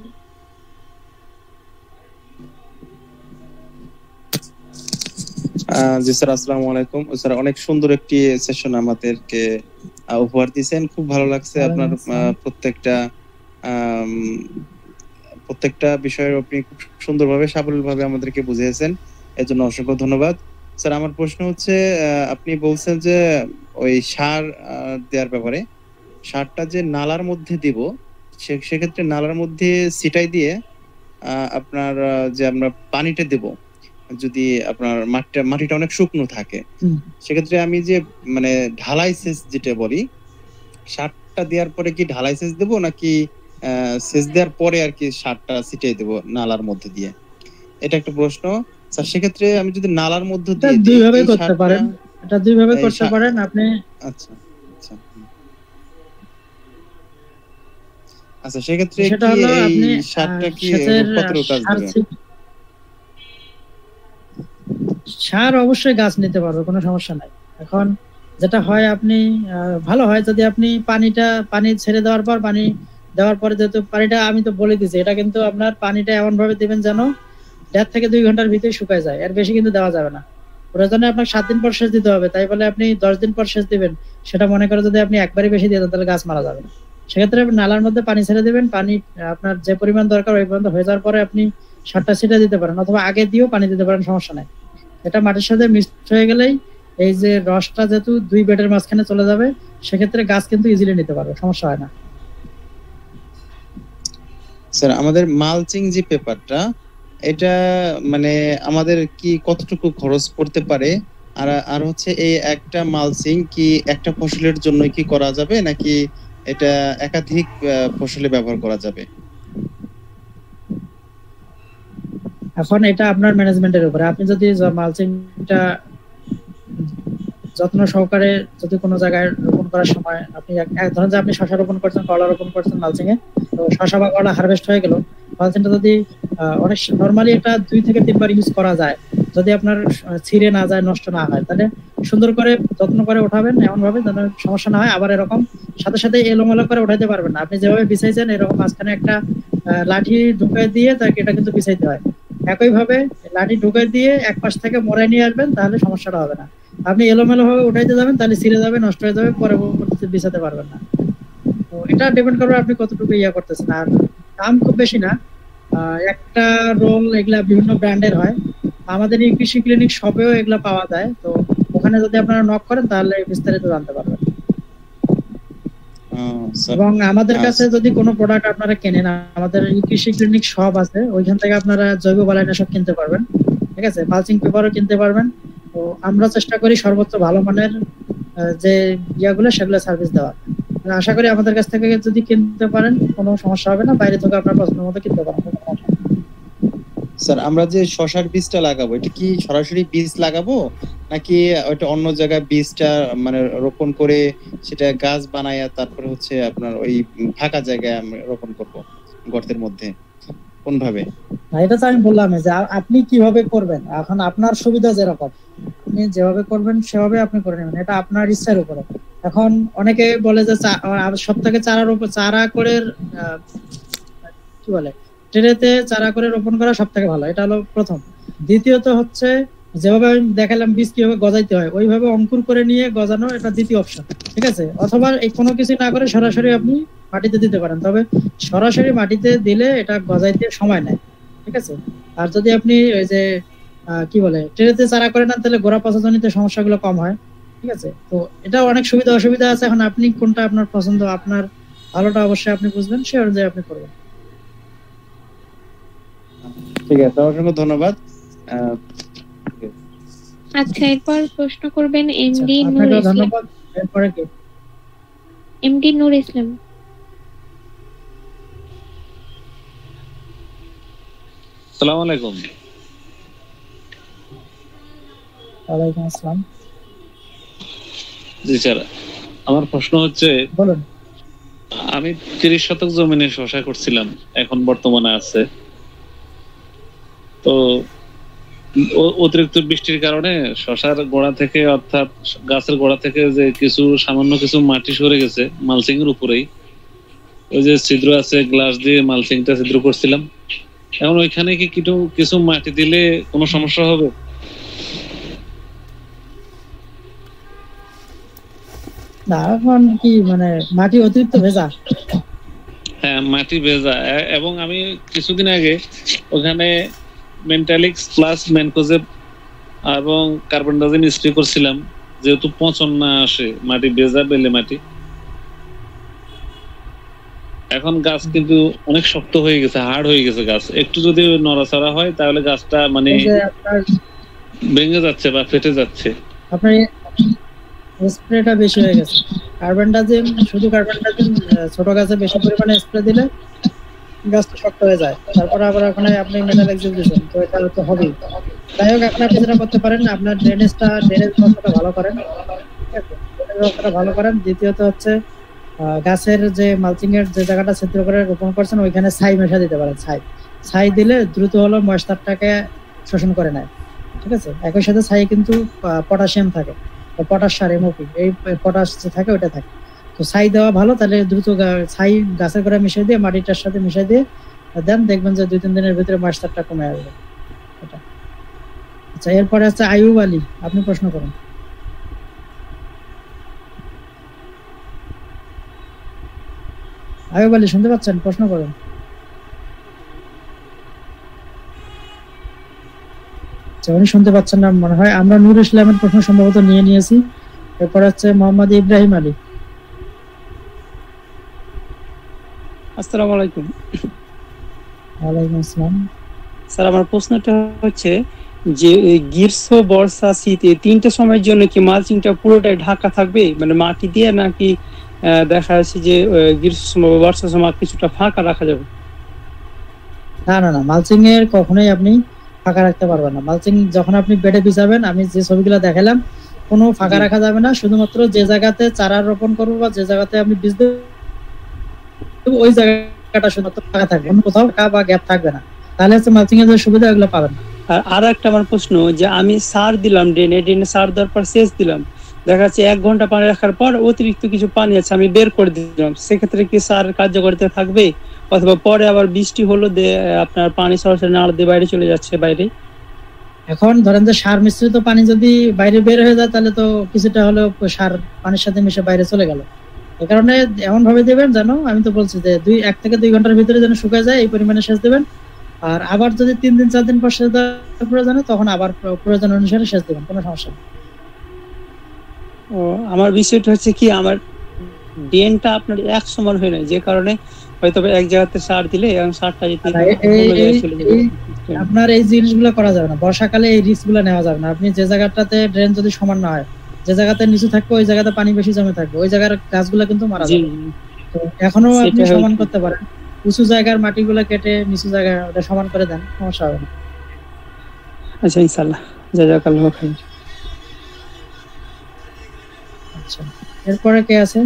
[SPEAKER 5] জি স্যার, আসসালামু আলাইকুম স্যার। অনেক সুন্দর একটি সেশন আমাদেরকে উপহার দিয়েছেন, খুব ভালো লাগছে। আপনার প্রত্যেকটা বিষয়ের আপনি খুব সুন্দরভাবে সাবলীলভাবে আমাদেরকে বুঝিয়েছেন, এর জন্য অসংখ্য ধন্যবাদ স্যার। আমার প্রশ্ন হচ্ছে, আপনি বলছেন যে ওই সার দেওয়ার ব্যাপারে, সারটা যে নালার মধ্যে দিব, সেক্ষেত্রে নালার মধ্যে ছিটাই দিয়ে আপনার যে আমরা পানিটা দেব, যদি আপনার মাটিটা অনেক শুকনো থাকে, সেক্ষেত্রে আমি যে মানে ঢালাই সেচ যেটা বলি, সারটা দেওয়ার পরে কি ঢালাই সেচ দেবো, নাকি সেচ দেওয়ার পরে আর কি সারটা ছিটিয়ে দেবো নালার মধ্যে দিয়ে? এটা একটা প্রশ্ন স্যার। সেক্ষেত্রে আমি যদি নালার মধ্যে দিয়ে
[SPEAKER 1] দুইভাবে করতে পারেন, এটা দুইভাবে করতে পারেন আপনি।
[SPEAKER 5] আচ্ছা আচ্ছা আচ্ছা, সেক্ষেত্রে
[SPEAKER 1] সেটা হলো আপনি
[SPEAKER 5] সারটা কি কতটুকু কাজ দিবে?
[SPEAKER 1] সার অবশ্যই গাছ নিতে পারবে, কোনো সমস্যা নাই। এখন যেটা হয়, আপনি ভালো হয় যদি আপনি পানি ছেড়ে দেওয়ার পর, পানি দেওয়ার পরে যেহেতু পানিটা আমি তো বলে দিচ্ছি, এটা কিন্তু আপনার পানিটা এমন ভাবে দিবেন যেন 1.5 থেকে 2 ঘন্টার ভিতরে শুকায় যায়, এর বেশি কিন্তু দেওয়া যাবে না। প্রয়োজনে আপনার 7 দিন পর সেচ দিতে হবে, তাই বলে আপনি 10 দিন পর সেচ দিবেন, সেটা মনে করে যদি আপনি একবারই বেশি দিয়ে দেন তাহলে গাছ মারা যাবে। সেক্ষেত্রে নালার মধ্যে পানি ছেড়ে দিবেন, পানি আপনার যে পরিমাণ দরকার ওই পর্যন্ত হয়ে যাওয়ার পরে আপনি সারটা ছিটে দিতে পারেন, অথবা আগে দিয়েও পানি দিতে পারেন, সমস্যা নাই। এটা মাটির সাথে মিক্সড হয়ে গেলেই এই যে রসটা যেহেতু 2 বেডের মাঝখানে চলে যাবে, সেক্ষেত্রে গাছ কিন্তু ইজিলি নিতে পারবে, সমস্যা হয় না।
[SPEAKER 5] স্যার আমাদের মালচিং যে পেপারটা, এটা মানে আমাদের কি কতটুকু খরচ পড়তে পারে? আর আর হচ্ছে এই একটা মালচিং কি একটা ফসলের জন্য কি করা যাবে, নাকি এটা একাধিক ফসলে ব্যবহার করা যাবে?
[SPEAKER 1] এখন এটা আপনার ম্যানেজমেন্টের উপরে। আপনি যদি মালচিংটা যত্ন সহকারে যদি কোনো জায়গায় রোপণ করার সময় আপনি ধরেন যে আপনি শশা রোপণ করছেন, কলা রোপণ করছেন মালচিং এ, তো শশা বা কলা হারভেস্ট হয়ে গেল, মালচিংটা যদি অনেক নরমালি এটা 2 থেকে 3 বার ইউজ করা যায়, যদি আপনার ছিঁড়ে না যায়, নষ্ট না হয়, তাহলে সুন্দর করে যত্ন করে উঠাবেন এমন ভাবে যেন সমস্যা না হয়। আবার এরকম সাথে সাথে এলোমেলো করে উঠাইতে পারবেন না। আপনি যেভাবে বিছাইছেন এরকম মাঝখানে একটা লাঠি ঢুকাই দিয়ে তাকে এটা কিন্তু বিছাইতে হয়। একইভাবে লাঠি ঢুকাই দিয়ে এক পাশ থেকে মোড়াই নিয়ে আসবেন, তাহলে সমস্যাটা হবে না। আপনি এলোমেলো ভাবে উঠাইতে যাবেন, তাহলে ছিঁড়ে যাবে, নষ্ট হয়ে যাবে, পরবর্তীতে বিছাতে পারবেন না। তো এটা ডিপেন্ড করবে আপনি কতটুকু ইয়া করতেছেন। আর দাম খুব বেশি না, একটা রোল এগুলা বিভিন্ন ব্র্যান্ডের হয়। আমাদের এই কৃষি ক্লিনিক শপেও এগুলা পাওয়া যায়, তো ওখানে যদি আপনারা নক করেন তাহলে বিস্তারিত জানতে পারবেন। এবং আমাদের কাছে যদি কোনো প্রোডাক্ট আপনারা কেনেন, আমাদের এই কৃষি ক্লিনিক শপ আছে, ওইখান থেকে আপনারা জৈব বালাইনাশক কিনতে পারবেন, ঠিক আছে, মালচিং পেপারও কিনতে পারবেন। তো আমরা চেষ্টা করি সর্বোচ্চ ভালো মানের যে ইয়াগুলো সেগুলো সার্ভিস দেওয়া। আশা করি আমাদের কাছ থেকে যদি কিনতে পারেন কোনো সমস্যা হবে না, বাইরে থেকে আপনার পছন্দ মতো কিনতে পারেন।
[SPEAKER 5] স্যার আমরা যে শশার বীজটা লাগাবো, এটা কি সরাসরি বীজ লাগাবো, নাকি ওইটা অন্য জায়গায় বীজটা মানে রোপণ করে সেটা গাছ বানায়া তারপরে হচ্ছে আপনার ওই ফাঁকা জায়গায় আমরা রোপণ করব গর্তের মধ্যে, কোন ভাবে?
[SPEAKER 1] এটা তো আমি বললাম যে আপনি কিভাবে করবেন, এখন আপনার সুবিধা যেরকম আপনি যেভাবে করবেন সেভাবে আপনি করে নেবেন, এটা আপনার ইচ্ছার উপরে। এখন অনেকে বলে যে সব থেকে চারার উপর চারা করে কি বলে ট্রেতে চারা করে রোপণ করা সব থেকে ভালো, এটা হলো প্রথম। দ্বিতীয়ত হচ্ছে যেভাবে আমি দেখালাম বীজ কিভাবে গজাইতে হয়, ওইভাবে অঙ্কুর করে নিয়ে গজানো, এটা দ্বিতীয় অপশন, ঠিক আছে। অথবা এই কোনো কিছু না করে সরাসরি আপনি মাটিতে দিতে পারেন, তবে সরাসরি মাটিতে দিলে এটা গজাইতে সময় নেয়, ঠিক আছে। আর যদি আপনি ওই যে কি বলে ট্রেতে চারা করে নেন, তাহলে গোড়া পচাজনিত সমস্যাগুলো কম হয়, ঠিক আছে। তো এটা অনেক সুবিধা অসুবিধা আছে। এখন আপনি কোনটা আপনার পছন্দ, আপনার ভালোটা অবশ্যই আপনি বুঝবেন, সে অনুযায়ী আপনি করবেন।
[SPEAKER 5] ঠিক আছে, অসংখ্য ধন্যবাদ।
[SPEAKER 2] আচ্ছা, এরপর প্রশ্ন করবেন এমডি নূর
[SPEAKER 1] আপনাকেও
[SPEAKER 2] ইসলাম।
[SPEAKER 1] ধন্যবাদ। এরপরে কি?
[SPEAKER 2] এমডি নূর ইসলাম।
[SPEAKER 6] আসসালামু আলাইকুম।
[SPEAKER 1] ওয়ালাইকুম আসসালাম।
[SPEAKER 6] জি স্যার, আমার প্রশ্ন হচ্ছে,
[SPEAKER 1] বলুন।
[SPEAKER 6] আমি 30 শতক জমিনে শশা করছিলাম, এখন বর্তমানে আছে, তো অতিরিক্ত বৃষ্টির কারণে শশার গোড়া থেকে, অর্থাৎ গাছের গোড়া থেকে যে কিছু সামান্য কিছু মাটি সরে গেছে মালচিং এর উপরেই, ওই যে ছিদ্র আছে গ্লাস দিয়ে মালচিংটা ছিদ্র করছিলাম, এখন ওইখানে কি কিছু মাটি দিলে কোনো সমস্যা হবে?
[SPEAKER 1] না, এখন কি মানে মাটি অতিরিক্ত ভেজা?
[SPEAKER 6] হ্যাঁ, মাটি ভেজা, এবং আমি কিছুদিন আগে ওখানে মেন্টালিক্স প্লাস ম্যানকোজেব এবং কার্বনডাজিম স্প্রে করছিলাম, যেহেতু পচন না আসে, মাটি ভেজা বেলে মাটি। এখন গাছ কিন্তু অনেক শক্ত হয়ে গেছে, হার্ড হয়ে গেছে গাছ, একটু যদি নড়াচড়া হয় তাহলে গাছটা মানে ভেঙে যাচ্ছে বা ফেটে যাচ্ছে।
[SPEAKER 1] আপনার স্প্রেটা বেশি হয়ে গেছে। কার্বনডাজিম, শুধু কার্বনডাজিম ছোট গাছে বেশি পরিমাণে স্প্রে দিলে গাছটা শক্ত হয়ে যায়, তারপর আবার ওখানে আপনি মেটালেক্সিল দিচ্ছেন, তো এটা তো হবেই। যাই হোক, এখন আপনি যেটা করতে পারেন, আপনার ড্রেনেজ ব্যবস্থাটা ভালো করেন, ঠিক আছে, ড্রেনেজ ব্যবস্থাটা ভালো করেন। দ্বিতীয়ত হচ্ছে গাছের যে মালচিং এর যে জায়গাটা ছিদ্র করে রোপণ করছেন ওইখানে ছাই মেশা দিতে পারেন। ছাই দিলে দ্রুত হলো ময়েশ্চারটাকে শোষণ করে নেয়, ঠিক আছে। একই সাথে ছাই কিন্তু পটাশিয়াম থাকে, পটাশ সার, এমওপি, এই পটাশ যে থাকে ওইটা থাকে, তো ছাই দেওয়া ভালো। তাহলে দ্রুত ছাই গাছের গোড়ায় মিশিয়ে দিয়ে মাটিটার সাথে মিশিয়ে দিয়ে দেন, দেখবেন যে 2-3 দিনের ভিতরে ময়েশ্চারটা কমে আসবে। এটা আচ্ছা। এরপরে হচ্ছে আইয়ুব আলী, আপনি প্রশ্ন করুন। আইয়ুব আলী শুনতে পাচ্ছেন? প্রশ্ন করুন। উনি শুনতে পাচ্ছেন না মনে হয়। আমরা নূর ইসলামের প্রশ্ন সম্ভবত নিয়ে নিয়েছি। এরপর হচ্ছে মোহাম্মদ ইব্রাহিম আলী।
[SPEAKER 7] আসসালামু আলাইকুম।
[SPEAKER 1] ওয়ালাইকুম আসসালাম।
[SPEAKER 7] স্যার আমার প্রশ্নটা হচ্ছে যে এই গ্রীষ্ম, বর্ষা, শীত এই তিনটে সময়ের জন্য কি মালচিংটা পুরোটাই ঢাকা থাকবে মানে মাটি দিয়ে, নাকি দেখা যাচ্ছে যে গ্রীষ্ম সময় বা বর্ষার সময় কিছুটা ফাঁকা রাখা যাবে?
[SPEAKER 1] না না না, মালচিং এর কখনোই আপনি ফাঁকা রাখতে পারবেন না। মালচিং যখন আপনি বেডে বিছাবেন, আমি যে ছবিগুলো দেখালাম, কোনো ফাঁকা
[SPEAKER 7] জি।
[SPEAKER 1] রাখা যাবে না। শুধুমাত্র যে জায়গাতে চারা রোপণ করবো বা যে জায়গাতে আপনি বীজ দেবেন, ওই জায়গাটা শুধুমাত্র ফাঁকা থাকবে, অন্য কোথাও ফাঁকা বা গ্যাপ থাকবে না। তাহলে হচ্ছে মালচিং এর যে সুবিধা এগুলো পাবেন না।
[SPEAKER 7] আর একটা আমার প্রশ্ন, যে আমি সার দিলাম ড্রেনে সার দেওয়ার পর সেচ দিলাম, দেখা যাচ্ছে 1 ঘন্টা পানি রাখার পর অতিরিক্ত কিছু পানি আছে আমি বের করে দিলাম, সেক্ষেত্রে কি সার কার্যকারিতা থাকবে? অথবা পরে আবার বৃষ্টি হলো আপনার পানি সরাসরি নালা দিয়ে বাইরে চলে যাচ্ছে বাইরে?
[SPEAKER 1] এখন ধরেন যে সার মিশ্রিত পানি যদি বাইরে বের হয়ে যায়, তাহলে তো কিছুটা হলেও সার পানির সাথে মিশে বাইরে চলে গেল। এই কারণে এমন ভাবে দিবেন যেন, আমি তো বলছি যে 1 থেকে 2 ঘন্টার ভিতরে যেন শুকায় যায়, এই পরিমাণে সেচ দিবেন। আর আবার যদি 3 দিন 4 দিন পর সেচ দেওয়ার প্রয়োজন হয়, তখন আবার প্রয়োজন অনুসারে সেচ দিবেন, কোনো সমস্যা নেই।
[SPEAKER 7] ও, আমার বিষয়টা হচ্ছে কি, আমার ড্রেনটা আপনার এক সমান হয় না, যে কারণে হয়তো এক জায়গাতে সার দিলে এবং সারটা যদি অন্য জায়গায় চলে যাবে।
[SPEAKER 1] আপনার এই জিনিসগুলো করা যাবে না, বর্ষাকালে এই রিস্ক গুলো নেওয়া যাবে না। আপনি যে জায়গাটাতে ড্রেন যদি সমান না হয়, যে জায়গাতে নিচু থাকবে ওই জায়গাতে পানি বেশি জমে থাকবে, ওই জায়গার গাছগুলো কিন্তু মারা
[SPEAKER 7] জি,
[SPEAKER 1] যাবে। তো এখনো আপনি
[SPEAKER 7] সেটা
[SPEAKER 1] সমান
[SPEAKER 7] হয়তো।
[SPEAKER 1] করতে পারেন, উঁচু জায়গার মাটিগুলো কেটে নিচু জায়গায় ওটা সমান করে দেন, সমস্যা হবে না।
[SPEAKER 7] আচ্ছা, ইনশাআল্লাহ, জাযাকাল্লাহু খাইর।
[SPEAKER 1] আচ্ছা, এরপরে কে আছে?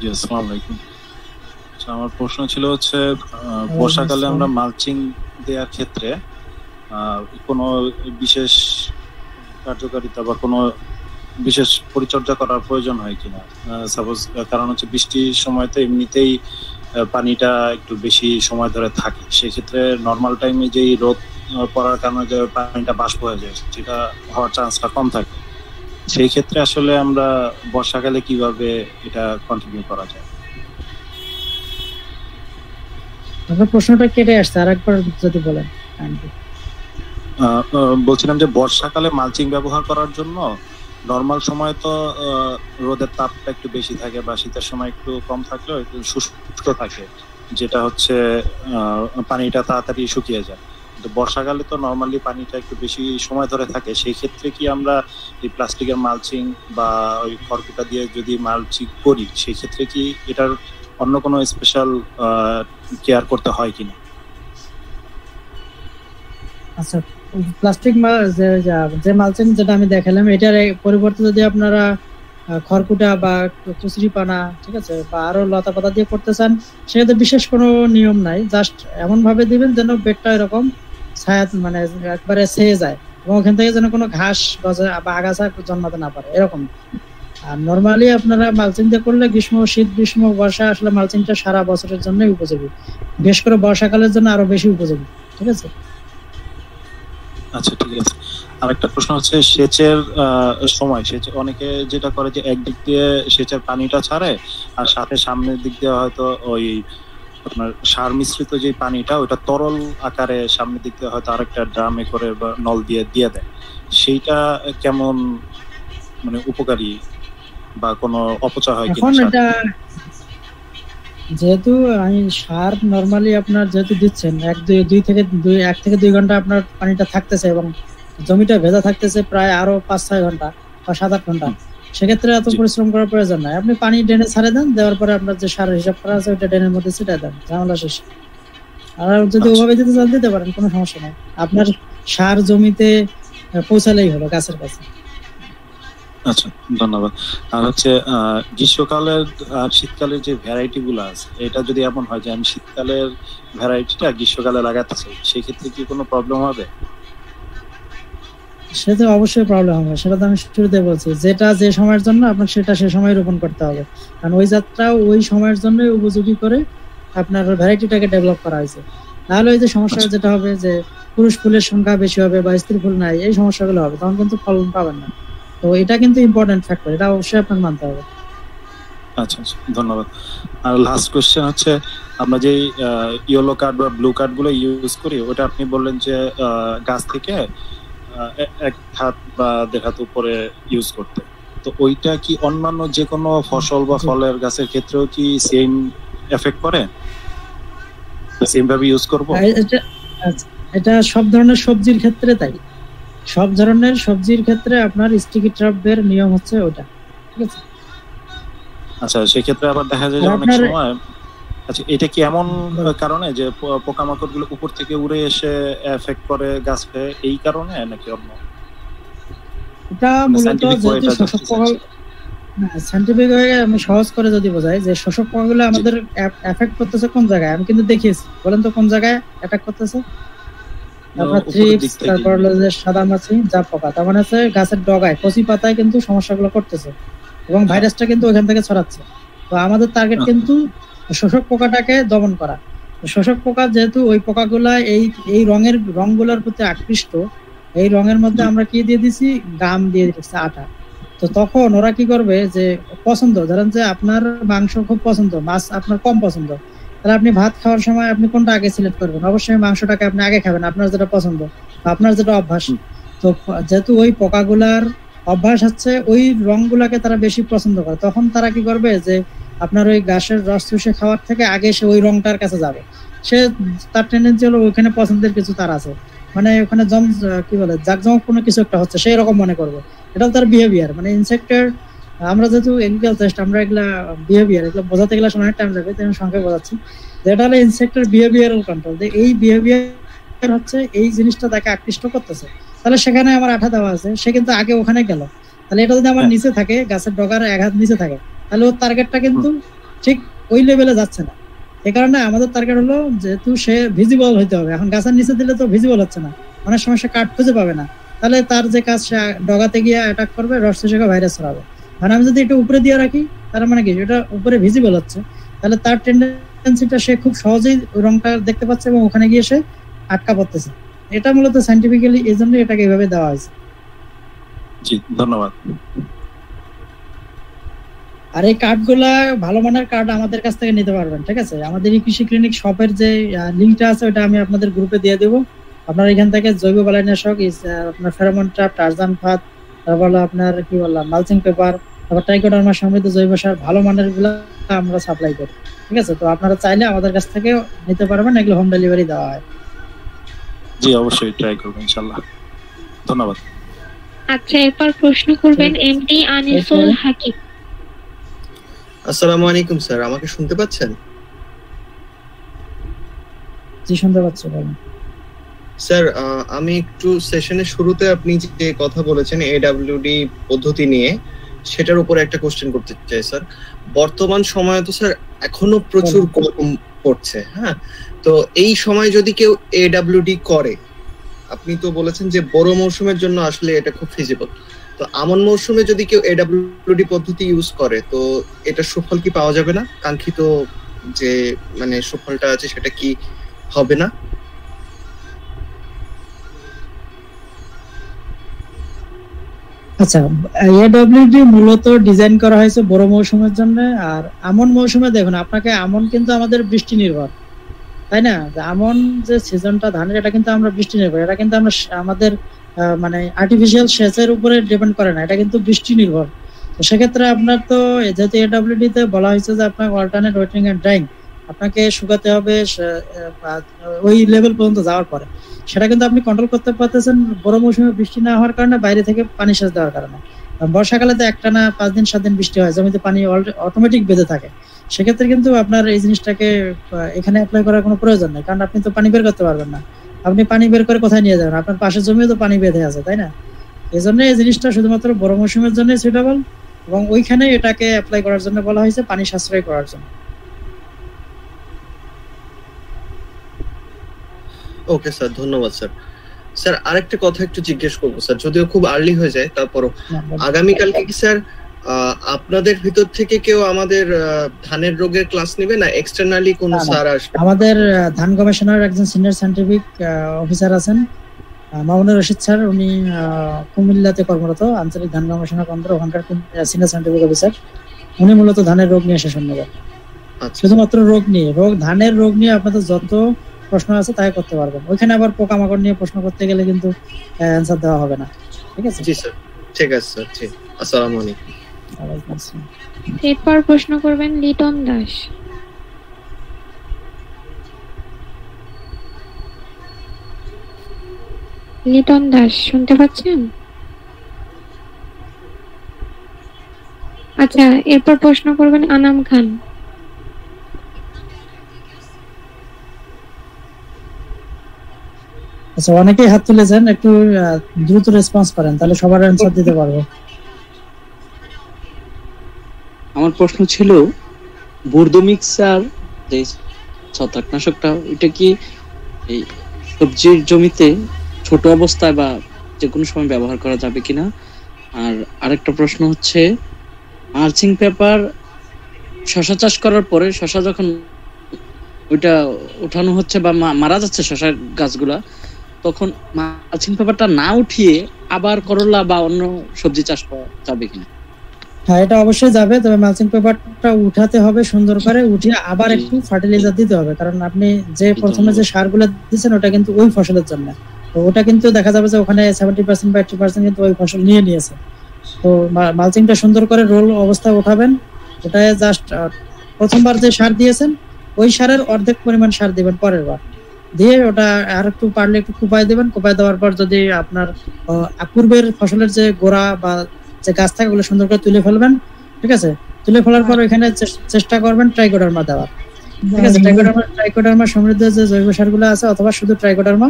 [SPEAKER 8] জি, আসসালামু আলাইকুম। আচ্ছা, আমার প্রশ্ন ছিল হচ্ছে বর্ষাকালে আমরা মালচিং দেওয়ার ক্ষেত্রে কোনো বিশেষ কার্যকারিতা বা কোনো বিশেষ পরিচর্যা করার প্রয়োজন হয় কিনা? সাপোজ, কারণ হচ্ছে বৃষ্টির সময় তো এমনিতেই পানিটা একটু বেশি সময় ধরে থাকে, সেক্ষেত্রে নর্মাল টাইমে যেই রোদ পড়ার কারণে যে পানিটা বাষ্প হয়ে যায়, সেটা হওয়ার চান্সটা কম থাকে। সেই ক্ষেত্রে আসলে আমরা বর্ষাকালে কিভাবে এটা কন্টিনিউ করা যায়?
[SPEAKER 1] আপনার প্রশ্নটা কেটে আসছে, আরেকবার যদি বলেন।
[SPEAKER 8] বলছিলাম যে বর্ষাকালে মালচিং ব্যবহার করার জন্য নর্মাল সময় তো রোদের তাপটা একটু বেশি থাকে বা শীতের সময় একটু কম থাকলেও একটু শুষ্ক থাকে, যেটা হচ্ছে পানিটা তাড়াতাড়ি শুকিয়ে যায়। কিন্তু বর্ষাকালে তো নর্মালি পানিটা একটু বেশি সময় ধরে থাকে, সেই ক্ষেত্রে কি আমরা এই প্লাস্টিকের মালচিং বা ওই খড়কুটা দিয়ে যদি মালচিং করি, সেই ক্ষেত্রে কি এটার অন্য কোনো স্পেশাল কেয়ার করতে হয় কিনা?
[SPEAKER 1] আচ্ছা, প্লাস্টিক যে মালচিং যেটা আমি দেখালাম, এটার পরিবর্তে যদি আপনারা খড়কুটা বা কচুরিপানা, ঠিক আছে, বা আরো লতা পাতা দিয়ে করতে চান, সেক্ষেত্রে বিশেষ কোনো নিয়ম নাই। জাস্ট এমন ভাবে দিবেন যেন বেডটা এরকম ছায়া, মানে একবারে ছেয়ে যায়, এবং ওখান থেকে যেন কোনো ঘাস বা আগাছা জন্মাতে না পারে, এরকম। আর নর্মালি আপনারা মালচিং দিয়ে করলে শীত, গ্রীষ্ম, বর্ষা, আসলে মালচিংটা সারা বছরের জন্যই উপযোগী, বিশেষ করে বর্ষাকালের জন্য আরো বেশি উপযোগী, ঠিক আছে।
[SPEAKER 8] আচ্ছা, ঠিক আছে। আরেকটা প্রশ্ন হচ্ছে সেচের সময়। অনেকে যেটা করে যে একদিক দিয়ে সেচের পানিটা ছাড়ে, আর সাথে সামনের দিক দিয়ে হয়তো ওই আপনার সার মিশ্রিত যে পানিটা, ওইটা তরল আকারে সামনের দিক দিয়ে হয়তো আরেকটা ড্রামে করে বা নল দিয়ে দেয়। সেইটা কেমন, মানে উপকারী বা কোনো অপচয় হয় কিনা?
[SPEAKER 1] এখন এটা যেহেতু আমি সার নরমালি আপনার যেহেতু দিচ্ছেন 1 থেকে 2 ঘন্টা আপনার পানিটা থাকতেছে এবং জমিটা ভেজা থাকতেছে প্রায় আরো 5-6 ঘন্টা বা 7-8 ঘন্টা, সেক্ষেত্রে এত পরিশ্রম করার প্রয়োজন নাই। আপনি পানি ড্রেনে ছাড়ে দেন, দেওয়ার পরে আপনার যে সারের হিসাব করা আছে ওইটা ড্রেনের মধ্যে ছিটাই দেন, ঝামেলা শেষ। আর যদি ওভাবে দিতে চান দিতে পারেন, কোনো সমস্যা নাই। আপনার সার জমিতে পৌঁছালেই হলো, গাছের কাছে।
[SPEAKER 8] আচ্ছা, ধন্যবাদ। আর হচ্ছে গ্রীষ্মকালের আর শীতকালের যে ভ্যারাইটি গুলো আছে, এটা যদি এমন হয় যে আমি শীতকালের ভ্যারাইটিটা গ্রীষ্মকালে লাগাতে চাই, সেই ক্ষেত্রে কি কোনো প্রবলেম হবে?
[SPEAKER 1] সেটা অবশ্যই প্রবলেম হবে, সেটা তো আমি শুরুতে বলছি। যেটা যে সময়ের জন্য আপনার, সেটা সে সময় রোপণ করতে হবে, কারণ ওই যাত্রা ওই সময়ের জন্য উপযোগী করে আপনার ভ্যারাইটিটাকে ডেভেলপ করা হয়েছে। তাহলে ওই যে সমস্যা যেটা হবে যে পুরুষ ফুলের সংখ্যা বেশি হবে বা স্ত্রী ফুল নাই, এই সমস্যাগুলো হবে, তখন কিন্তু ফলন পাবেন না। তো এটা কিন্তু ইম্পর্টেন্ট ফ্যাক্টর, এটা অবশ্যই আপনার মানতে হবে।
[SPEAKER 8] আচ্ছা, ধন্যবাদ। আর লাস্ট কোশ্চেন হচ্ছে, আমরা যে ইয়েলো কার্ড বা ব্লু কার্ড গুলো ইউজ করি, ওটা আপনি বললেন যে গাছ থেকে 1 হাত বা 1.5 হাত উপরে ইউজ করতে, তো ওইটা কি অন্যান্য যে কোনো ফসল বা ফলের গাছের ক্ষেত্রেও কি সেম এফেক্ট করে, সেম ভাবে ইউজ করব?
[SPEAKER 1] এটা সব ধরনের সবজির ক্ষেত্রে তাই, সব ধরনের সবজির ক্ষেত্রে আপনার স্টিকি ট্র্যাপের নিয়ম হচ্ছে ওটা, ঠিক আছে?
[SPEAKER 8] আচ্ছা, সেই ক্ষেত্রে আবার দেখা যায় যে অনেক সময়, আচ্ছা এটা কি এমন কারণে যে পোকামাকড় গুলো উপর থেকে উড়ে এসে এফেক্ট করে গাছকে, এই কারণে নাকি অন্য?
[SPEAKER 1] এটা মূলত যেহেতু শোষক পোকা, সায়েন্টিফিক ভাবে আমি সহজ করে যদি বোঝাই যে শোষক পোকাগুলো আমাদের এফেক্ট করতেছে কোন জায়গায়, আমি কিন্তু দেখিয়েছি, বলেন তো কোন জায়গায় অ্যাটাক করতেছে? আপনার থ্রিপস, তারপর হলো যে সাদা মাছি, জাপ পোকা, তার মানে হচ্ছে গাছের ডগায়, কচি পাতায় কিন্তু সমস্যাগুলো করতেছে এবং ভাইরাসটা কিন্তু ওখান থেকে ছড়াচ্ছে। তো আমাদের টার্গেট কিন্তু শোষক পোকাটাকে দমন করা। শোষক পোকা যেহেতু ওই পোকাগুলা এই রঙগুলোর প্রতি আকৃষ্ট, এই রঙের মধ্যে আমরা কি দিয়ে দিছি, গাম দিয়ে দিচ্ছি, আটা। তো তখন ওরা কি করবে যে পছন্দ, ধরেন যে আপনার মাংস খুব পছন্দ, মাছ আপনার কম পছন্দ, তাহলে আপনি ভাত খাওয়ার সময় আপনি কোনটা আগে সিলেক্ট করবেন? অবশ্যই মাংসটাকে আপনি আগে খাবেন, আপনার যেটা পছন্দ, আপনার যেটা অভ্যাস। তো যেহেতু ওই পোকাগুলার অভ্যাস হচ্ছে ওই রঙগুলাকে তারা বেশি পছন্দ করে, তখন তারা কি করবে যে আপনার ওই গাছের রস চুষে খাওয়ার থেকে আগে সে ওই রংটার কাছে যাবে। সে তার টেন্ডেন্সি হলো ওইখানে পছন্দের কিছু তার আছে, মানে ওখানে কি বলে জাকজমক কোনো কিছু একটা হচ্ছে, সেই রকম মনে করবে। এটা তার বিহেভিয়ার, মানে ইনসেক্টের। আমরা যেহেতু এগ্রিকালচারিস্ট, আমরা এগুলা বিহেভিয়ার, এগুলো বোঝাতে গেলে অনেক টাইম লাগবে, তাই আমি সংক্ষেপে বোঝাচ্ছি। যেটা হলো ইনসেক্টের বিহেভিয়ারাল কন্ট্রোল, যে এই বিহেভিয়ার হচ্ছে এই জিনিসটা তাকে আকৃষ্ট করতেছে। তাহলে সেখানে আমার আঠা দেওয়া আছে, সে কিন্তু আগে ওখানে গেল, তাহলে এটা যদি আমার নিচে থাকে, গাছের ডগার এক হাত নিচে থাকে, তাহলে ওর টার্গেটটা কিন্তু ঠিক ওই লেভেলে যাচ্ছে না। এই কারণে আমাদের টার্গেট হলো যেহেতু সে ভিজিবল হইতে হবে। এখন গাছের নিচে দিলে তো ভিজিবল হচ্ছে না, অনেক সময় সে কাঠ খুঁজে পাবে না, তাহলে তার যে কাজ, সে ডগাতে গিয়ে অ্যাটাক করবে, রস চুষে ভাইরাস ছড়াবে। মানে আমি যদি এটা উপরে দিয়ে রাখি, তার মানে কি এটা উপরে ভিজিবল হচ্ছে, তাহলে তার টেন্ডেন্সিটা সে খুব সহজেই ওই রংটা দেখতে পাচ্ছে এবং ওখানে গিয়ে সে আটকা পড়তেছে। এটা মূলত সায়েন্টিফিক্যালি এই জন্য এটাকে এইভাবে দেওয়া হয়েছে।
[SPEAKER 8] জি, ধন্যবাদ।
[SPEAKER 1] আর এই কার্ডগুলা ভালো মানের কার্ড আমাদের কাছ থেকে নিতে পারবেন, ঠিক আছে? আমাদের এই কৃষি ক্লিনিক শপের যে লিঙ্কটা আছে ওটা আমি আপনাদের গ্রুপে দিয়ে দেবো। আপনার এখান থেকে জৈব বালাইনাশক, আপনার ফেরোমন ট্র্যাপ, টারজান ফাঁদ, তারপর আপনার কি বললাম মালচিং পেপার, তারপর ট্রাইকোডার্মা সমৃদ্ধ জৈব সার, ভালো মানের গুলা আমরা সাপ্লাই করি, ঠিক আছে? তো আপনারা চাইলে আমাদের কাছ থেকে নিতে পারবেন, এগুলো হোম ডেলিভারি দেওয়া হয়।
[SPEAKER 8] জি, অবশ্যই ট্রাই করব ইনশাআল্লাহ। ধন্যবাদ।
[SPEAKER 2] আচ্ছা, এরপর প্রশ্ন করবেন এমডি আনিসুল হাকিম।
[SPEAKER 9] আসসালামু আলাইকুম স্যার, আমাকে শুনতে পাচ্ছেন?
[SPEAKER 1] জি, শুনতে পাচ্ছি, বলুন।
[SPEAKER 9] স্যার, আমি একটু সেশনের শুরুতে আপনি যে কথা বলেছেন এডব্লিউডি পদ্ধতি নিয়ে, সেটার উপরে একটা কোশ্চেন করতে চাই স্যার। বর্তমান সময়ে তো স্যার এখনো প্রচুর গরম পড়ছে, হ্যাঁ, তো এই সময় যদি কেউ এডব্লিউডি করে, আপনি তো বলেছেন যে বড় মৌসুমের জন্য আসলে এটা খুব ফিজিবল, তো আমন মৌসুমে যদি কেউ এডব্লিউডি পদ্ধতি ইউজ করে, তো এটা সুফল কি পাওয়া যাবে না? কাঙ্ক্ষিত যে মানে সুফলটা আছে সেটা কি হবে না?
[SPEAKER 1] আচ্ছা, এডব্লিউডি মূলত ডিজাইন করা হয়েছে বড় মৌসুমের জন্য। আর আমন মৌসুমে দেখুন, আপনাকে আমন কিন্তু আমাদের বৃষ্টি নির্ভর, তাই না? আমন যে সিজনটা ধানের, এটা কিন্তু আমরা বৃষ্টি নির্ভর, এটা কিন্তু আমরা আমাদের মানে আর্টিফিশিয়াল সেচের উপরে ডিপেন্ড করে না, এটা কিন্তু বৃষ্টি নির্ভর। তো সেক্ষেত্রে আপনার তো যেহেতু এডব্লিউডি তে বলা হয়েছে যে আপনার অল্টারনেট ওয়েটিং এন্ড ড্রাইং, আপনাকে শুকাতে হবে ওই লেভেল পর্যন্ত যাওয়ার পরে, সেটা কিন্তু আপনি কন্ট্রোল করতে পারতেছেন বড় মৌসুমে বৃষ্টি না হওয়ার কারণে, বাইরে থেকে পানি সেচ দেওয়ার কারণে। বর্ষাকালে তো একটানা 5 দিন 7 দিন বৃষ্টি হয়, জমিতে পানি অটোমেটিক বেঁধে থাকে। সেক্ষেত্রে কিন্তু আপনার এই জিনিসটাকে এখানে অ্যাপ্লাই করার কোনো প্রয়োজন নেই, কারণ আপনি তো পানি বের করতে পারবেন না। আপনি পানি বের করে কোথায় নিয়ে যাবেন? আপনার পাশের জমিও তো পানি বেঁধে আছে, তাই না? এই জন্য এই জিনিসটা শুধুমাত্র বড় মৌসুমের জন্য সুইটেবল, এবং ওইখানে এটাকে অ্যাপ্লাই করার জন্য বলা হয়েছে, পানি সাশ্রয় করার জন্য।
[SPEAKER 9] ওকে স্যার, ধন্যবাদ স্যার। স্যার আরেকটা কথা একটু জিজ্ঞেস করবো স্যার, যদিও খুব আর্লি হয়ে যায়, তারপরও আগামীকালকে কি স্যার আপনাদের ভিতর থেকে কেউ আমাদের ধানের রোগের ক্লাস নেবে, না এক্সটার্নালি কোন স্যার আসবে?
[SPEAKER 1] আমাদের ধান গবেষণার একজন সিনিয়র সায়েন্টিফিক অফিসার আছেন, মামুনুর রশিদ স্যার, উনি কুমিল্লাতে কর্মরত, আঞ্চলিক ধান গবেষণা কেন্দ্র, ওখানকার সিনিয়র সায়েন্টিফিক অফিসার। উনি মূলত ধানের রোগ নিয়ে সেশন নেবেন, শুধুমাত্র রোগ নিয়ে, ধানের রোগ নিয়ে আপনাদের যত প্রশ্ন আছে তাই করতে পারবেন। ওইখানে আবার পোকামাকড় নিয়ে প্রশ্ন করতে গেলে কিন্তু অ্যানসার দেওয়া হবে না, ঠিক আছে?
[SPEAKER 9] জি স্যার, ঠিক আছে স্যার, ঠিক। আসসালামু আলাইকুম।
[SPEAKER 2] এরপর প্রশ্ন করবেন লিটন দাস। লিটন দাস শুনতে পাচ্ছেন? আচ্ছা, এরপর প্রশ্ন করবেন আনাম খান।
[SPEAKER 1] আচ্ছা, অনেকেই হাত তুলেছেন, একটু দ্রুত রেসপন্স করেন, তাহলে সবার অ্যান্সার দিতে পারবো।
[SPEAKER 10] আমার প্রশ্ন ছিল বুর্দ মিক্সার যে ছত্রাকনাশকটা, এটা কি এই সবজির জমিতে ছোট অবস্থায় বা যে কোনো সময় ব্যবহার করা যাবে কিনা? আর আরেকটা প্রশ্ন হচ্ছে মালচিং পেপার শশা চাষ করার পরে শশা যখন ওইটা উঠানো হচ্ছে বা মারা যাচ্ছে শশার গাছগুলা, তখন মালচিং পেপারটা না উঠিয়ে আবার করলা বা অন্য সবজি চাষ করা যাবে কিনা?
[SPEAKER 1] হ্যাঁ, এটা অবশ্যই যাবে, তবে মালচিং পেপারটা উঠাতে হবে সুন্দর করে, উঠিয়ে আবার একটু ফার্টিলাইজার দিতে হবে, কারণ আপনি যে প্রথমে যে সারগুলো দিচ্ছেন ওটা কিন্তু ওই ফসলের জন্য, তো ওটা কিন্তু দেখা যাবে যে ওখানে 70% বা 80% কিন্তু ওই ফসল নিয়ে নিয়েছে। তো মালচিংটা সুন্দর করে রোল অবস্থায় উঠাবেন, ওটায় জাস্ট প্রথমবার যে সার দিয়েছেন ওই সারের অর্ধেক পরিমাণ সার দিবেন পরের বার, দিয়ে ওটা আর একটু পারলে একটু কুপাই দেবেন। কুপাই দেওয়ার পর যদি আপনার পূর্বের ফসলের যে গোড়া বা যে গাছ থাকে ওগুলো সুন্দর করে তুলে ফেলবেন, ঠিক আছে? তুলে ফেলার পর ওইখানে চেষ্টা করবেন ট্রাইকোডার্মা দেওয়ার, ঠিক আছে? ট্রাইকোডার্মা সমৃদ্ধ যে জৈব সারগুলো আছে, অথবা শুধু ট্রাইকোডার্মা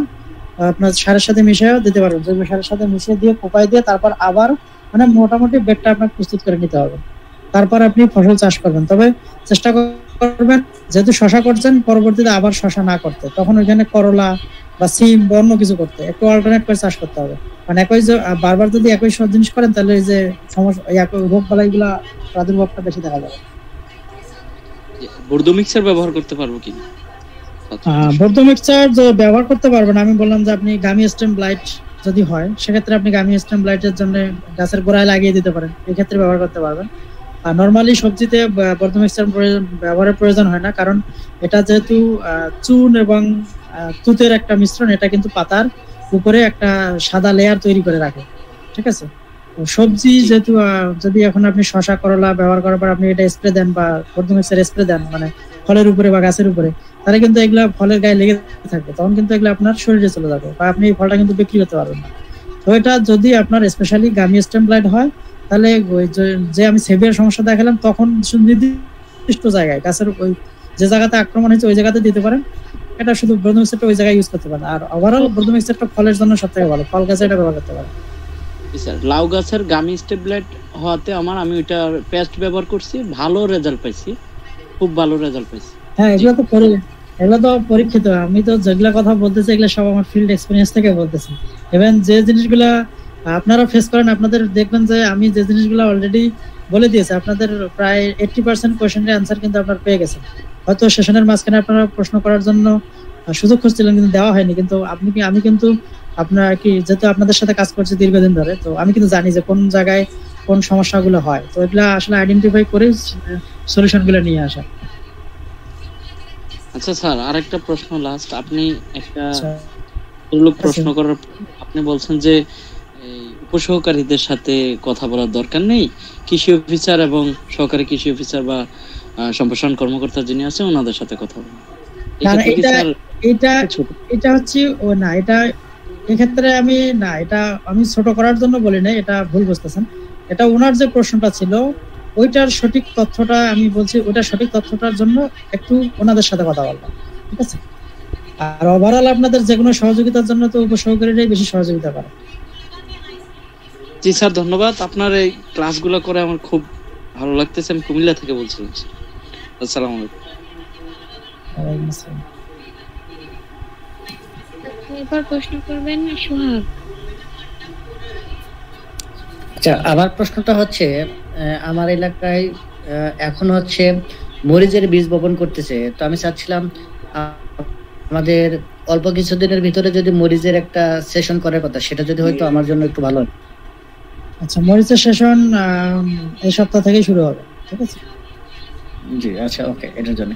[SPEAKER 1] আপনার সারের সাথে মিশিয়েও দিতে পারবেন, জৈব সারের সাথে মিশিয়ে দিয়ে কুপাই দিয়ে তারপর আবার মানে মোটামুটি বেডটা আপনার প্রস্তুত করে নিতে হবে, তারপর আপনি ফসল চাষ করবেন। তবে চেষ্টা করবেন যেহেতু শশা করছেন পরবর্তীতে আবার শশা না করতে, তখন ওইখানে করলা বা সিম বা অন্য কিছু করতে, একটু অল্টারনেট করে চাষ করতে হবে। মানে একই বারবার যদি একই সব জিনিস করেন তাহলে এই যে সমস্যা রোগ বালাইগুলা প্রাদুর্ভাবটা বেশি দেখা যাবে।
[SPEAKER 10] বুর্দ মিক্সার ব্যবহার করতে পারবো কি?
[SPEAKER 1] বুর্দ মিক্সার ব্যবহার করতে পারবেন। আমি বললাম যে আপনি গামি স্টেম ব্লাইট যদি হয় সেক্ষেত্রে আপনি গামি স্টেম ব্লাইটের জন্য গাছের গোড়ায় লাগিয়ে দিতে পারেন, এই ক্ষেত্রে ব্যবহার করতে পারবেন। আর নরমালি সবজিতে বুর্দ মিক্সার ব্যবহারের প্রয়োজন হয় না, কারণ এটা যেহেতু চুন এবং তুতের একটা মিশ্রণ, এটা কিন্তু পাতার উপরে একটা সাদা লেয়ার তৈরি করে রাখে, ঠিক আছে? সবজি যেহেতু যদি এখন আপনি শশা করলা ব্যবহার করার পর আপনি এটা স্প্রে দেন বা বুর্দ মিক্সার স্প্রে দেন মানে ফলের উপরে বা গাছের উপরে, তাহলে কিন্তু এগুলা ফলের গায়ে লেগে থাকবে, তখন কিন্তু এগুলো আপনার শরীরে চলে যাবে বা আপনি এই ফলটা কিন্তু বিক্রি করতে পারবেন না। তো এটা যদি আপনার স্পেশালি গামি স্টেম ব্লাইট হয় তাহলে যে আমি সেভিয়ার সমস্যা দেখালাম তখন নির্দিষ্ট জায়গায় গাছের ওই যে জায়গাতে আক্রমণ হয়েছে ওই জায়গাতে দিতে পারেন, এটা শুধু বুর্দ মিক্সারটা ওই জায়গায় ইউজ করতে পারেন। আর ওভারঅল বুর্দ মিক্সারটা ফলের জন্য সবথেকে ভালো, ফল গাছে এটা ব্যবহার করতে পারেন।
[SPEAKER 10] স্যার লাউ গাছের গামি স্টেবলাইট হওয়াতে আমি ওইটা পেস্ট ব্যবহার করছি, ভালো রেজাল্ট পাইছি, খুব ভালো রেজাল্ট পাইছি।
[SPEAKER 1] হ্যাঁ, এগুলো তো পরীক্ষিত, আমি তো যেগুলা কথা বলতেছি এগুলো সব আমার ফিল্ড এক্সপেরিয়েন্স থেকে বলতেছি। ইভেন যে জিনিসগুলা আপনারা ফেস করেন আপনাদের দেখবেন যে আমি যে জিনিসগুলো অলরেডি বলে দিয়েছি আপনাদের প্রায় 80% কোয়েশ্চেনের অ্যান্সার কিন্তু আপনারা পেয়ে গেছেন। হয়তো সেশনের মাঝখানে আপনারা প্রশ্ন করার জন্য সুযোগ খুঁজছিলেন কিন্তু দেওয়া হয়নি, কিন্তু আমি কিন্তু আপনার কি যেহেতু আপনাদের সাথে কাজ করছি দীর্ঘদিন ধরে, তো আমি কিন্তু জানি যে কোন জায়গায় কোন সমস্যাগুলো হয়, তো এগুলা আসলে আইডেন্টিফাই করে সলিউশনগুলো নিয়ে আসা।
[SPEAKER 10] আচ্ছা স্যার, আরেকটা প্রশ্ন লাস্ট, আপনি একটা প্রশ্ন করার আপনি বলছেন যে উপসহকারীদের সাথে কথা বলার দরকার নেই, কৃষি অফিসার এবং সহকারী কৃষি অফিসার বা সম্প্রসারণ কর্মকর্তা যিনি আছে ওনাদের সাথে কথা বলুন।
[SPEAKER 1] এটা হচ্ছে ও না, এটা এক্ষেত্রে আমি ছোট করার জন্য বলি না, এটা ভুল বুঝতেছেন। এটা ওনার যে প্রশ্নটা ছিল ওইটার সঠিক তথ্যটা আমি বলছি, ওইটার সঠিক তথ্যটার জন্য একটু ওনাদের সাথে কথা বললাম, ঠিক আছে? আর ওভারঅল আপনাদের যে কোনো সহযোগিতার জন্য তো উপসহকারীরাই বেশি সহযোগিতা করে।
[SPEAKER 10] জি স্যার, ধন্যবাদ। আপনার এই ক্লাসগুলো করে আমার খুব ভালো লাগতেছে। আমি কুমিল্লা থেকে বলছিলাম। আসসালামু আলাইকুম।
[SPEAKER 1] ওয়ালাইকুম আসসালাম।
[SPEAKER 2] এরপর প্রশ্ন করবেন সোহাগ।
[SPEAKER 11] আচ্ছা, আমার প্রশ্নটা হচ্ছে আমার এলাকায় এখন হচ্ছে মরিচের বীজ বপন করতেছে, তো আমি চাচ্ছিলাম আমাদের অল্প কিছুদিনের ভিতরে যদি মরিচের একটা সেশন করার কথা, সেটা যদি হয়তো আমার জন্য একটু ভালো হয়।
[SPEAKER 1] আচ্ছা, মরিচের সেশন এই সপ্তাহ থেকে শুরু হবে, ঠিক আছে?
[SPEAKER 11] জি আচ্ছা, ওকে, এটার জন্য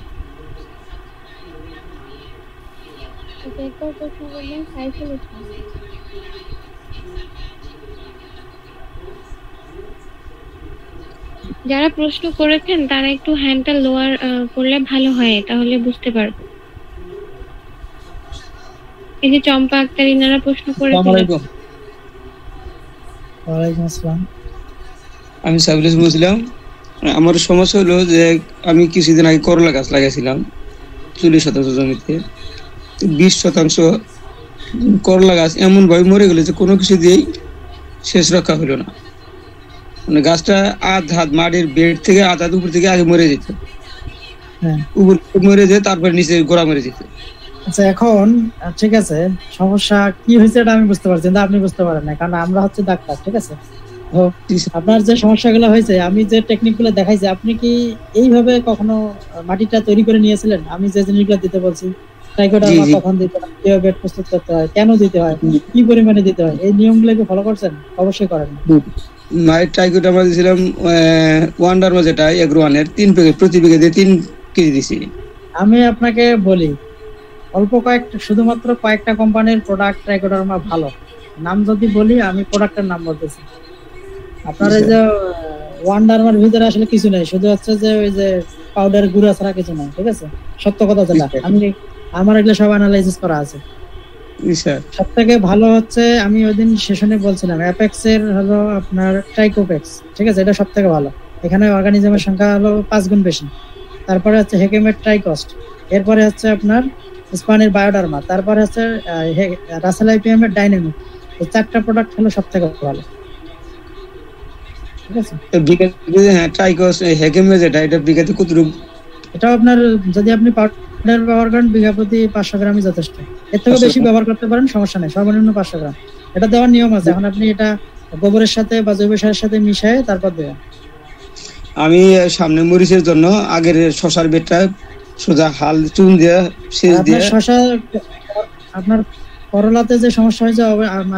[SPEAKER 2] যারা প্রশ্ন করেছেন তারা একটু হ্যান্ডটা লোয়ার করলে ভালো হয়, তাহলে বুঝতে পারবো। এই যে চম্পা আক্তার ইনারা প্রশ্ন করেছিলেন।
[SPEAKER 1] ওয়ালাইকুম আসসালাম।
[SPEAKER 12] আমি সাবিলিস বলছিলাম। আমার সমস্যা হলো যে আমি কিছুদিন আগে করলা গাছ লাগাইছিলাম 40% জমিতে। 20% করলা গাছ এমন ভাবে মরে গেল যে কোনো কিছু দিয়েই শেষ রক্ষা হলো না। মানে গাছটা হাত মাটির বেড থেকে হাত উপর থেকে আগে মরে যেত, উপর মরে যেত, তারপর নিচে গোড়া মরে যেত।
[SPEAKER 1] আচ্ছা, এখন ঠিক আছে, সমস্যা কি হয়েছে এটা আমি বুঝতে পারছি, কিন্তু আপনি বুঝতে পারেন না, কারণ আমরা হচ্ছে ডাক্তার। ঠিক আছে, তো আপনার যে সমস্যাগুলো হয়েছে, আমি যে টেকনিকগুলো দেখাইছি, আপনি কি এইভাবে কখনো মাটিটা তৈরি করে নিয়েছিলেন? আমি যে জিনিসগুলো দিতে বলছি, ট্রাইকোডার্মা কখন দিতে হয়, কিভাবে বেড প্রস্তুত করতে হয়, কেন দিতে হয়, কি পরিমাণে দিতে হয়, এই নিয়মগুলো কি ফলো করছেন? অবশ্যই করেন।
[SPEAKER 12] মায়ের ট্রাইকোডার্মা দিয়েছিলাম ওয়ান্ডারমা, যেটা এগ্রোয়ানের 3 প্যাকেট, প্রতি প্যাকেটে 3 কেজি দিছি।
[SPEAKER 1] আমি আপনাকে বলি, অল্প শুধুমাত্র কয়েকটা কোম্পানির প্রোডাক্ট ট্রাইকোডার্মা ভালো। নাম যদি বলি, আমি প্রোডাক্টের নাম বলতেছি। আপনার এই যে ওয়ান্ডারমার ভিতরে আসলে কিছু নাই, শুধু হচ্ছে যে ওই যে পাউডার গুঁড়া ছাড়া কিছু নাই। ঠিক আছে, সত্য কথা যেটা, আমার এগুলো সব অ্যানালাইসিস করা আছে। সব থেকে ভালো হচ্ছে, আমি ওই দিন সেশনে বলছিলাম, অ্যাপেক্স এর হলো আপনার ট্রাইকোপেক্স। ঠিক আছে, এটা সব থেকে ভালো। এখানে অর্গানিজমের সংখ্যা হলো 5 গুণ বেশি। তারপরে হচ্ছে হেকেমের ট্রাইকস্ট, এরপরে হচ্ছে আপনার স্পানের বায়োডার্মা, তারপরে হচ্ছে রাসেল আইপিএম এর ডাইনামিক। এই 4টা প্রোডাক্ট হলো সব থেকে ভালো। ঠিক আছে, এটা আপনার যদি আপনি পাউডার ব্যবহার করেন, বিঘা প্রতি 500 গ্রামই যথেষ্ট। এর থেকে বেশি ব্যবহার করতে পারেন, সমস্যা নেই, সর্বনিম্ন 500 গ্রাম। এটা দেওয়ার নিয়ম আছে। এখন আপনি এটা গোবরের সাথে বা জৈব সারের সাথে মিশিয়ে তারপর দেবেন।
[SPEAKER 12] আমি সামনে মরিচের জন্য আগের শশার বেডটা সোজা হাল চুন দিয়ে সেচ দিয়ে,
[SPEAKER 1] শশা আপনার করলাতে যে সমস্যা হয়েছে,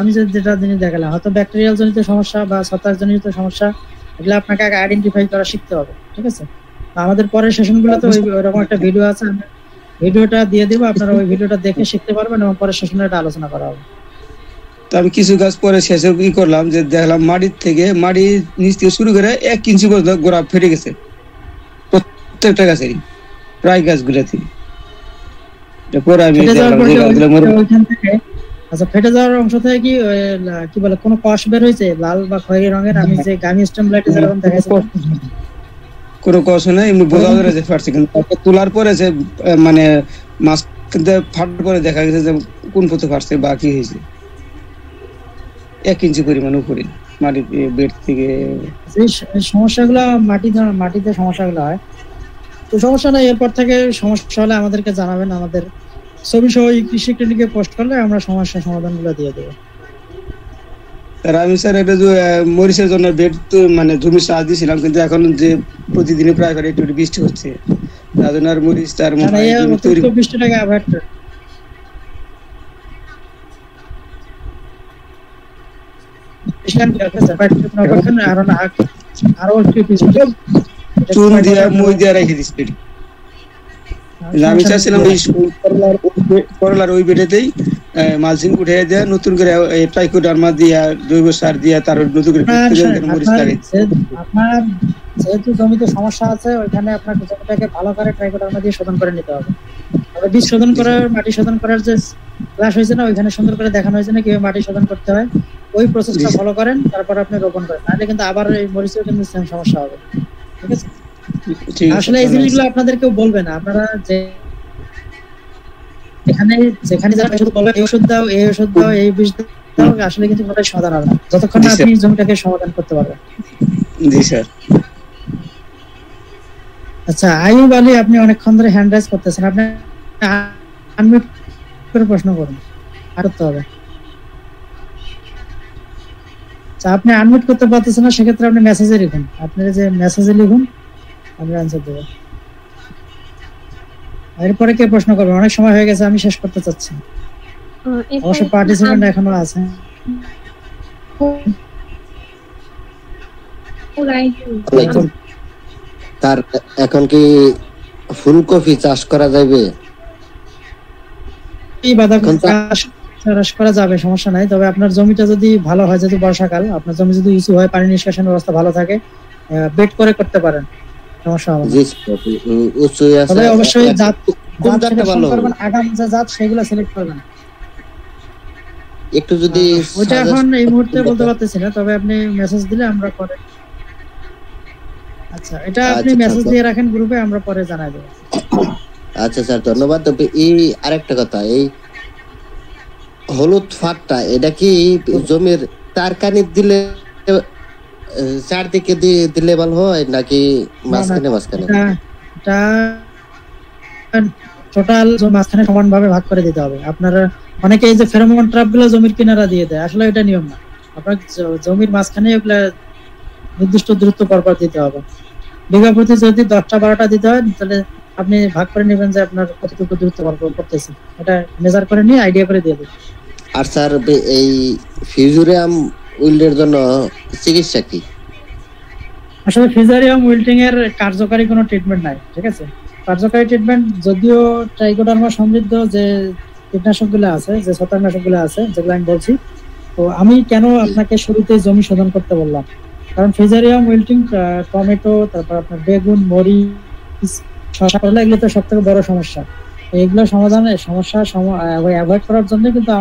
[SPEAKER 1] আমি যেটা জিনিস দেখালাম, হয়তো ব্যাকটেরিয়াল জনিত সমস্যা বা ছত্রাক জনিত সমস্যা, এগুলো আপনাকে আগে আইডেন্টিফাই করা শিখতে হবে। ঠিক আছে, আমাদের পরের সেশনগুলোতে ওইরকম একটা ভিডিও আছে, আমি ভিডিওটা দিয়ে দেবো, আপনারা ওই ভিডিওটা দেখে শিখতে পারবেন এবং পরের সেশনে এটা আলোচনা করা হবে।
[SPEAKER 12] তো আমি কিছু গাছ পরে শেষে কি করলাম, যে দেখলাম মাটির নিচ থেকে শুরু করে 1 ইঞ্চি পর্যন্ত গোড়া ফেটে গেছে প্রত্যেকটা গাছেরই, প্রায় গাছগুলোতে।
[SPEAKER 1] আচ্ছা, ফেটে যাওয়ার অংশ থেকে কি বলে কোনো কষ বের হয়েছে লাল বা খয়েরি রঙের? আমি যে গামি স্টেমলাইটে যেরকম দেখাইছি,
[SPEAKER 12] কোনো কষ নাই, এমনি বোঝা যাচ্ছে ফাটছে, কিন্তু তোলার পরে যে মানে মাছ ফাটার পরে দেখা গেছে যে কোন পথে ফাটছে বা কি হয়েছে। 1 ইঞ্চি পরিমাণ উপরে মাটির বেড থেকে।
[SPEAKER 1] সমস্যাগুলো মাটিতে সমস্যাগুলো হয়, তো সমস্যা নাই। এরপর থেকে সমস্যা হলে আমাদেরকে জানাবেন, আমাদের ছবি সহ কৃষি ক্লিনিকে পোস্ট করলে আমরা সমস্যার সমাধানগুলো দিয়ে দেবো।
[SPEAKER 12] আমি স্যার এটা মরিচের জন্য বেড মানে জমি সাজ দিয়েছিলাম, কিন্তু এখন যে প্রতিদিনই প্রায় একটু বৃষ্টি হচ্ছে, তার জন্য আর মরিচ তার
[SPEAKER 1] বৃষ্টিটাকে অ্যাভয়েড করে আরো
[SPEAKER 12] চুন দিয়ে মই দিয়ে রেখে দিচ্ছি। আমি চাচ্ছিলাম করলার ওই বেডেতেই মালচিং উঠে দিয়ে নতুন করে ট্রাইকোডার্মা দিয়া, জৈব সার দিয়া, তার নতুন করে মরিচ লাগাই।
[SPEAKER 1] আপনার যেহেতু জমিতে সমস্যা আছে, ওইখানে আপনার জমিটাকে ভালো করে ট্রাইকোডার্মা দিয়ে শোধন করে নিতে হবে। বীজ শোধন করার, মাটি শোধন করার যে ক্লাস হয়েছে না, ওইখানে সুন্দর করে দেখানো হয়েছে না কিভাবে মাটি শোধন করতে হয়। ওই প্রসেসটা ফলো করেন, তারপর আপনি রোপণ করেন, নাহলে কিন্তু আবার এই মরিচের কিন্তু সেম সমস্যা হবে। ঠিক আছে, আসলে এই জিনিসগুলো আপনাদের কেউ বলবে না। আপনারা যেখানে যারা শুধু বলবে এই ওষুধ দাও, এই ওষুধ দাও, এই বীজ দাও, আসলে কিন্তু কোনোটাই সমাধান হবে না যতক্ষণ না আপনি জমিটাকে সমাধান করতে পারবেন।
[SPEAKER 12] জি স্যার।
[SPEAKER 1] আচ্ছা, আইয়ুব আলী, আপনি অনেকক্ষণ ধরে হ্যান্ড রাইজ করতেছেন, আপনি আনমিউট করে প্রশ্ন করুন, করতে হবে। আচ্ছা, আপনি আনমিউট করতে পারতেছেন না, সেক্ষেত্রে আপনি মেসেজে লিখুন, আপনার যে মেসেজে লিখুন, আমি অ্যানসার দেব। এরপরে কে প্রশ্ন করবে? অনেক সময় হয়ে গেছে, আমি শেষ করতে চাচ্ছি। অবশ্য পার্টিসিপেন্ট এখনো আছে।
[SPEAKER 13] তার এখন কি ফুলকপি চাষ করা যাবে?
[SPEAKER 1] চাষ করা যাবে, সমস্যা নাই। তবে আপনার জমিটা যদি ভালো হয়, যেহেতু বর্ষাকাল, আপনার জমি যদি উঁচু হয়, পানি নিষ্কাশন ব্যবস্থা ভালো থাকে, বেড করে করতে পারেন, সমস্যা হবে না। তবে অবশ্যই জাত ভালো করবেন, আগাম যে জাত সেগুলো সিলেক্ট করবেন।
[SPEAKER 13] একটু যদি
[SPEAKER 1] ওইটা এখন এই মুহূর্তে বলতে পারতেছি না, তবে আপনি মেসেজ দিলে আমরা পরে, আচ্ছা এটা আপনি মেসেজ দিয়ে রাখেন গ্রুপে, আমরা পরে জানাই দেব।
[SPEAKER 13] আচ্ছা স্যার ধন্যবাদ। তবে এই আরেকটা কথা, এই হলুদ ফাঁকটা এটা কি জমির তারকানি দিলে চারদিকে দিলে ভালো হয় নাকি মাঝখানে মাঝখানে?
[SPEAKER 1] এটা টোটাল মাঝখানে সমানভাবে ভাগ করে দিতে হবে। আপনারা অনেকে এই যে ফেরোমন ট্র্যাপ গুলো জমির কিনারা দিয়ে দেয়, আসলে এটা নিয়ম না। আপনার জমির মাঝখানে এগুলা নির্দিষ্ট দূরত্ব পরপর দিতে হবে। বিঘা প্রতি যদি 10টা 12টা দিতে হয় তাহলে আপনি ভাগ করে নেবেন যে আপনার কতটুকু দূরত্ব পরপর করতেছে, এটা মেজার করে নিয়ে আইডিয়া করে দিয়ে দেবেন।
[SPEAKER 13] আর স্যার এই ফিউজুরিয়াম উইল্ডের জন্য চিকিৎসা কি?
[SPEAKER 1] আসলে ফিউজুরিয়াম উইল্টিং এর কার্যকারী কোনো ট্রিটমেন্ট নাই, ঠিক আছে। কার্যকারী ট্রিটমেন্ট যদিও ট্রাইকোডার্মা সমৃদ্ধ যে কীটনাশকগুলো আছে, যে ছত্রাকনাশকগুলো আছে যেগুলো আমি বলছি, তো আমি কেন আপনাকে শুরুতে জমি শোধন করতে বললাম, কারণ ফিউজুরিয়াম উইল্টিং টমেটো, তারপর আপনার বেগুন, মরিচ, শসা, করলা, এগুলো তো সব থেকে বড় সমস্যা। এইগুলো সমাধানের সমস্যা অ্যাভয়েড করার জন্য কিন্তু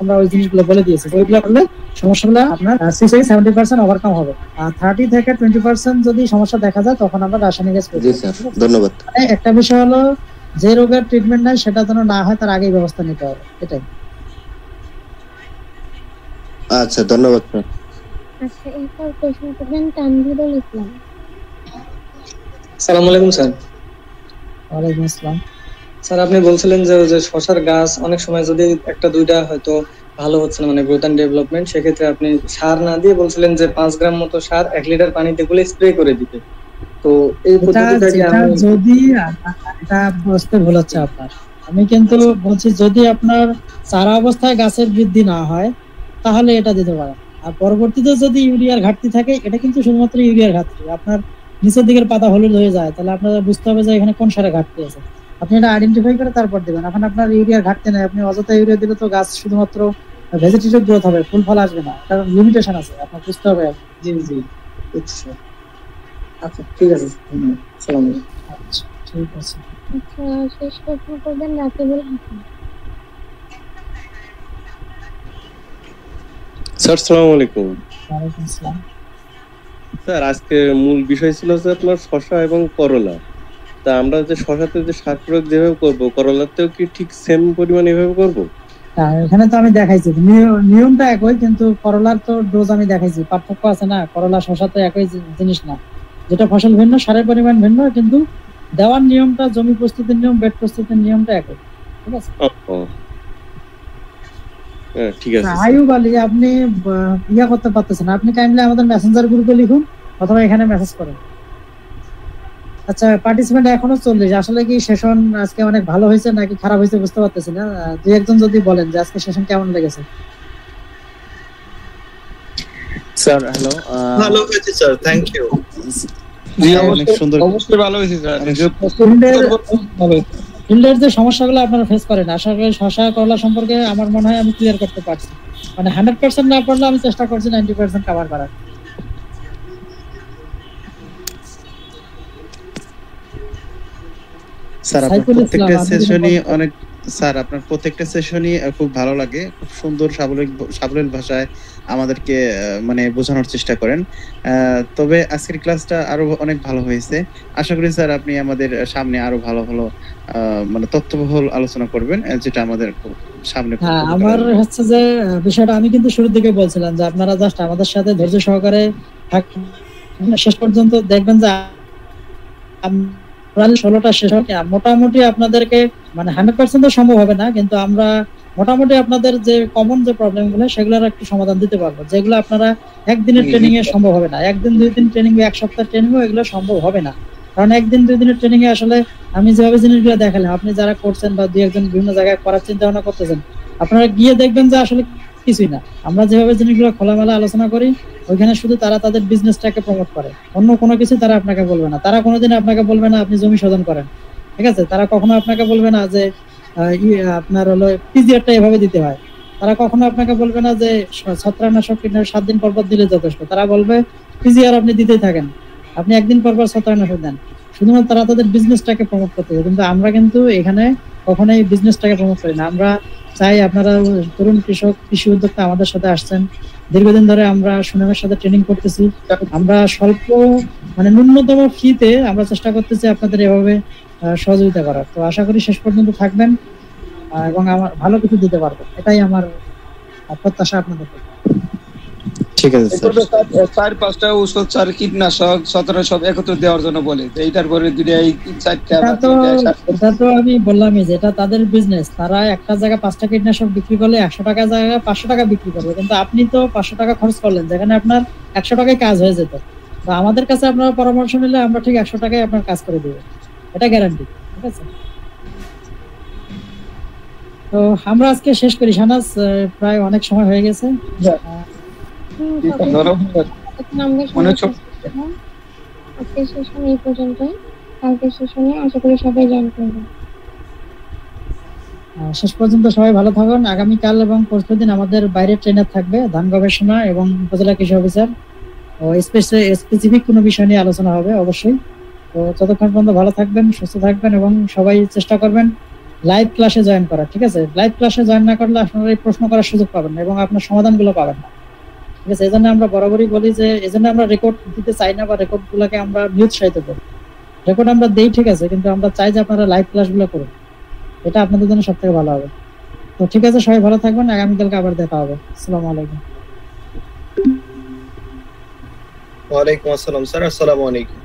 [SPEAKER 1] আমরা ওই জিনিসগুলো বলে দিয়েছি। ওইগুলো করলে সমস্যাগুলো আপনার 60-70% ওভারকাম হবে। আর 30 থেকে 20% যদি সমস্যা দেখা যায় তখন আমরা রাসায়নিক স্প্রে
[SPEAKER 13] জি স্যার ধন্যবাদ।
[SPEAKER 1] একটা বিষয় হলো যে রোগের ট্রিটমেন্ট নাই সেটা যেন না হয় তার আগেই ব্যবস্থা নিতে হবে, এটাই।
[SPEAKER 13] আচ্ছা ধন্যবাদ স্যার।
[SPEAKER 2] আচ্ছা এরপর প্রশ্ন করবেন তানভীরুল ইসলাম।
[SPEAKER 14] আসসালামু আলাইকুম স্যার।
[SPEAKER 1] ওয়ালাইকুম আসসালাম।
[SPEAKER 14] স্যার আপনি বলছিলেন যে শশার গাছ অনেক সময় যদি একটা দুইটা হয়তো ভালো হচ্ছে না, মানে গ্রোথ এন্ড ডেভেলপমেন্ট, সেক্ষেত্রে আপনি সার না দিয়ে বলছিলেন যে 5 গ্রাম মতো সার 1 লিটার পানিতে গুলে স্প্রে করে দিতে। তো এই পদ্ধতিটাকে আমি
[SPEAKER 1] যদি এটা বুঝতে ভুল হচ্ছে আপনার, আমি কিন্তু বলছি যদি আপনার চারা অবস্থায় গাছের বৃদ্ধি না হয় তাহলে এটা দিতে পারেন। আর পরবর্তীতে যদি ইউরিয়ার ঘাটতি থাকে, এটা কিন্তু শুধুমাত্র ইউরিয়ার ঘাটতি, আপনার নিচের দিকের পাতা হলুদ হয়ে যায়, তাহলে আপনার বুঝতে হবে যে এখানে কোন সারে ঘাটতি আছে। আপনি এটা আইডেন্টিফাই করে তারপর দিবেন। এখন আপনার ইউরিয়ার ঘাটতি নাই, আপনি অযথা ইউরিয়া দিলে তো গাছ শুধুমাত্র ভেজিটেটিভ গ্রোথ হবে, ফুল ফল আসবে না, কারণ লিমিটেশন আছে, আপনার বুঝতে হবে।
[SPEAKER 14] জি জি আচ্ছা আচ্ছা ঠিক আছে, আসসালামু আলাইকুম।
[SPEAKER 1] আচ্ছা ঠিক আছে।
[SPEAKER 2] আচ্ছা শেষ প্রশ্ন করবেন রাকিবুল হাসান।
[SPEAKER 15] স্যার আসসালামু আলাইকুম।
[SPEAKER 1] ওয়ালাইকুম আসসালাম।
[SPEAKER 15] স্যার আজকে মূল বিষয় ছিল যে আপনার শসা এবং করলা। তা আমরা যে শসাতে যে সার প্রয়োগ যেভাবে করবো, করলাতেও কি ঠিক সেম পরিমাণ এভাবে করবো?
[SPEAKER 1] এখানে তো আমি দেখাইছি নিয়মটা একই, কিন্তু করলার তো ডোজ আমি দেখাইছি, পার্থক্য আছে না। করলা শসা তো একই জিনিস না, যেটা ফসল ভিন্ন, সারের পরিমাণ ভিন্ন, কিন্তু দেওয়ার নিয়মটা, জমি প্রস্তুতির নিয়ম, বেড প্রস্তুতির নিয়মটা একই, ঠিক আছে।
[SPEAKER 15] ঠিক আছে।
[SPEAKER 1] আয়ুব আলী, আপনি ইয়া করতে পারতেছেন, আপনি কাইন্ডলি আমাদের মেসেঞ্জার গ্রুপে লিখুন অথবা এখানে মেসেজ করেন। আচ্ছা পার্টিসিপেন্ট এখনো 40। আসলে কি সেশন আজকে অনেক ভালো হয়েছে নাকি খারাপ হয়েছে বুঝতে পারতেছি না। দুই একজন যদি বলেন যে আজকে সেশন কেমন লেগেছে।
[SPEAKER 5] Sir hello.
[SPEAKER 9] ভালো হয়েছে স্যার, থ্যাংক ইউ।
[SPEAKER 5] অনেক সুন্দর,
[SPEAKER 12] অবশ্যই ভালো হয়েছে স্যার।
[SPEAKER 1] ফিল্ডের যে সমস্যাগুলো আপনারা ফেস করেন, আশা করি শসা করলা সম্পর্কে আমার মনে হয় আমি ক্লিয়ার করতে পারছি। মানে 100% না পারলে আমি চেষ্টা করছি 90% কভার করার।
[SPEAKER 5] স্যার আপনার প্রত্যেকটা সেশনই অনেক, স্যার আপনার প্রত্যেকটা সেশনই খুব ভালো লাগে, খুব সুন্দর সাবলীল ভাষায় আমাদেরকে মানে বোঝানোর চেষ্টা করেন। তবে আজকের ক্লাসটা আরো অনেক ভালো হয়েছে। আশা করি স্যার আপনি আমাদের সামনে আরো ভালো ভালো মানে তথ্যবহুল আলোচনা করবেন, যেটা আমাদের সামনে।
[SPEAKER 1] হ্যাঁ আমার হচ্ছে যে বিষয়টা আমি কিন্তু শুরুর দিকে বলছিলাম যে আপনারা জাস্ট আমাদের সাথে ধৈর্য সহকারে শেষ পর্যন্ত দেখবেন যে 16টা শেষ হয়। মোটামুটি আপনাদেরকে মানে 100% সম্ভব হবে না, কিন্তু আমরা মোটামুটি আপনাদের যে কমন যে প্রবলেম গুলো সেগুলোর একটু সমাধান দিতে পারবো, যেগুলো আপনারা একদিনের ট্রেনিং এ সম্ভব হবে না। একদিন 2 দিন ট্রেনিং, 1 সপ্তাহ ট্রেনিং এগুলো সম্ভব হবে না, কারণ একদিন 2 দিনের ট্রেনিং এ আসলে আমি যেভাবে জিনিসগুলো দেখালাম, আপনি যারা করছেন বা 2-1 বিভিন্ন জায়গায় করার চিন্তা ভাবনা করতেছেন, আপনারা গিয়ে দেখবেন যে আসলে কিছুই না। আমরা যেভাবে জিনিসগুলো খোলামেলা আলোচনা করি, ওইখানে শুধু তারা তাদের বিজনেসটাকে প্রমোট করে, অন্য কোনো কিছু তারা আপনাকে বলবে না। তারা কোনোদিন আপনাকে বলবে না আপনি জমি শোধন করেন, ঠিক আছে। তারা কখনো আপনাকে বলবে না যে আপনার হলো পিজিআরটা এভাবে দিতে হয়। তারা কখনো আপনাকে বলবে না যে ছত্রাকনাশক 7 দিন পর পর দিলে যথেষ্ট। তারা বলবে পিজিআর আপনি দিতেই থাকেন, আপনি 1 দিন পর পর ছত্রাকনাশক দেন। শুধুমাত্র তারা তাদের বিজনেসটাকে প্রমোট করতে চায়, কিন্তু আমরা কিন্তু এখানে কখনোই বিজনেসটাকে প্রমোট করি না। আমরা চাই আপনারা তরুণ কৃষক কৃষি উদ্যোক্তা আমাদের সাথে আসছেন, দীর্ঘদিন ধরে আমরা সুনামের সাথে ট্রেনিং করতেছি। আমরা স্বল্প মানে ন্যূনতম ফিতে আমরা চেষ্টা করতেছি আপনাদের এভাবে সহযোগিতা করার। তো আশা করি শেষ পর্যন্ত থাকবেন এবং আমার ভালো কিছু দিতে পারবো, এটাই আমার প্রত্যাশা আপনাদের প্রতি।
[SPEAKER 5] ঠিক আছে স্যার।
[SPEAKER 12] 4-5টা ঔষধ, 4 কীটনাশক 17 সব একত্রে দেওয়ার জন্য বলে, তো এইটার পরে দুইটা এই 4টা বা 3টা
[SPEAKER 1] এটা তো আমি বললামই যে এটা তাদের বিজনেস, তারা একটা জায়গায় 5টা কীটনাশক বিক্রি করলে 100 টাকা জায়গায় 500 টাকা বিক্রি করবে, কিন্তু আপনি তো 500 টাকা খরচ করলেন যেখানে আপনার 100 টাকায় কাজ হয়ে যেত। তো আমাদের কাছে আপনারা পরামর্শ নিলে আমরা ঠিক 100 টাকায় আপনার কাজ করে দেবো, এটা গ্যারান্টি। ঠিক আছে, তো আমরা আজকে শেষ করি। শাহনাজ, প্রায় অনেক সময় হয়ে গেছে।
[SPEAKER 2] আজকের সেশন এই পর্যন্তই, কালকের সেশনে আশা করি সবাই জয়েন করবেন।
[SPEAKER 1] শেষ পর্যন্ত সবাই ভালো থাকুন। আগামীকাল এবং পরশুদিন আমাদের বাইরে ট্রেনার থাকবে, ধান গবেষণা এবং উপজেলা কৃষি অফিসার, ও স্পেসিফিক কোনো বিষয় নিয়ে আলোচনা হবে অবশ্যই। তো ততক্ষণ পর্যন্ত ভালো থাকবেন, সুস্থ থাকবেন এবং সবাই চেষ্টা করবেন লাইভ ক্লাসে জয়েন করা। ঠিক আছে, লাইভ ক্লাসে জয়েন না করলে আপনারা এই প্রশ্ন করার সুযোগ পাবেন না এবং আপনার সমাধানগুলো পাবেন না। ঠিক আছে, এই জন্য আমরা বরাবরই বলি যে এই জন্য আমরা রেকর্ড দিতে চাই না বা রেকর্ড গুলোকে আমরা নিরুৎসাহিত করি। রেকর্ড আমরা দেই ঠিক আছে, কিন্তু আমরা চাই যে আপনারা লাইভ ক্লাসগুলো করুন, এটা আপনাদের জন্য সব থেকে ভালো হবে। তো ঠিক আছে, সবাই ভালো থাকবেন, আগামীকালকে আবার দেখা হবে। আসসালামু আলাইকুম।
[SPEAKER 9] ওয়ালাইকুম আসসালাম স্যার, আসসালামু আলাইকুম।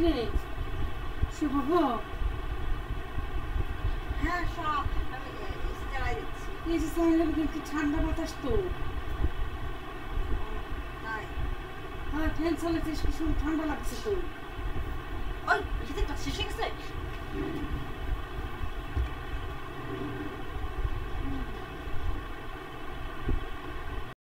[SPEAKER 16] কিরে শুভ
[SPEAKER 17] হ্যাঁ সব আমি এসি চালাই দিচ্ছি
[SPEAKER 16] এসি চালালে কিন্তু ঠান্ডা বাতাস তো
[SPEAKER 17] তাই
[SPEAKER 16] হ্যাঁ ফ্যান চালাচ্ছিস কি শুধু ঠান্ডা লাগছে তো
[SPEAKER 17] ওই এসিতে শেষ হয়ে গেছে